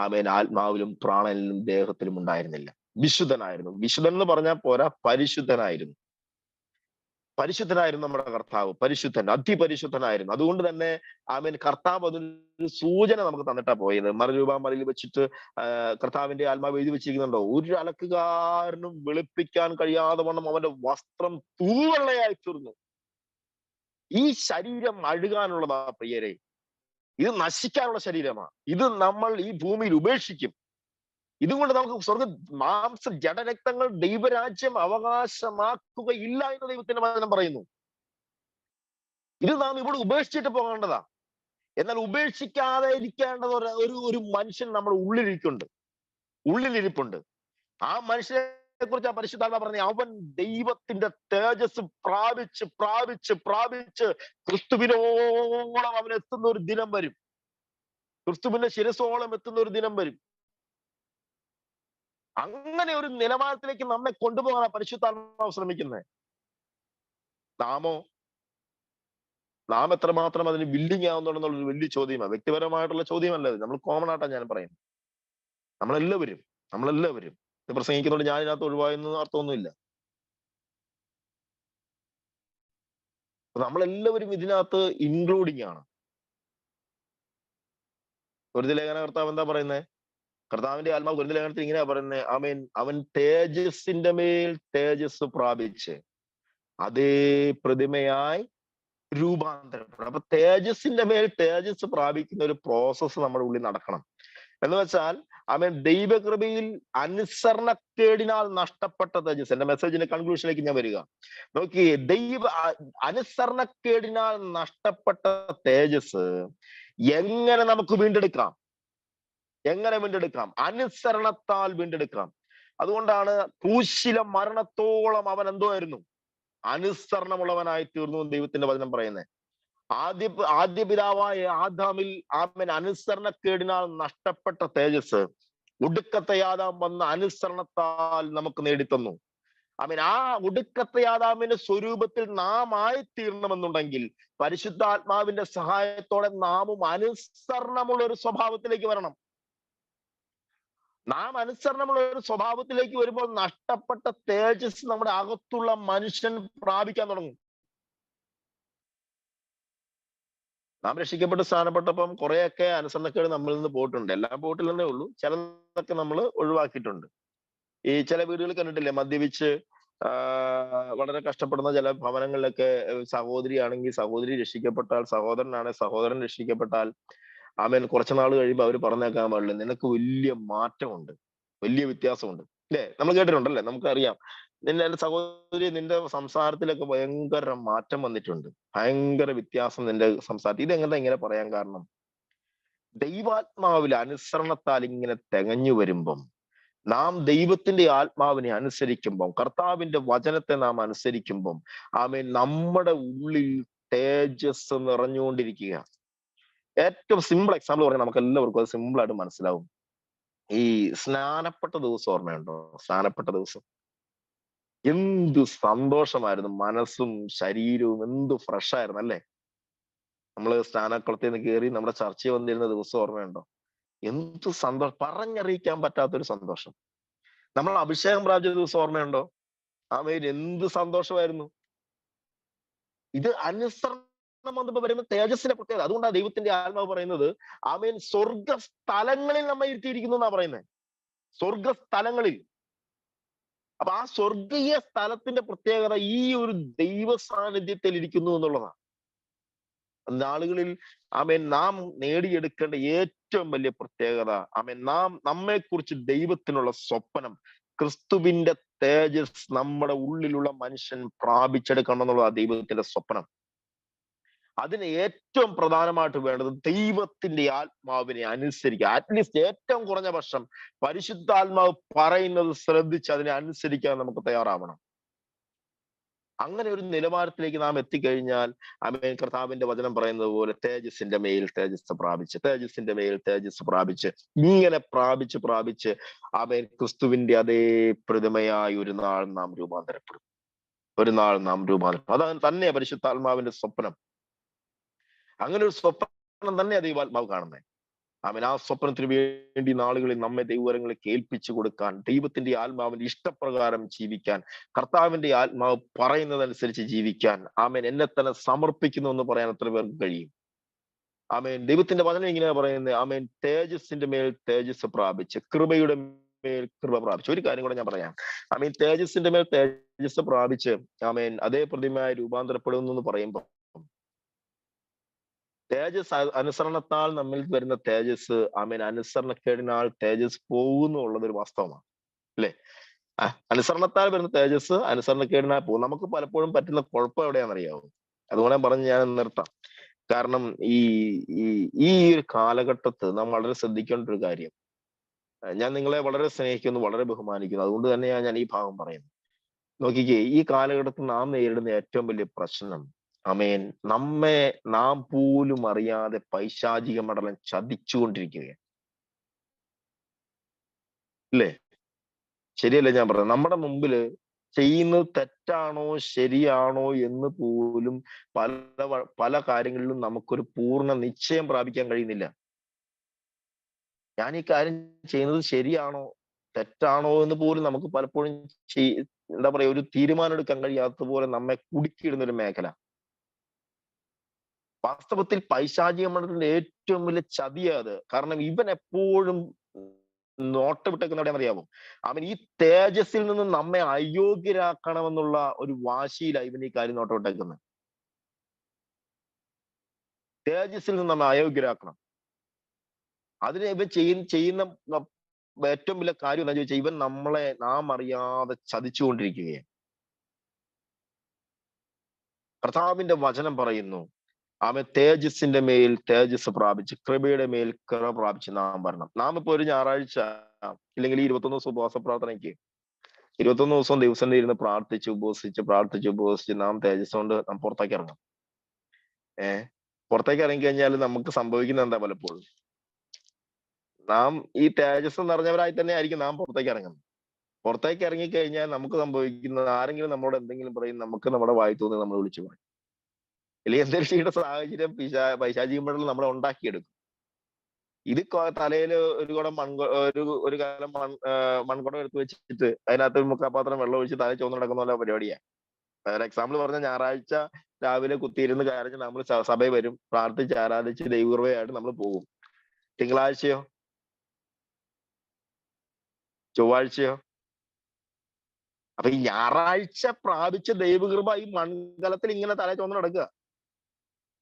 അവൻ ആത്മാവിലും പ്രാണനിലും ദേഹത്തിലും ഉണ്ടായിരുന്നില്ല. വിശുദ്ധനായിരുന്നു. വിശുദ്ധൻ എന്ന് പറഞ്ഞാൽ പോരാ, പരിശുദ്ധനായിരുന്നു. പരിശുദ്ധനായിരുന്നു നമ്മുടെ കർത്താവ്, പരിശുദ്ധൻ, അതിപരിശുദ്ധനായിരുന്നു. അതുകൊണ്ട് തന്നെ ആമേൻ, കർത്താവ് അതിനൊരു സൂചന നമുക്ക് തന്നിട്ടാ പോയത്. മറുരൂപാമലയിൽ വെച്ചിട്ട് കർത്താവിന്റെ ആത്മാവ് എഴുതി വെച്ചിരിക്കുന്നുണ്ടോ, ഒരു അലക്കുകാരനും വെളുപ്പിക്കാൻ കഴിയാതെ വണ്ണം അവന്റെ വസ്ത്രം തൂവെള്ളയായി തീർന്നു. ഈ ശരീരം അഴുകാനുള്ളതാ പ്രിയരെ, ഇത് നശിക്കാനുള്ള ശരീരമാണ്. ഇത് നമ്മൾ ഈ ഭൂമിയിൽ ഉപേക്ഷിക്കും. ഇതുകൊണ്ട് നമുക്ക് മാംസ ജഡരക്തങ്ങൾ ദൈവരാജ്യം അവകാശമാക്കുകയില്ല എന്ന് ദൈവത്തിന്റെ വചനം പറയുന്നു. ഇത് നാം ഇവിടെ ഉപേക്ഷിച്ചിട്ട് പോകേണ്ടതാ. എന്നാൽ ഉപേക്ഷിക്കാതെ ഇരിക്കേണ്ടത് ഒരു മനുഷ്യൻ നമ്മുടെ ഉള്ളിലിരിപ്പുണ്ട്. ആ മനുഷ്യനെ കുറിച്ച് ആ പരിശുദ്ധാത്മാ പറഞ്ഞ, അവൻ ദൈവത്തിന്റെ തേജസ് പ്രാപിച്ച് പ്രാപിച്ച് പ്രാപിച്ച് ക്രിസ്തുവിനോളം അവൻ എത്തുന്ന ഒരു ദിനം വരും. ക്രിസ്തുവിന്റെ ശിരസോളം എത്തുന്ന ഒരു ദിനം വരും. അങ്ങനെ ഒരു നിലവാരത്തിലേക്ക് നമ്മെ കൊണ്ടുപോകാൻ പരിശുദ്ധാത്മാവ് ശ്രമിക്കുന്നത്. നാം എത്രമാത്രം അതിന് വില്ലിങ് ആവുന്നുണ്ടെന്നുള്ളൊരു വലിയ ചോദ്യമാണ്. വ്യക്തിപരമായിട്ടുള്ള ചോദ്യമല്ല ഇത്, നമ്മൾ കോമൺ ആയിട്ടാണ് ഞാൻ പറയുന്നത്. നമ്മളെല്ലാവരും ഇത് പ്രസംഗിക്കുന്നതുകൊണ്ട് ഞാൻ ഇതിനകത്ത് ഒഴിവായെന്ന് അർത്ഥമൊന്നുമില്ല. നമ്മളെല്ലാവരും ഇതിനകത്ത് ഇൻക്ലൂഡിങ് ആണ്. ഒരു ലേഖന കർത്താവ് എന്താ പറയുന്നത്? കർത്താവിന്റെ ആത്മാവ് ഗുരുത ലേഖനത്തിൽ ഇങ്ങനെയാ പറയുന്നത്, ആമേൻ, അവൻ തേജസ്സിന്റെ മേൽ തേജസ് പ്രാപിച്ച് അതേ പ്രതിമയായി രൂപാന്തരപ്പെടും. അപ്പൊ തേജസ്സിന്റെ മേൽ തേജസ് പ്രാപിക്കുന്ന ഒരു പ്രോസസ്സ് നമ്മുടെ ഉള്ളിൽ നടക്കണം. എന്ന് വെച്ചാൽ ആമേൻ, ദൈവകൃപയിൽ അനുസരണക്കേടിനാൽ നഷ്ടപ്പെട്ട തേജസ്. എന്റെ മെസ്സേജിന്റെ കൺക്ലൂഷനിലേക്ക് ഞാൻ വരിക. നോക്കി, അനുസരണക്കേടിനാൽ നഷ്ടപ്പെട്ട തേജസ് എങ്ങനെ നമുക്ക് വീണ്ടെടുക്കാം? അനുസരണത്താൽ വീണ്ടെടുക്കാം. അതുകൊണ്ടാണ് ക്രൂശിലെ മരണത്തോളം അവൻ എന്തോ ആയിരുന്നു? അനുസരണമുള്ളവനായി തീർന്നു ദൈവത്തിന്റെ വചനം പറയുന്നത്. ആദ്യ പിതാവായ ആദാമിൽ ആമേൻ അനുസരണക്കേടിനാൽ നഷ്ടപ്പെട്ട തേജസ് ഒടുക്കത്തെ ആദാം വന്ന അനുസരണത്താൽ നമുക്ക് നേടിത്തന്നു. ആമേൻ, ആ ഒടുക്കത്തെ ആദാമിന്റെ സ്വരൂപത്തിൽ നാം ആയിത്തീരണമെന്നുണ്ടെങ്കിൽ പരിശുദ്ധാത്മാവിന്റെ സഹായത്തോടെ നാമും അനുസരണമുള്ള ഒരു സ്വഭാവത്തിലേക്ക് വരണം. നാം അനുസരണമുള്ള ഒരു സ്വഭാവത്തിലേക്ക് വരുമ്പോൾ നഷ്ടപ്പെട്ട തേജസ് നമ്മുടെ അകത്തുള്ള മനുഷ്യൻ പ്രാപിക്കാൻ തുടങ്ങും. നാം രക്ഷിക്കപ്പെട്ട് സ്ഥാനപ്പെട്ടപ്പം കുറെയൊക്കെ അനുസരണക്കേട് നമ്മളിൽ നിന്ന് പോയിട്ടുണ്ട്. എല്ലാം പോയിട്ടില്ലെന്നേ ഉള്ളൂ, ചിലതൊക്കെ നമ്മൾ ഒഴിവാക്കിയിട്ടുണ്ട്. ഈ ചില വീടുകൾ കണ്ടിട്ടില്ലേ, മദ്യപിച്ച് വളരെ കഷ്ടപ്പെടുന്ന ചില ഭവനങ്ങളിലൊക്കെ സഹോദരിയാണെങ്കിൽ സഹോദരി രക്ഷിക്കപ്പെട്ടാൽ, സഹോദരൻ രക്ഷിക്കപ്പെട്ടാൽ ആമേൻ, കുറച്ചു നാൾ കഴിയുമ്പോൾ അവർ പറഞ്ഞേക്കാൻ പാടില്ല, നിനക്ക് വലിയ മാറ്റമുണ്ട്, വലിയ വ്യത്യാസമുണ്ട്. അല്ലേ? നമ്മൾ കേട്ടിട്ടുണ്ടല്ലേ, നമുക്കറിയാം. എന്റെ സഹോദരി, നിന്റെ സംസാരത്തിലൊക്കെ ഭയങ്കര മാറ്റം വന്നിട്ടുണ്ട്, ഭയങ്കര വ്യത്യാസം നിന്റെ സംസാരത്തിൽ. ഇങ്ങനെ പറയാൻ കാരണം, ദൈവാത്മാവിൽ അനുസരണത്താൽ ഇങ്ങനെ തികഞ്ഞു വരുമ്പം, നാം ദൈവത്തിന്റെ ആത്മാവിനെ അനുസരിക്കുമ്പം, കർത്താവിന്റെ വചനത്തെ നാം അനുസരിക്കുമ്പം, ആമേൻ, നമ്മുടെ ഉള്ളിൽ തേജസ് നിറഞ്ഞുകൊണ്ടിരിക്കുക. ഏറ്റവും സിമ്പിൾ എക്സാമ്പിൾ പറഞ്ഞാൽ നമുക്ക് എല്ലാവർക്കും അത് സിമ്പിൾ ആയിട്ട് മനസ്സിലാവും. ഈ സ്നാനപ്പെട്ട ദിവസം ഓർമ്മയുണ്ടോ? സ്നാനപ്പെട്ട ദിവസം എന്ത് സന്തോഷമായിരുന്നു, മനസ്സും ശരീരവും എന്ത് ഫ്രഷ് ആയിരുന്നു അല്ലേ? നമ്മള് സ്നാനക്കുളത്തിൽ നിന്ന് കയറി നമ്മുടെ ചർച്ചയിൽ വന്നിരുന്ന ദിവസം ഓർമ്മയുണ്ടോ? എന്ത് സന്തോഷം, പറഞ്ഞറിയിക്കാൻ പറ്റാത്തൊരു സന്തോഷം. നമ്മൾ അഭിഷേകം പ്രാപിച്ച ദിവസം ഓർമ്മയുണ്ടോ? ആമേൻ, എന്ത് സന്തോഷമായിരുന്നു. ഇത് അനുസരണം വന്നപ്പോ വരുമ്പോൾ തേജസ്സിന്റെ പ്രത്യേകത. അതുകൊണ്ടാണ് ദൈവത്തിന്റെ ആത്മാവ് പറയുന്നത്, ആമേൻ, സ്വർഗസ്ഥലങ്ങളിൽ നമ്മെ ഇരുത്തിയിരിക്കുന്നു എന്നാ പറയുന്നത്. സ്വർഗസ്ഥലങ്ങളിൽ. അപ്പൊ ആ സ്വർഗീയ സ്ഥലത്തിന്റെ പ്രത്യേകത ഈ ഒരു ദൈവ സാന്നിധ്യത്തിൽ ഇരിക്കുന്നു എന്നുള്ളതാണ്. നാളുകളിൽ ആമേൻ, നാം നേടിയെടുക്കേണ്ട ഏറ്റവും വലിയ പ്രത്യേകത, ആമേൻ, നമ്മെ കുറിച്ച് ദൈവത്തിനുള്ള സ്വപ്നം, ക്രിസ്തുവിന്റെ തേജസ് നമ്മുടെ ഉള്ളിലുള്ള മനുഷ്യൻ പ്രാപിച്ചെടുക്കണം എന്നുള്ളതാണ് ദൈവത്തിന്റെ സ്വപ്നം. അതിന് ഏറ്റവും പ്രധാനമായിട്ട് വേണ്ടത് ദൈവത്തിന്റെ ആത്മാവിനെ അനുസരിക്കുക. അറ്റ്ലീസ്റ്റ് ഏറ്റവും കുറഞ്ഞ പക്ഷം പരിശുദ്ധാത്മാവ് പറയുന്നത് ശ്രദ്ധിച്ച് അതിനെ അനുസരിക്കാൻ നമുക്ക് തയ്യാറാവണം. അങ്ങനെ ഒരു നിലവാരത്തിലേക്ക് നാം എത്തിക്കഴിഞ്ഞാൽ, ആമേൻ, കർത്താവിന്റെ വചനം പറയുന്നത് പോലെ തേജസ്സിന്റെ മേൽ തേജസ് പ്രാപിച്ച് ഇങ്ങനെ പ്രാപിച്ച് ആമേൻ, ക്രിസ്തുവിന്റെ അതേ പ്രതിമയായി ഒരു നാൾ നാം രൂപാന്തരപ്പെടും. അതാണ് തന്നെ പരിശുദ്ധാത്മാവിന്റെ സ്വപ്നം. അങ്ങനെ ഒരു സ്വപ്നം തന്നെ ദൈവാത്മാവ് കാണുന്നത്. ആമേൻ. ആ സ്വപ്നത്തിന് വേണ്ടി നാളുകളിൽ നമ്മെ ദൈവകരങ്ങളിൽ കേൾപ്പിച്ചു കൊടുക്കാൻ, ദൈവത്തിന്റെ ആത്മാവിന്റെ ഇഷ്ടപ്രകാരം ജീവിക്കാൻ, കർത്താവിന്റെ ആത്മാവ് പറയുന്നതനുസരിച്ച് ജീവിക്കാൻ, ആമേൻ, എന്നെ തന്നെ സമർപ്പിക്കുന്നു എന്ന് പറയാൻ എത്ര പേർക്ക് കഴിയും? ആമേൻ. ദൈവത്തിന്റെ വചനം ഇങ്ങനെയാ പറയുന്നത്. ആമേൻ. തേജസ്സിന്റെ മേൽ തേജസ് പ്രാപിച്ച്, കൃപയുടെ മേൽ കൃപ പ്രാപിച്ചു. ഒരു കാര്യം കൂടെ ഞാൻ പറയാം. ആമേൻ. തേജസ്സിന്റെ മേൽ തേജസ് പ്രാപിച്ച്, ആമേൻ, അതേ പ്രതിമയായി രൂപാന്തരപ്പെടുന്നു എന്ന് പറയുമ്പോൾ, തേജസ് അനുസരണത്താൽ നമ്മിൽ വരുന്ന തേജസ്, ആമേൻ, അനുസരണക്കേടിനാൽ തേജസ് പോകുന്നു ഉള്ളത് ഒരു വാസ്തവമാണ്. അല്ലെ? അനുസരണത്താൽ വരുന്ന തേജസ് അനുസരണക്കേടിനാൽ പോകും. നമുക്ക് പലപ്പോഴും പറ്റുന്ന കുഴപ്പം എവിടെയാണെന്നറിയാവോ? അതുകൊണ്ട് പറഞ്ഞ് ഞാൻ നിർത്താം. കാരണം ഈ ഈ ഈ ഒരു കാലഘട്ടത്ത് നാം വളരെ ശ്രദ്ധിക്കേണ്ട ഒരു കാര്യം, ഞാൻ നിങ്ങളെ വളരെ സ്നേഹിക്കുന്നു, വളരെ ബഹുമാനിക്കുന്നു. അതുകൊണ്ട് തന്നെയാണ് ഞാൻ ഈ ഭാഗം പറയുന്നത്. നോക്കിക്കേ, ഈ കാലഘട്ടത്തിൽ നാം നേരിടുന്ന ഏറ്റവും വലിയ പ്രശ്നം, ആമേൻ, നാം പോലും അറിയാതെ പൈശാചിക മണ്ഡലം ചതിച്ചുകൊണ്ടിരിക്കുകയാണ്. ഇല്ലേ? ശരിയല്ലേ ഞാൻ പറഞ്ഞത്? നമ്മുടെ മുമ്പില് ചെയ്യുന്നത് തെറ്റാണോ ശരിയാണോ എന്ന് പോലും പല കാര്യങ്ങളിലും നമുക്കൊരു പൂർണ്ണ നിശ്ചയം പ്രാപിക്കാൻ കഴിയുന്നില്ല. ഞാൻ ഈ കാര്യം ചെയ്യുന്നത് ശരിയാണോ തെറ്റാണോ എന്ന് പോലും നമുക്ക് പലപ്പോഴും എന്താ പറയാ, ഒരു തീരുമാനം എടുക്കാൻ കഴിയാത്ത പോലെ നമ്മെ കുടുക്കിയിടുന്ന ഒരു മേഖല. വാസ്തവത്തിൽ പൈശാചിക മണ്ഡലത്തിന്റെ ഏറ്റവും വലിയ ചതിയാ അത്. കാരണം ഇവൻ എപ്പോഴും നോട്ടം വിട്ടേക്കുന്ന എവിടെയാണെന്നറിയാമോ? അവൻ ഈ തേജസ്സിൽ നിന്ന് നമ്മെ അയോഗ്യരാക്കണമെന്നുള്ള ഒരു വാശിയിലാണ് ഇവൻ ഈ കാര്യം നോട്ടം വിട്ടേക്കുന്നത്. തേജസ്സിൽ നിന്ന് നമ്മെ അയോഗ്യരാക്കണം. അതിന് ഇവൻ ചെയ്യുന്ന ഏറ്റവും വലിയ കാര്യം എന്താ ചോദിച്ചാൽ, ഇവൻ നാം അറിയാതെ ചതിച്ചുകൊണ്ടിരിക്കുകയാണ്. കർത്താവിന്റെ വചനം പറയുന്നു, അവൻ തേജസ്സിന്റെ മേൽ തേജസ് പ്രാപിച്ച്, കൃപയുടെ മേൽ കൃപ പ്രാപിച്ച് നാം വരണം. നാം ഇപ്പൊ ഒരു ഞായറാഴ്ച ഇല്ലെങ്കിൽ ഈ 21 ദിവസം ഉപവാസ പ്രാർത്ഥനയ്ക്ക് 21 ദിവസം ഇരുന്ന് പ്രാർത്ഥിച്ച് ഉപവസിച്ച് നാം തേജസ് കൊണ്ട് നാം പുറത്തേക്ക് ഇറങ്ങും. പുറത്തേക്ക് ഇറങ്ങി കഴിഞ്ഞാൽ നമുക്ക് സംഭവിക്കുന്നത് എന്താ? പലപ്പോഴും നാം ഈ തേജസ് നിറഞ്ഞവരായി തന്നെ ആയിരിക്കും നാം പുറത്തേക്ക് ഇറങ്ങുന്നത്. പുറത്തേക്ക് ഇറങ്ങിക്കഴിഞ്ഞാൽ നമുക്ക് സംഭവിക്കുന്നത്, ആരെങ്കിലും നമ്മളോട് എന്തെങ്കിലും പറയും, നമുക്ക് നമ്മുടെ വായി തോന്നി നമ്മൾ വിളിച്ചു പറയും. അല്ലെങ്കിൽ എന്തെങ്കിലും ചെയ്യേണ്ട സാഹചര്യം പൈശാചിക മണ്ഡലം നമ്മളെ ഉണ്ടാക്കിയെടുക്കും. ഇത് തലയിൽ ഒരു കുടം ഒരു കാലം മൺകുടം എടുത്ത് വെച്ചിട്ട് അതിനകത്ത് ഒരു മുക്കാപാത്രം വെള്ളം ഒഴിച്ച് തല ചുവന്ന് നടക്കുന്ന പോലെ പരിപാടിയാണ്. ഒരു എക്സാമ്പിൾ പറഞ്ഞ, ഞായറാഴ്ച രാവിലെ കുത്തിയിരുന്ന് കരഞ്ഞ് നമ്മൾ സഭയിൽ വരും, പ്രാർത്ഥിച്ച് ആരാധിച്ച് ദൈവകൃപയായിട്ട് നമ്മൾ പോകും. തിങ്കളാഴ്ചയോ ചൊവ്വാഴ്ചയോ? അപ്പൊ ഈ ഞായറാഴ്ച പ്രാപിച്ച ദൈവകൃപ ഈ മൺകലത്തിൽ ഇങ്ങനെ തല ചുവന്ന് നടക്കുക.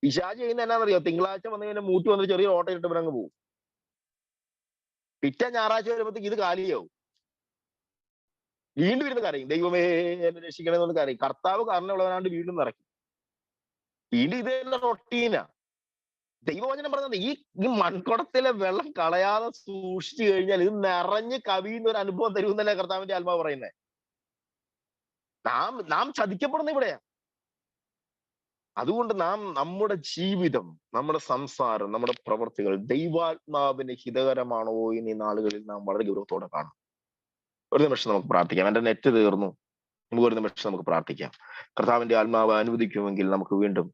പിശാച് ചെയ്യുന്ന എന്നാന്നറിയോ? തിങ്കളാഴ്ച വന്നു കഴിഞ്ഞാൽ മൂട്ടി വന്നിട്ട് ചെറിയ ഓട്ടം ഇട്ട് അങ്ങ് പോകും. പിറ്റേ ഞായറാഴ്ച വരുമ്പോഴത്തേക്ക് ഇത് കാലിയാവും. വീണ്ടും ഇരുന്ന് കരയും, ദൈവമേ എന്നെ രക്ഷിക്കണമെന്ന് കരയും. കർത്താവ് കാരണമുള്ളവനാണ്ട് വീണ്ടും നിറയ്ക്കും. വീണ്ടും ഇത് തന്നെ റൊട്ടീനാ. ദൈവവചനം പറഞ്ഞത് ഈ മൺകുടത്തിലെ വെള്ളം കളയാതെ സൂക്ഷിച്ചു കഴിഞ്ഞാൽ ഇത് നിറഞ്ഞ് കവിയുന്ന ഒരു അനുഭവം തരുമെന്നല്ലേ കർത്താവിന്റെ ആത്മാവ് പറയുന്നത്. നാം ചതിക്കപ്പെടുന്ന ഇവിടെയാ. അതുകൊണ്ട് നമ്മുടെ ജീവിതം, നമ്മുടെ സംസാരം, നമ്മുടെ പ്രവർത്തികൾ ദൈവാത്മാവിന് ഹിതകരമാണോ എന്ന് ഈ നാളുകളിൽ നാം വളരെ ഗൗരവത്തോടെ കാണും. ഒരു നിമിഷം നമുക്ക് പ്രാർത്ഥിക്കാം. എന്റെ നെറ്റ് തീർന്നു. നമുക്ക് ഒരു നിമിഷം നമുക്ക് പ്രാർത്ഥിക്കാം. കർത്താവിന്റെ ആത്മാവ് അനുവദിക്കുമെങ്കിൽ നമുക്ക് വീണ്ടും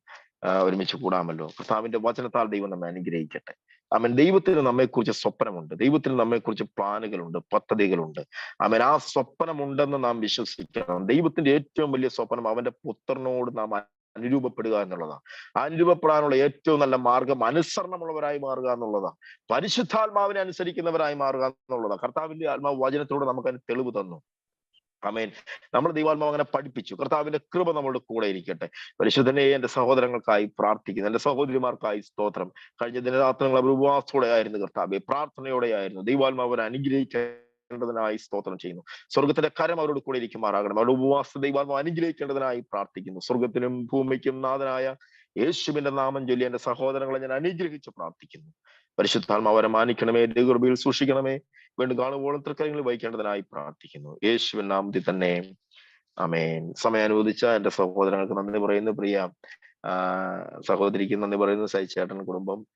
ഒരുമിച്ച് കൂടാമല്ലോ. കർത്താവിന്റെ വചനത്താൽ ദൈവം നമ്മെ അനുഗ്രഹിക്കട്ടെ. അവൻ ദൈവത്തിന് നമ്മെക്കുറിച്ച് സ്വപ്നമുണ്ട്, ദൈവത്തിന് നമ്മെക്കുറിച്ച് പ്ലാനുകളുണ്ട്, പദ്ധതികളുണ്ട്. അവൻ ആ സ്വപ്നമുണ്ടെന്ന് നാം വിശ്വസിക്കണം. ദൈവത്തിന്റെ ഏറ്റവും വലിയ സ്വപ്നം അവന്റെ പുത്രനോട് നാം അനുരൂപപ്പെടുക എന്നുള്ളതാണ്. അനുരൂപപ്പെടാനുള്ള ഏറ്റവും നല്ല മാർഗം അനുസരണമുള്ളവരായി മാറുക എന്നുള്ളതാണ്. പരിശുദ്ധാത്മാവിനെ അനുസരിക്കുന്നവരായി മാറുക എന്നുള്ളതാണ്. കർത്താവിന്റെ ആത്മാവ് വചനത്തോട് നമുക്ക് അതിന് തെളിവ് തന്നു. ആമേൻ. നമ്മൾ ദൈവാത്മാവ് അങ്ങനെ പഠിപ്പിച്ചു. കർത്താവിന്റെ കൃപ നമ്മളുടെ കൂടെ ഇരിക്കട്ടെ. പരിശുദ്ധനെ എന്റെ സഹോദരങ്ങൾക്കായി പ്രാർത്ഥിക്കുന്നു, എന്റെ സഹോദരിമാർക്കായി സ്തോത്രം. കഴിഞ്ഞ ദിനരാത്രങ്ങൾ അവർ ഉപവാസത്തോടെ ആയിരുന്നു കർത്താവെ, പ്രാർത്ഥനയോടെ ആയിരുന്നു. ദൈവാത്മാവനെ അനുഗ്രഹിക്കേണ്ടതിനായി സ്തോത്രം ചെയ്യുന്നു. സ്വർഗത്തിന്റെ കരം അവരോട് കൂടെ ഇരിക്കുമാറാകണം. അവരുടെ ഉപവാസ ദൈവാത്മാവ് അനുഗ്രഹിക്കേണ്ടതിനായി പ്രാർത്ഥിക്കുന്നു. സ്വർഗത്തിനും ഭൂമിക്കും നാഥനായ യേശുവിന്റെ നാമം ചൊല്ലി എന്റെ സഹോദരങ്ങളെ ഞാൻ അനുഗ്രഹിച്ച് പ്രാർത്ഥിക്കുന്നു. പരിശുദ്ധാത്മാവരെ മാനിക്കണമേ, ദൈവകൃപയിൽ സൂക്ഷിക്കണമേ. വീണ്ടും കാണുമ്പോഴും തൃക്കരങ്ങളിൽ വഹിക്കേണ്ടതിനായി പ്രാർത്ഥിക്കുന്നു. യേശുവിൻ നാമത്തിൽ തന്നെ ആമേൻ. സമയം അനുവദിച്ച എന്റെ സഹോദരങ്ങൾക്ക് നന്ദി പറയുന്നു. പ്രിയ സഹോദരിക്ക് നന്ദി പറയുന്നു. സൈച്ചേട്ടൻ കുടുംബം